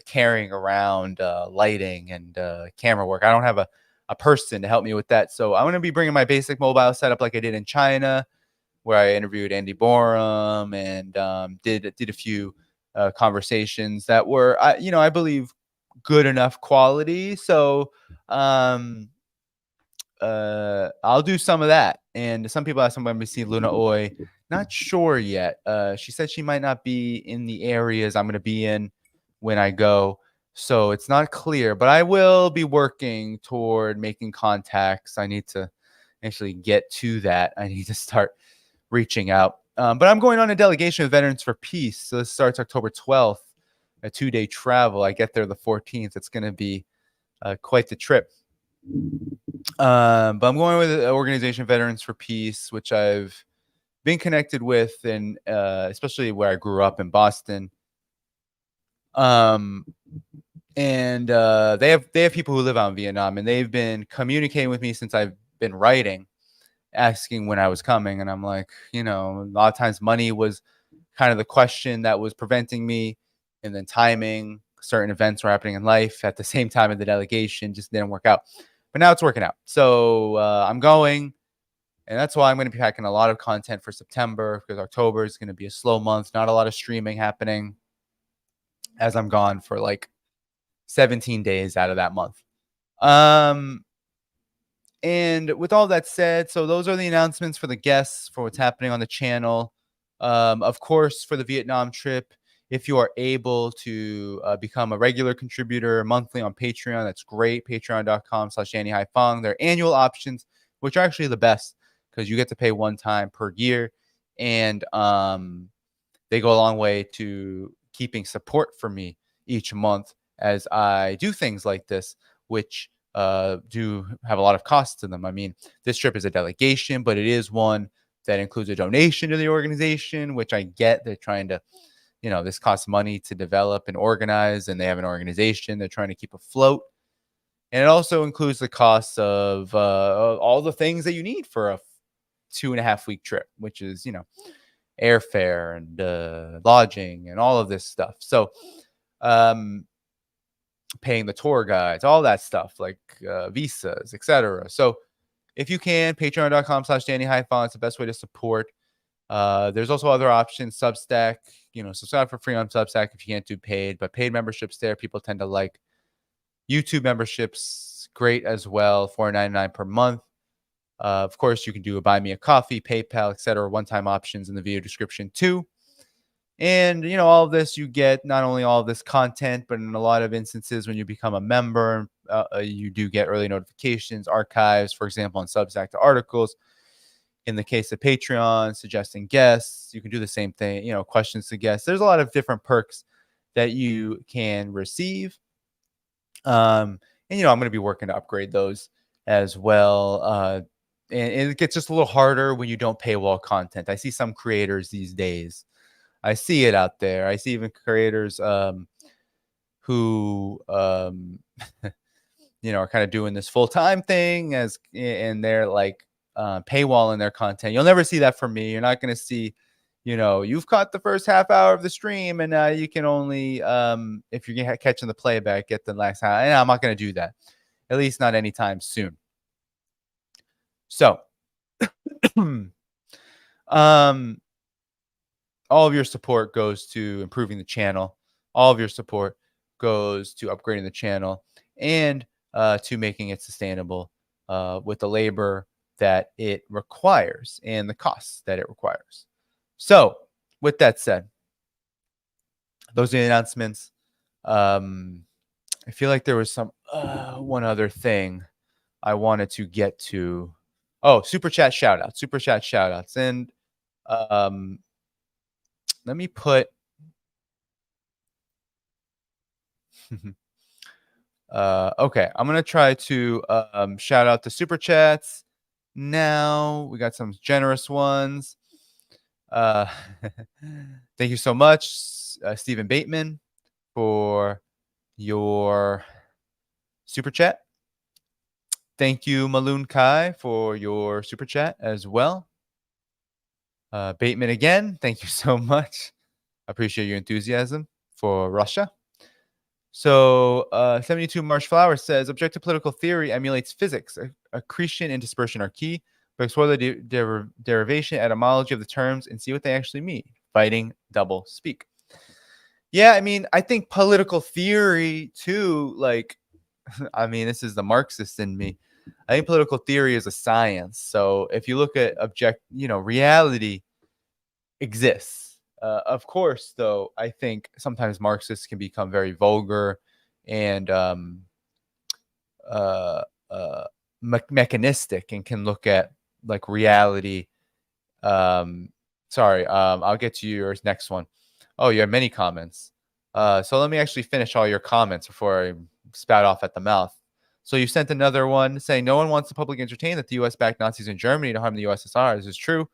carrying around lighting and camera work. I don't have a person to help me with that. So I'm going to be bringing my basic mobile setup like I did in China, where I interviewed Andy Borum and did a few conversations that were, I believe, good enough quality. So I'll do some of that. And some people ask when we see Luna Oi. Not sure yet. She said she might not be in the areas I'm going to be in when I go. So it's not clear, but I will be working toward making contacts. I need to actually get to that. I need to start reaching out. But I'm going on a delegation of Veterans for Peace. So this starts October 12th, a 2-day travel. I get there the 14th. It's going to be quite the trip. But I'm going with the organization Veterans for Peace, which I've been connected with, and especially where I grew up in Boston. And they have people who live out in Vietnam, and they've been communicating with me since I've been writing, asking when I was coming. And I'm like, a lot of times money was kind of the question that was preventing me, and then timing. Certain events were happening in life at the same time in the delegation just didn't work out. But now it's working out. So I'm going, and that's why I'm going to be packing a lot of content for September, because October is going to be a slow month. Not a lot of streaming happening, as I'm gone for like 17 days out of that month. And with all that said, so those are the announcements for the guests, for what's happening on the channel. Of course, for the Vietnam trip, if you are able to become a regular contributor monthly on Patreon, that's great. Patreon.com/DannyDhaiphong. There are annual options, which are actually the best, because you get to pay one time per year. And they go a long way to keeping support for me each month as I do things like this, which do have a lot of costs to them. I mean, this trip is a delegation, but it is one that includes a donation to the organization, which I get. They're trying to, this costs money to develop and organize, and they have an organization they're trying to keep afloat. And it also includes the costs of all the things that you need for a 2.5-week trip, which is, airfare and lodging and all of this stuff. So paying the tour guides, all that stuff, like visas, etc. So if you can, patreon.com/DannyDhaiphong. It's the best way to support. There's also other options, Substack, subscribe for free on Substack if you can't do paid, but paid memberships there, people tend to like. YouTube memberships, great as well, $4.99 per month. Of course, you can do a buy me a coffee, PayPal, etc. One-time options in the video description too. And, all of this, you get not only all of this content, but in a lot of instances, when you become a member, you do get early notifications, archives, for example, on Substack, to articles. In the case of Patreon, suggesting guests, you can do the same thing, questions to guests. There's a lot of different perks that you can receive. And, I'm going to be working to upgrade those as well. And it gets just a little harder when you don't paywall content. I see some creators these days. I see it out there. I see even creators who, are kind of doing this full-time thing and they're like paywalling their content. You'll never see that from me. You're not going to see, you've caught the first half hour of the stream, and now you can only, if you're catching the playback, get the last half. And I'm not going to do that, at least not anytime soon. So, all of your support goes to improving the channel. All of your support goes to upgrading the channel and to making it sustainable with the labor that it requires and the costs that it requires. So, with that said, those are the announcements. I feel like there was some one other thing I wanted to get to. Oh, super chat shout outs. And let me put okay, I'm gonna try to shout out the super chats now. We got some generous ones. Thank you so much, Stephen Bateman, for your super chat. Thank you, Maloon Kai, for your super chat as well. Bateman again, thank you so much. I appreciate your enthusiasm for Russia. So 72 Marsh Flower says, objective political theory emulates physics. Accretion and dispersion are key, but explore the derivation, etymology of the terms and see what they actually mean. Fighting double speak. Yeah, I mean, I think political theory too, like, I mean, this is the Marxist in me. I think political theory is a science. So if you look at reality exists. Of course, though, I think sometimes Marxists can become very vulgar and uh, uh, mechanistic and can look at like reality. Sorry, I'll get to yours next one. Oh, you have many comments. So let me actually finish all your comments before I spout off at the mouth. So you sent another one saying no one wants to publicly entertain that the U.S. backed Nazis in Germany to harm the USSR. This is true.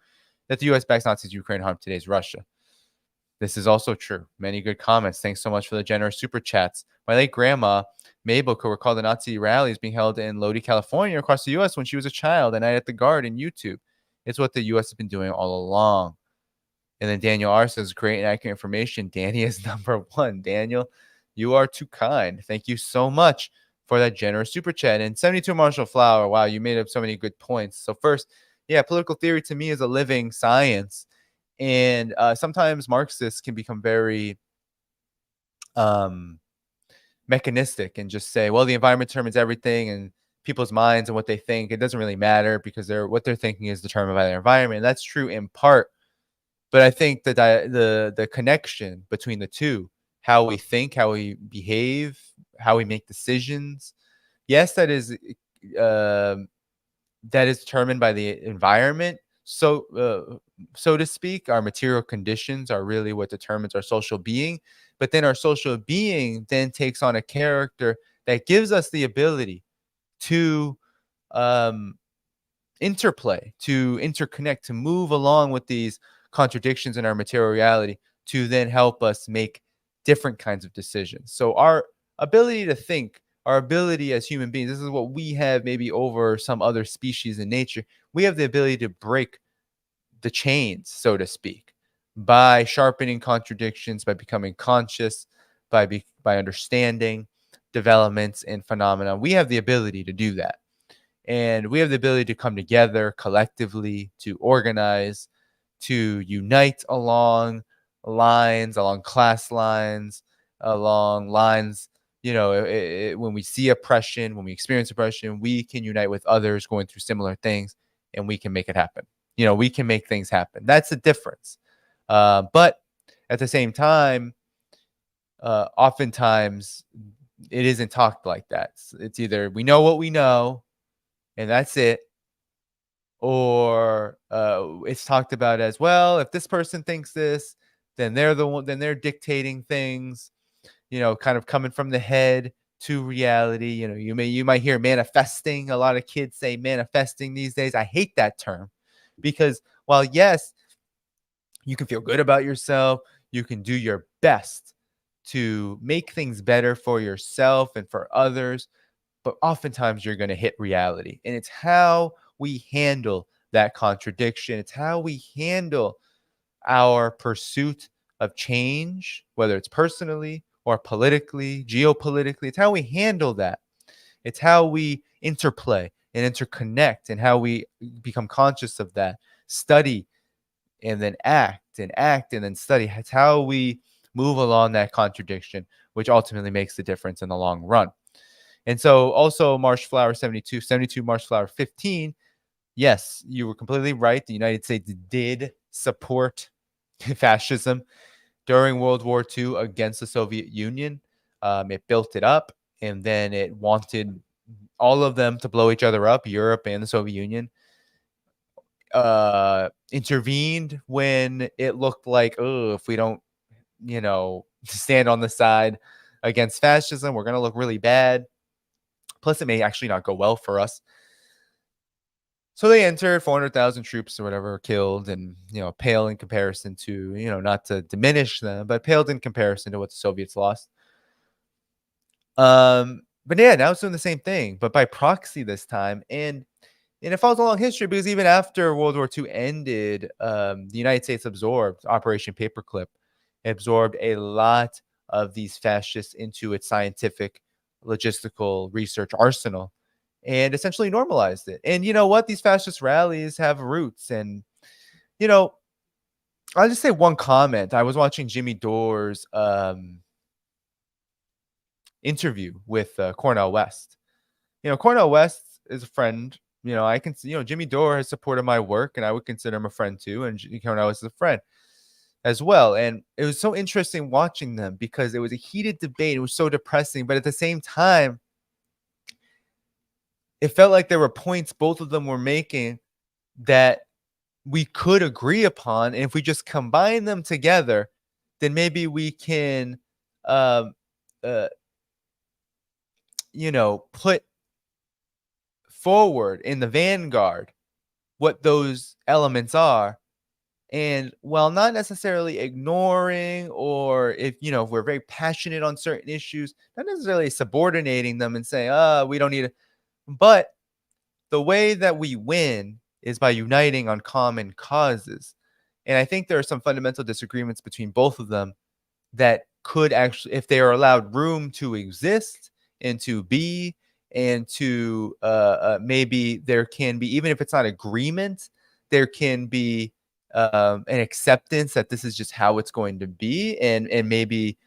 That the U.S. backs Nazis in Ukraine harm today's Russia. This is also true. Many good comments. Thanks so much for the generous super chats. My late grandma, Mabel, could recall the Nazi rallies being held in Lodi, California, across the U.S. when she was a child, and Night at the Guard in YouTube. It's what the U.S. has been doing all along. And then Daniel R says, great and accurate information. Danny is number one. Daniel, you are too kind. Thank you so much for that generous super chat. And 72 Marshall Flower, wow, you made up so many good points. So first, yeah, political theory to me is a living science. And sometimes Marxists can become very mechanistic and just say, well, the environment determines everything, and people's minds and what they think, it doesn't really matter because what they're thinking is determined by their environment. And that's true in part. But I think that the connection between the two, how we think, how we behave, how we make decisions, yes, that is determined by the environment. So to speak, our material conditions are really what determines our social being. But then our social being then takes on a character that gives us the ability to interplay, to interconnect, to move along with these contradictions in our material reality to then help us make different kinds of decisions. So our ability to think, our ability as human beings, this is what we have maybe over some other species in nature. We have the ability to break the chains, so to speak, by sharpening contradictions, by becoming conscious, by understanding developments and phenomena. We have the ability to do that. And we have the ability to come together collectively, to organize, to unite along lines, along class lines, along lines. When we see oppression, when we experience oppression, we can unite with others going through similar things, and we can make it happen. We can make things happen. That's the difference. But at the same time, oftentimes it isn't talked like that. It's either we know what we know, and that's it, or it's talked about as, well, if this person thinks this, then they're the one, then they're dictating things, kind of coming from the head to reality. You might hear manifesting. A lot of kids say manifesting these days. I hate that term because while yes, you can feel good about yourself, you can do your best to make things better for yourself and for others, but oftentimes you're going to hit reality. And it's how we handle that contradiction. It's how we handle our pursuit of change, whether it's personally or politically, geopolitically. It's how we handle that. It's how we interplay and interconnect, and how we become conscious of that, study and then act, and act and then study. It's how we move along that contradiction, which ultimately makes the difference in the long run. And so also Marshflower 72 Marshflower 15. Yes, you were completely right. The United States did support fascism during World War II against the Soviet Union. It built it up, and then it wanted all of them to blow each other up, Europe and the Soviet Union. Intervened when it looked like, oh, if we don't, stand on the side against fascism, we're going to look really bad. Plus, it may actually not go well for us. So they entered, 400,000 troops or whatever were killed, and, pale in comparison to, not to diminish them, but paled in comparison to what the Soviets lost. But yeah, now it's doing the same thing, but by proxy this time. And it follows a long history, because even after World War II ended, the United States absorbed Operation Paperclip. It absorbed a lot of these fascists into its scientific, logistical research arsenal, and essentially normalized it. And you know what? These fascist rallies have roots. And, I'll just say one comment. I was watching Jimmy Dore's interview with Cornel West. Cornel West is a friend. I can, Jimmy Dore has supported my work, and I would consider him a friend too. And Cornel West is a friend as well. And it was so interesting watching them because it was a heated debate. It was so depressing, but at the same time, it felt like there were points both of them were making that we could agree upon. And if we just combine them together, then maybe we can, put forward in the vanguard what those elements are. And while not necessarily ignoring, or if we're very passionate on certain issues, not necessarily subordinating them and saying, we don't need it. But the way that we win is by uniting on common causes. And I think there are some fundamental disagreements between both of them that could actually, if they are allowed room to exist and to be, and to maybe there can be, even if it's not agreement, there can be an acceptance that this is just how it's going to be, and maybe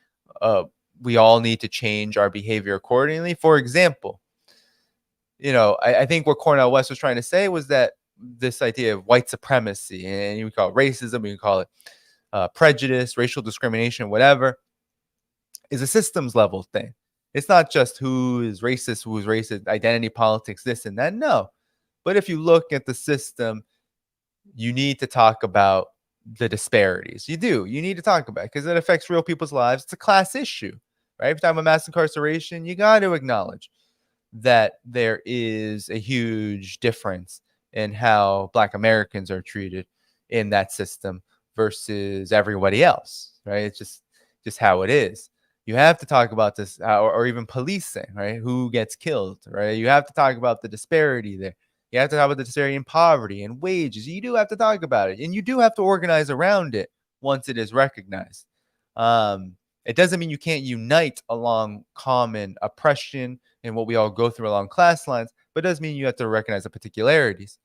we all need to change our behavior accordingly. For example, I think what Cornel West was trying to say was that this idea of white supremacy, and you can call it racism, you can call it prejudice, racial discrimination, whatever, is a systems level thing. It's not just who is racist, identity politics, this and that. No. But if you look at the system, you need to talk about the disparities. You do. You need to talk about it because it affects real people's lives. It's a class issue, right? If you're talking about mass incarceration, you got to acknowledge that there is a huge difference in how Black Americans are treated in that system versus everybody else, right? It's just how it is. You have to talk about this, or even policing, right? Who gets killed, right? You have to talk about the disparity there. You have to talk about the disparity in poverty and wages. You do have to talk about it, and you do have to organize around it once it is recognized. It doesn't mean you can't unite along common oppression and what we all go through along class lines, but it does mean you have to recognize the particularities.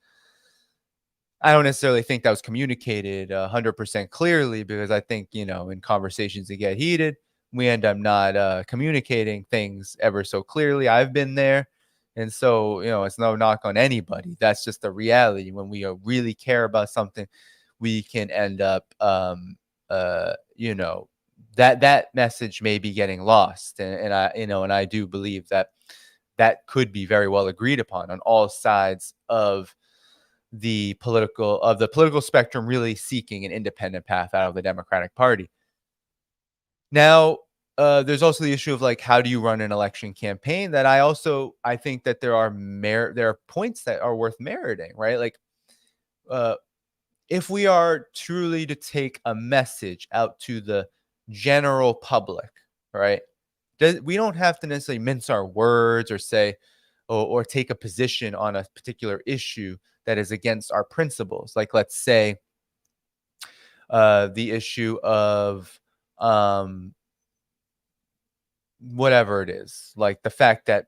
I don't necessarily think that was communicated 100% clearly, because I think, in conversations that get heated, we end up not communicating things ever so clearly. I've been there. And so, it's no knock on anybody. That's just the reality. When we really care about something, we can end up, that message may be getting lost. And I do believe that could be very well agreed upon on all sides of the political spectrum, really seeking an independent path out of the Democratic Party. Now, there's also the issue of, like, how do you run an election campaign? That I think that there are points that are worth meriting, right? Like, if we are truly to take a message out to the general public, right? We don't have to necessarily mince our words or say, or take a position on a particular issue that is against our principles. Like, let's say the issue of whatever it is, like the fact that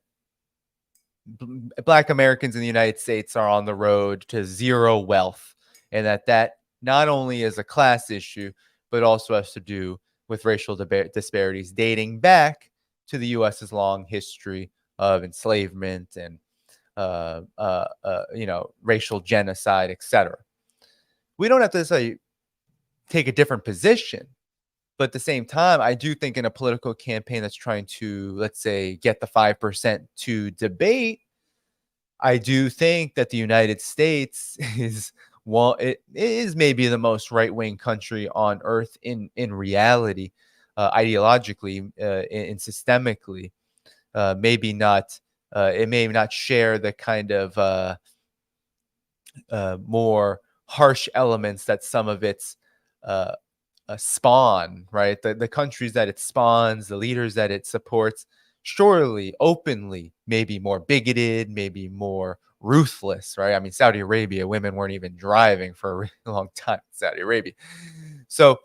Black Americans in the United States are on the road to zero wealth, and that not only is a class issue, but also has to do with racial disparities dating back to the U.S.'s long history of enslavement and racial genocide, etc. We don't have to say take a different position, but at the same time, I do think in a political campaign that's trying to, let's say, get the 5% to debate, I do think that the United States is it is maybe the most right-wing country on earth in reality, ideologically and systemically. Maybe not. It may not share the kind of more harsh elements that some of its spawn, right? The countries that it spawns, the leaders that it supports, surely openly maybe more bigoted, maybe more ruthless, right? I mean, Saudi Arabia, women weren't even driving for a really long time in Saudi Arabia. So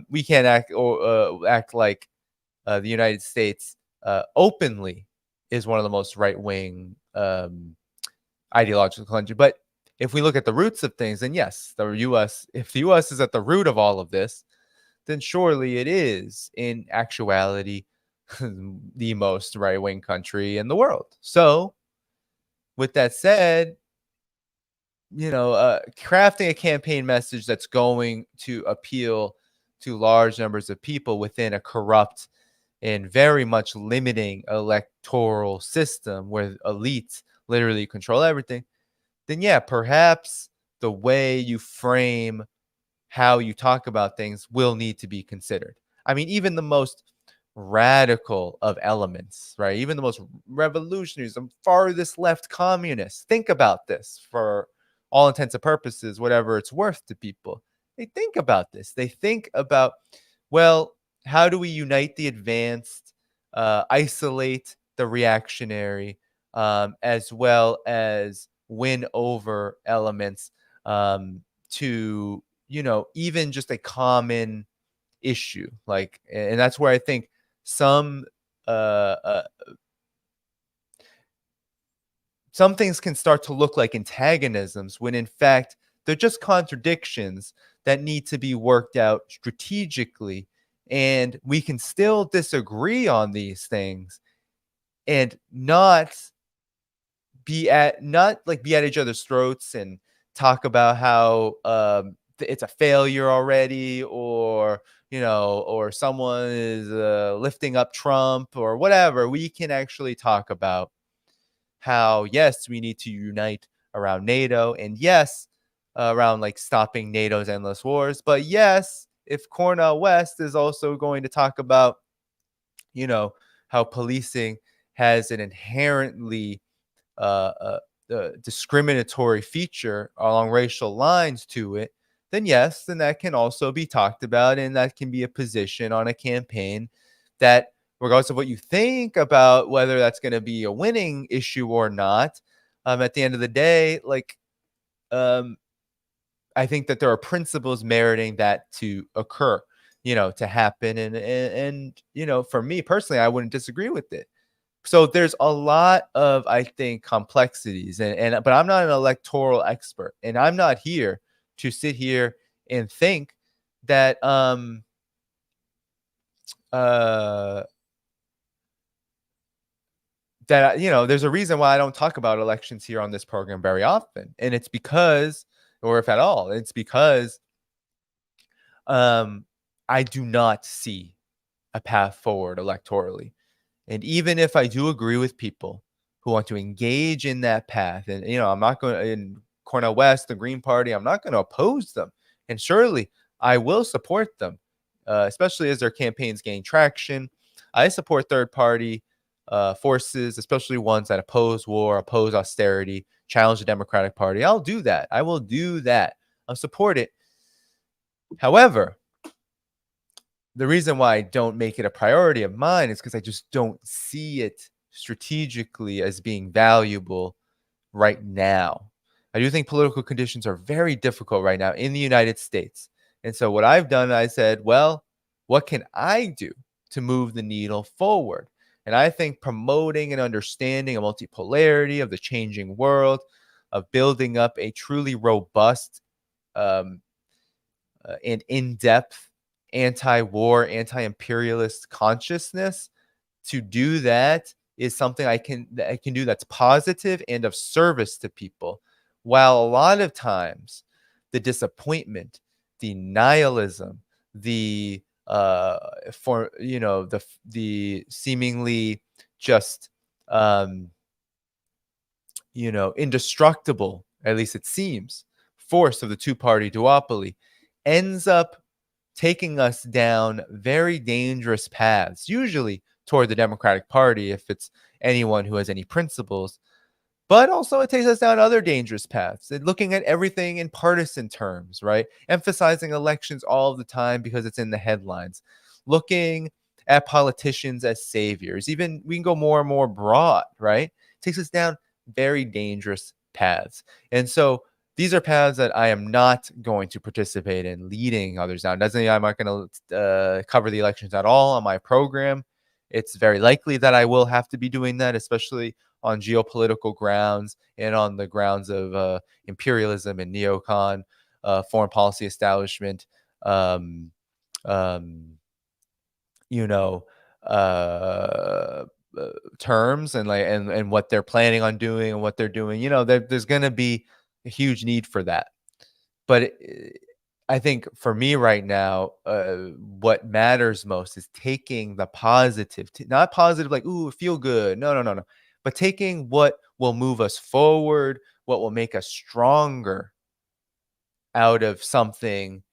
we can't act like the United States openly is one of the most right-wing ideological countries. But if we look at the roots of things, then yes, if the US is at the root of all of this, then surely it is in actuality the most right-wing country in the world. So with that said, crafting a campaign message that's going to appeal to large numbers of people within a corrupt and very much limiting electoral system where elites literally control everything, then yeah, perhaps the way you frame how you talk about things will need to be considered. I mean, even the most radical of elements, right? Even the most revolutionaries, the farthest left communists, think about this for all intents and purposes, whatever it's worth to people. They think about this. They think about, well, how do we unite the advanced, isolate the reactionary, as well as win over elements to, even just a common issue. Like, and that's where I think some some things can start to look like antagonisms when in fact they're just contradictions that need to be worked out strategically, and we can still disagree on these things and not be at each other's throats and talk about how it's a failure already, or or someone is lifting up Trump or whatever. We can actually talk about how, yes, we need to unite around NATO, and yes, around like stopping NATO's endless wars. But yes, if Cornell West is also going to talk about, how policing has an inherently discriminatory feature along racial lines to it, then yes, then that can also be talked about, and that can be a position on a campaign that, regardless of what you think about whether that's going to be a winning issue or not, at the end of the day, like, I think that there are principles meriting that to occur, to happen, and for me personally, I wouldn't disagree with it. So there's a lot of, I think, complexities, but I'm not an electoral expert, and I'm not here to sit here and think that there's a reason why I don't talk about elections here on this program very often, and it's because, or if at all, it's because I do not see a path forward electorally. And even if I do agree with people who want to engage in that path, and I'm not going to, in Cornell West, the Green Party, I'm not going to oppose them, and surely I will support them, especially as their campaigns gain traction. I support third-party forces, especially ones that oppose war, oppose austerity, challenge the Democratic Party. I'll do that. I will do that. I'll support it. However, the reason why I don't make it a priority of mine is because I just don't see it strategically as being valuable right now. I do think political conditions are very difficult right now in the United States. And so what I've done, I said, well, what can I do to move the needle forward? And I think promoting and understanding a multipolarity of the changing world, of building up a truly robust and in-depth anti-war, anti-imperialist consciousness, to do that is something I can do that's positive and of service to people. While a lot of times the disappointment, the nihilism, the the seemingly just indestructible, at least it seems, force of the two-party duopoly ends up taking us down very dangerous paths, usually toward the Democratic Party, if it's anyone who has any principles. But also it takes us down other dangerous paths, and looking at everything in partisan terms, right? Emphasizing elections all the time because it's in the headlines. Looking at politicians as saviors. Even we can go more and more broad, right? It takes us down very dangerous paths. And so these are paths that I am not going to participate in leading others down. Doesn't mean I'm not going to cover the elections at all on my program. It's very likely that I will have to be doing that, especially on geopolitical grounds and on the grounds of imperialism and neocon foreign policy establishment. Um, um, you know, uh, terms and like and what they're planning on doing and what they're doing. There's going to be a huge need for that. But I think for me right now, what matters most is taking the positive, not positive like, ooh, feel good. No, no, no, no. But taking what will move us forward, what will make us stronger out of something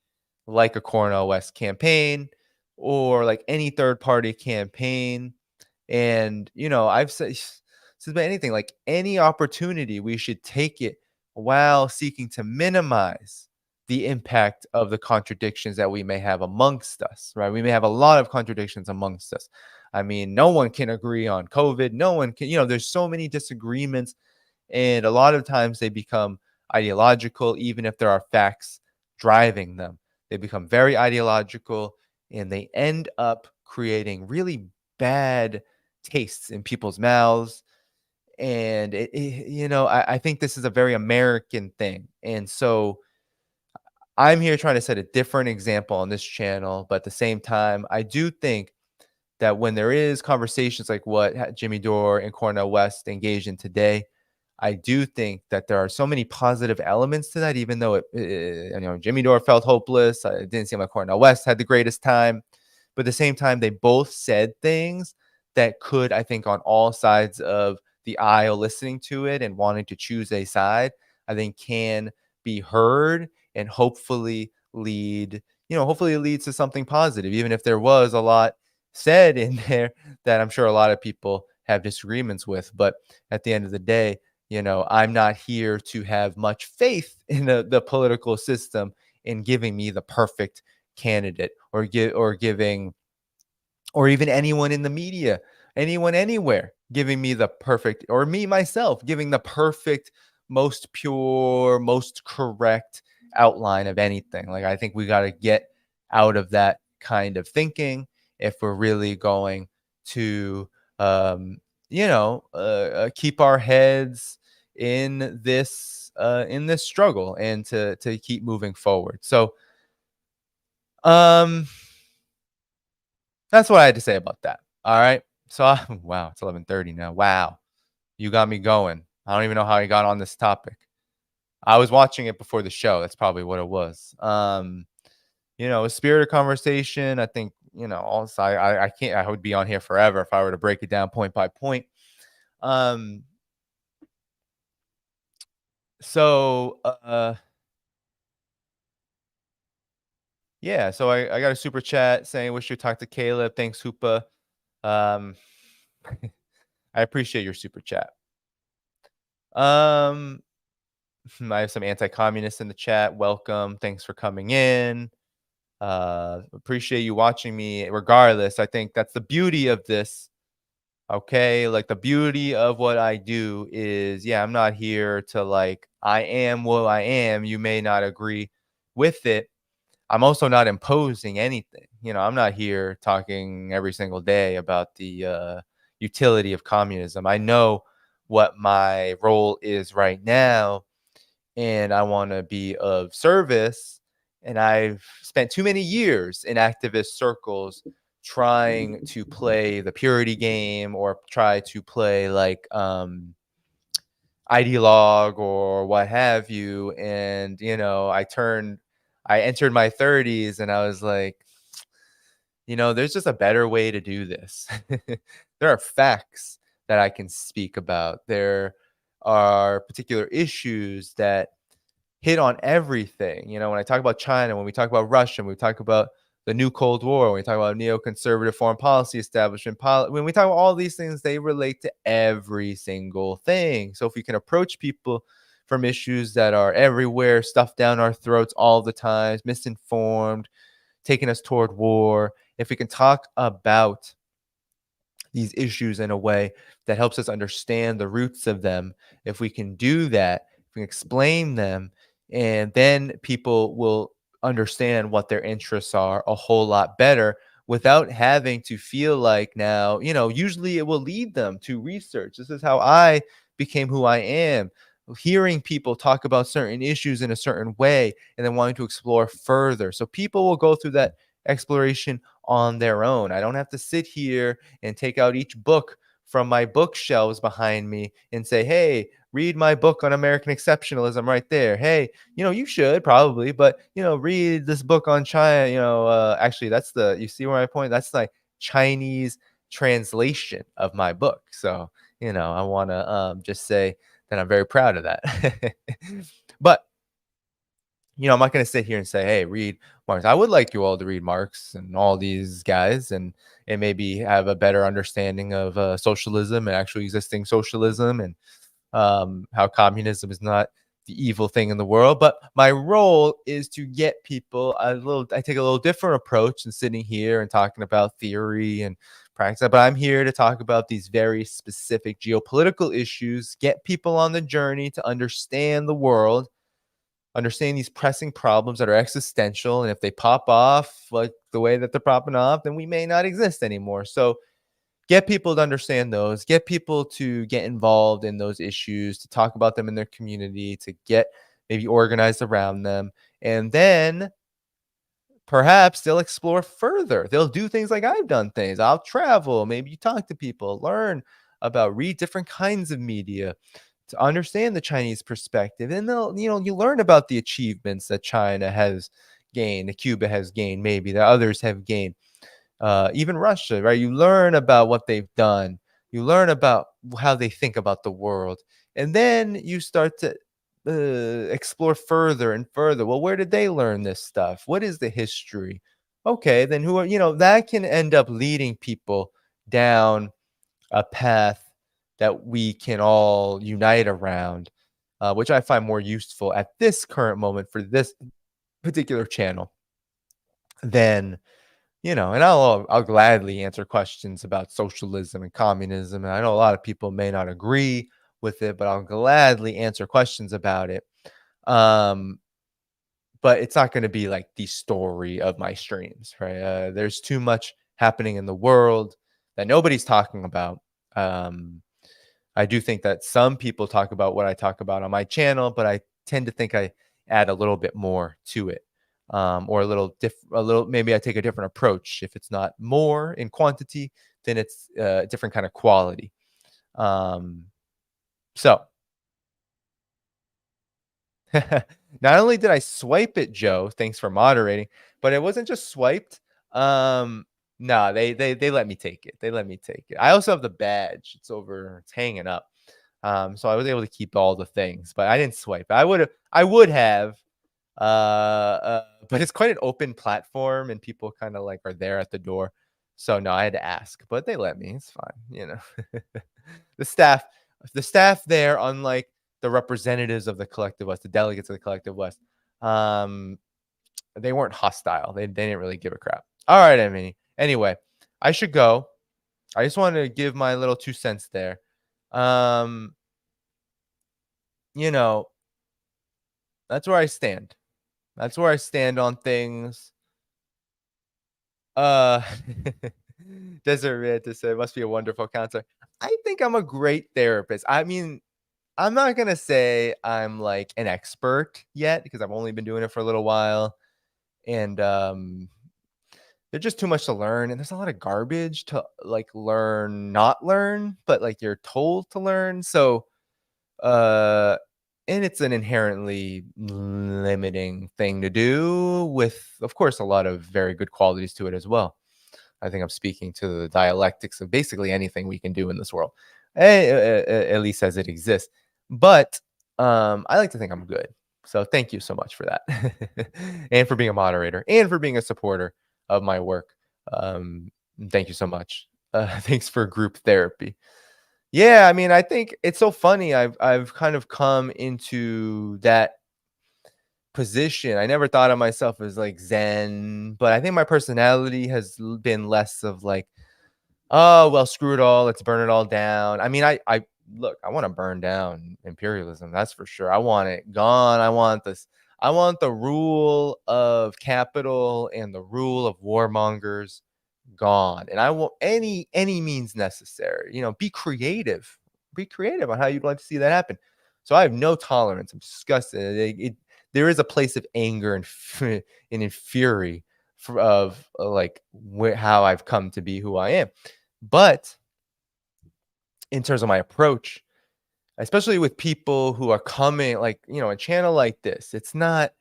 like a Cornel West campaign or like any third party campaign. And, I've said about anything, like any opportunity, we should take it while seeking to minimize the impact of the contradictions that we may have amongst us, right? We may have a lot of contradictions amongst us. I mean, no one can agree on COVID. No one can, there's so many disagreements. And a lot of times they become ideological, even if there are facts driving them. They become very ideological and they end up creating really bad tastes in people's mouths. And, I think this is a very American thing. And so I'm here trying to set a different example on this channel. But at the same time, I do think that when there is conversations like what Jimmy Dore and Cornel West engaged in today, I do think that there are so many positive elements to that, even though Jimmy Dore felt hopeless. It didn't seem like Cornel West had the greatest time. But at the same time, they both said things that could, I think, on all sides of the aisle listening to it and wanting to choose a side, I think can be heard and hopefully hopefully it leads to something positive, even if there was a lot said in there that I'm sure a lot of people have disagreements with. But at the end of the day, I'm not here to have much faith in the political system in giving me the perfect candidate or giving, or even anyone in the media, anyone anywhere giving me the perfect, or me myself giving the perfect, most pure, most correct outline of anything. Like, I think we got to get out of that kind of thinking if we're really going to keep our heads in this struggle and to keep moving forward. So that's what I had to say about that. All right. So wow, it's 11:30 now. Wow. You got me going. I don't even know how I got on this topic. I was watching it before the show. That's probably what it was. A spirited conversation. I think, also I can't, I would be on here forever if I were to break it down point by point. Yeah, so I got a super chat saying wish you talk to Caleb. Thanks, Hoopa. I appreciate your super chat. I have some anti-communists in the chat. Welcome. Thanks for coming in. Appreciate you watching me regardless. I think that's the beauty of this. Okay, like the beauty of what I do is, I'm not here to I am what I am. You may not agree with it. I'm also not imposing anything. I'm not here talking every single day about the utility of communism. I know what my role is right now, and I want to be of service. And I've spent too many years in activist circles trying to play the purity game or try to play ideologue or what have you. And, I entered my 30s and I was like, there's just a better way to do this. There are facts that I can speak about. There are particular issues that hit on everything. When I talk about China, when we talk about Russia, when we talk about the new Cold War, when we talk about neoconservative foreign policy establishment, when we talk about all these things, they relate to every single thing. So if we can approach people from issues that are everywhere, stuffed down our throats all the time, misinformed, taking us toward war, if we can talk about these issues in a way that helps us understand the roots of them, if we can do that, if we can explain them, and then people will understand what their interests are a whole lot better without having to feel like now, usually it will lead them to research. This is how I became who I am. Hearing people talk about certain issues in a certain way and then wanting to explore further. So people will go through that exploration on their own. I don't have to sit here and take out each book from my bookshelves behind me and say, hey, read my book on American exceptionalism right there. Hey, you should probably, but, read this book on China. Actually, you see where I point? That's like Chinese translation of my book. So, I want to just say that I'm very proud of that. But, I'm not going to sit here and say, hey, read Marx. I would like you all to read Marx and all these guys and maybe have a better understanding of socialism and actually existing socialism and how communism is not the evil thing in the world. But my role is to get people I take a little different approach than sitting here and talking about theory and practice. But I'm here to talk about these very specific geopolitical issues, get people on the journey to understand the world, understand these pressing problems that are existential. And if they pop off like the way that they're popping off, then we may not exist anymore. So get people to understand those, get people to get involved in those issues, to talk about them in their community, to get maybe organized around them. And then perhaps they'll explore further. They'll do things like I've done things. I'll travel, maybe you talk to people, learn about, read different kinds of media to understand the Chinese perspective. And you learn about the achievements that China has gained, that Cuba has gained, maybe that others have gained. Even Russia, right? You learn about what they've done. You learn about how they think about the world. And then you start to explore further and further. Well, where did they learn this stuff? What is the history? Okay, then that can end up leading people down a path that we can all unite around, which I find more useful at this current moment for this particular channel than and I'll gladly answer questions about socialism and communism. And I know a lot of people may not agree with it, but I'll gladly answer questions about it. But it's not going to be like the story of my streams, right? There's too much happening in the world that nobody's talking about. I do think that some people talk about what I talk about on my channel, but I tend to think I add a little bit more to it. Or maybe I take a different approach. If it's not more in quantity, then it's a different kind of quality. So not only did I swipe it, Joe, thanks for moderating, but it wasn't just swiped. No, they let me take it. They let me take it. I also have the badge. It's hanging up. So I was able to keep all the things, but I didn't swipe. I would have. But it's quite an open platform and people kind of like are there at the door. So no, I had to ask, but they let me. It's fine. The staff there, unlike the representatives of the Collective West, the delegates of the Collective West, they weren't hostile. They didn't really give a crap. All right, anyway, I should go. I just wanted to give my little 2 cents there. That's where I stand. That's where I stand on things. Desiree to say, must be a wonderful counselor. I think I'm a great therapist. I mean, I'm not going to say I'm like an expert yet because I've only been doing it for a little while. And there's just too much to learn. And there's a lot of garbage to like not learn, but like you're told to learn. So, and it's an inherently limiting thing to do with, of course, a lot of very good qualities to it as well. I think I'm speaking to the dialectics of basically anything we can do in this world, at least as it exists. But I like to think I'm good. So thank you so much for that. And for being a moderator and for being a supporter of my work. Thank you so much. Thanks for group therapy. Yeah, I mean, I think it's so funny. I've kind of come into that position. I never thought of myself as like Zen, but I think my personality has been less of like, oh, well, screw it all. Let's burn it all down. I mean, I look, I want to burn down imperialism. That's for sure. I want it gone. I want the rule of capital and the rule of warmongers gone. And I want any means necessary. You know, be creative. Be creative on how you'd like to see that happen. So I have no tolerance. I'm disgusted. There is a place of anger and in fury of like how I've come to be who I am. But in terms of my approach, especially with people who are coming, like, you know, a channel like this, it's not,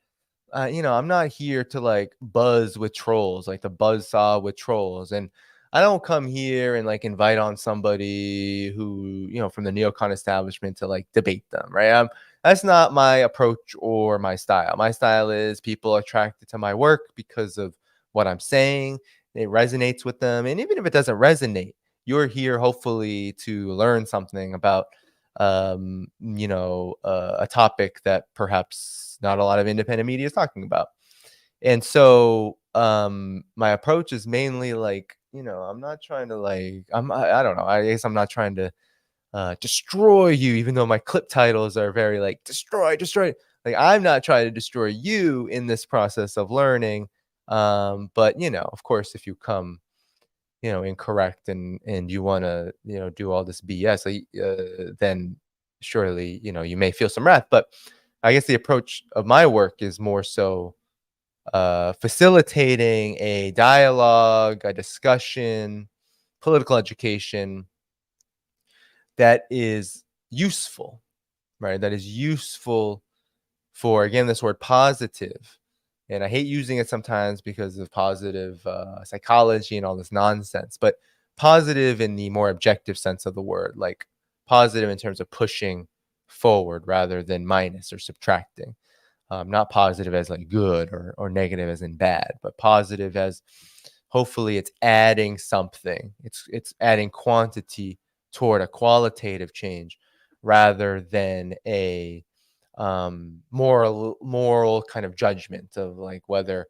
you know, I'm not here to like buzz with trolls, like the buzz saw with trolls. And I don't come here and like invite on somebody who, you know, from the neocon establishment to like debate them, right? That's not my approach or my style. My style is people attracted to my work because of what I'm saying. It resonates with them. And even if it doesn't resonate, you're here hopefully to learn something about you know, a topic that perhaps not a lot of independent media is talking about. And so my approach is mainly like, you know, I'm not trying to like, I don't know, I guess I'm not trying to destroy you, even though my clip titles are very like destroy. Like, I'm not trying to destroy you in this process of learning. But you know, of course, if you come, you know, incorrect and you want to, you know, do all this BS, then surely, you know, you may feel some wrath. But I guess the approach of my work is more so facilitating a dialogue, a discussion, political education that is useful, right? That is useful for, again, this word positive. And I hate using it sometimes because of positive psychology and all this nonsense, but positive in the more objective sense of the word, like positive in terms of pushing forward rather than minus or subtracting. Not positive as like good or negative as in bad, but positive as hopefully it's adding something. It's adding quantity toward a qualitative change rather than a moral kind of judgment of like whether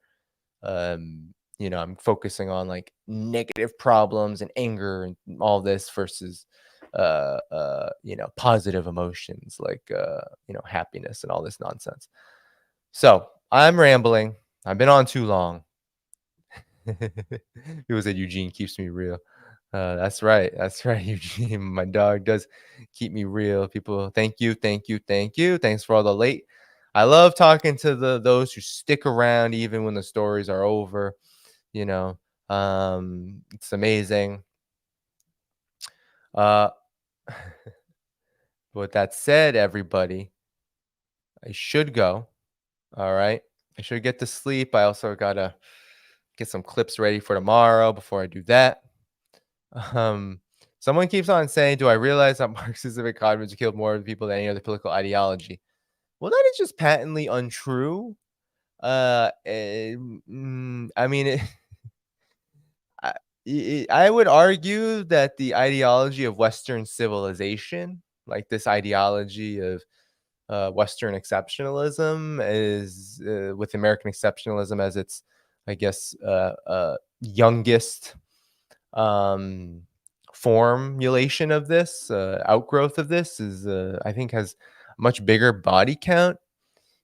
you know, I'm focusing on like negative problems and anger and all this versus you know, positive emotions like you know, happiness and all this nonsense. So I'm rambling. I've been on too long. People said Eugene keeps me real. That's right. That's right, Eugene. My dog does keep me real. People, thank you. Thanks for all the late. I love talking to those who stick around even when the stories are over. You know, it's amazing. With that said, everybody, I should go. All right. I should get to sleep. I also gotta get some clips ready for tomorrow before I do that. Someone keeps on saying, do I realize that Marxism and communism killed more people than any other political ideology? Well, that is just patently untrue. I mean, I would argue that the ideology of Western civilization, like this ideology of Western exceptionalism, is with American exceptionalism as its, I guess, youngest formulation of this, outgrowth of this, is I think has a much bigger body count.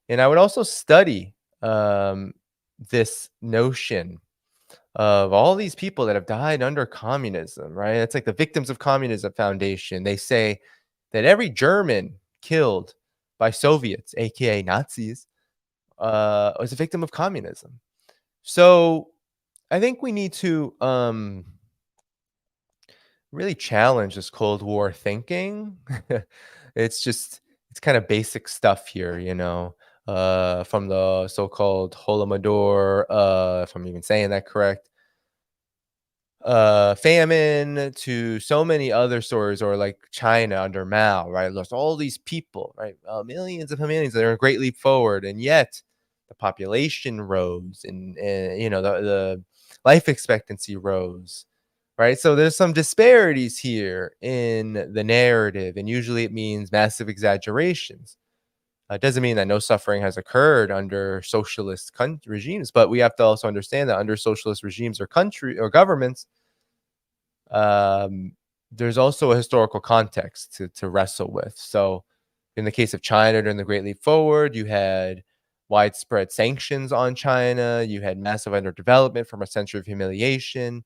And I would also study this notion of all these people that have died under communism, right? It's like the Victims of Communism Foundation. They say that every German killed by Soviets, aka Nazis, was a victim of communism. So I think we need to really challenge this Cold War thinking. It's kind of basic stuff here, you know, from the so-called Holodomor, if I'm even saying that correct, famine to so many other stories, or like China under Mao, right? There's all these people, right? Millions of millions that are a great leap forward, and yet the population rose, and you know, the life expectancy rose, right? So there's some disparities here in the narrative, and usually it means massive exaggerations. It doesn't mean that no suffering has occurred under socialist regimes, but we have to also understand that under socialist regimes or country or governments, there's also a historical context to wrestle with. So in the case of China during the Great Leap Forward, you had widespread sanctions on China. You had massive underdevelopment from a century of humiliation.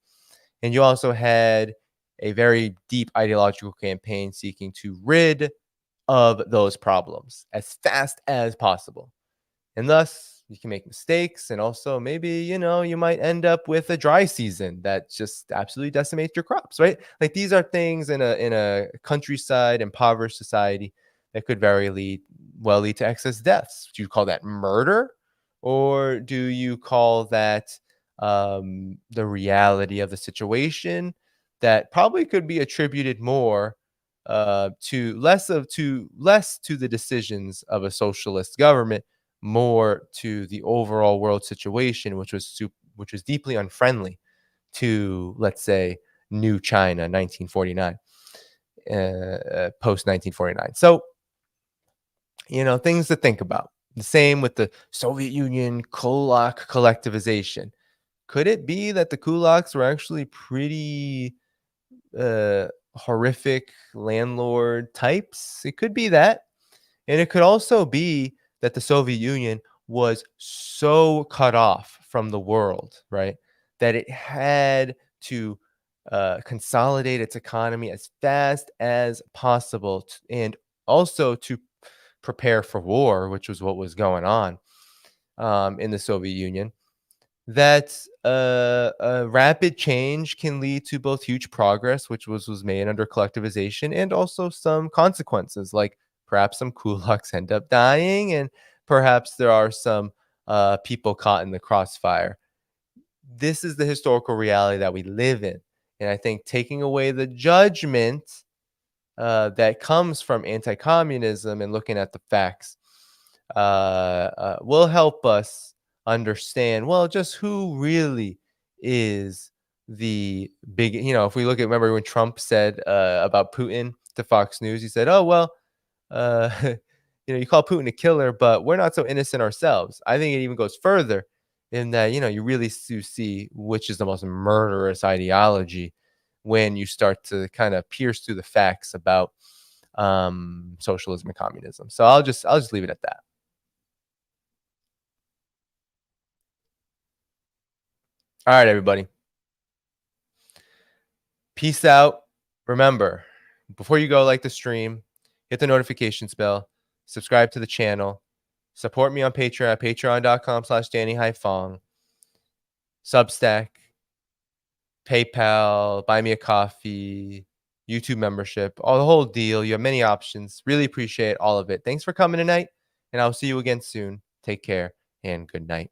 And you also had a very deep ideological campaign seeking to rid of those problems as fast as possible. And thus, you can make mistakes. And also, maybe, you might end up with a dry season that just absolutely decimates your crops, right? Like, these are things in a countryside, impoverished society that could very well lead to excess deaths. Do you call that murder? Or do you call that the reality of the situation that probably could be attributed more to less to the decisions of a socialist government, more to the overall world situation, which was deeply unfriendly to, let's say, New China, 1949, post 1949. So, things to think about. The same with the Soviet Union kulak collectivization. Could it be that the kulaks were actually pretty horrific landlord types? It could be that. And it could also be that the Soviet Union was so cut off from the world, right, that it had to consolidate its economy as fast as possible, and also to prepare for war, which was what was going on in the Soviet Union. That a rapid change can lead to both huge progress, which was made under collectivization, and also some consequences, like perhaps some kulaks end up dying, and perhaps there are some people caught in the crossfire. This is the historical reality that we live in. And I think taking away the judgment that comes from anti-communism and looking at the facts will help us understand, well, just who really is the big, if we look at, remember when Trump said about Putin to Fox News, he said, oh, well, you call Putin a killer, but we're not so innocent ourselves. I think it even goes further in that, you really do see which is the most murderous ideology when you start to kind of pierce through the facts about socialism and communism. So I'll just leave it at that. All right, everybody. Peace out. Remember, before you go, like the stream, hit the notifications bell, subscribe to the channel, support me on Patreon at patreon.com/DannyDhaiphong, Substack, PayPal, buy me a coffee, YouTube membership, all the whole deal. You have many options. Really appreciate all of it. Thanks for coming tonight, and I'll see you again soon. Take care and good night.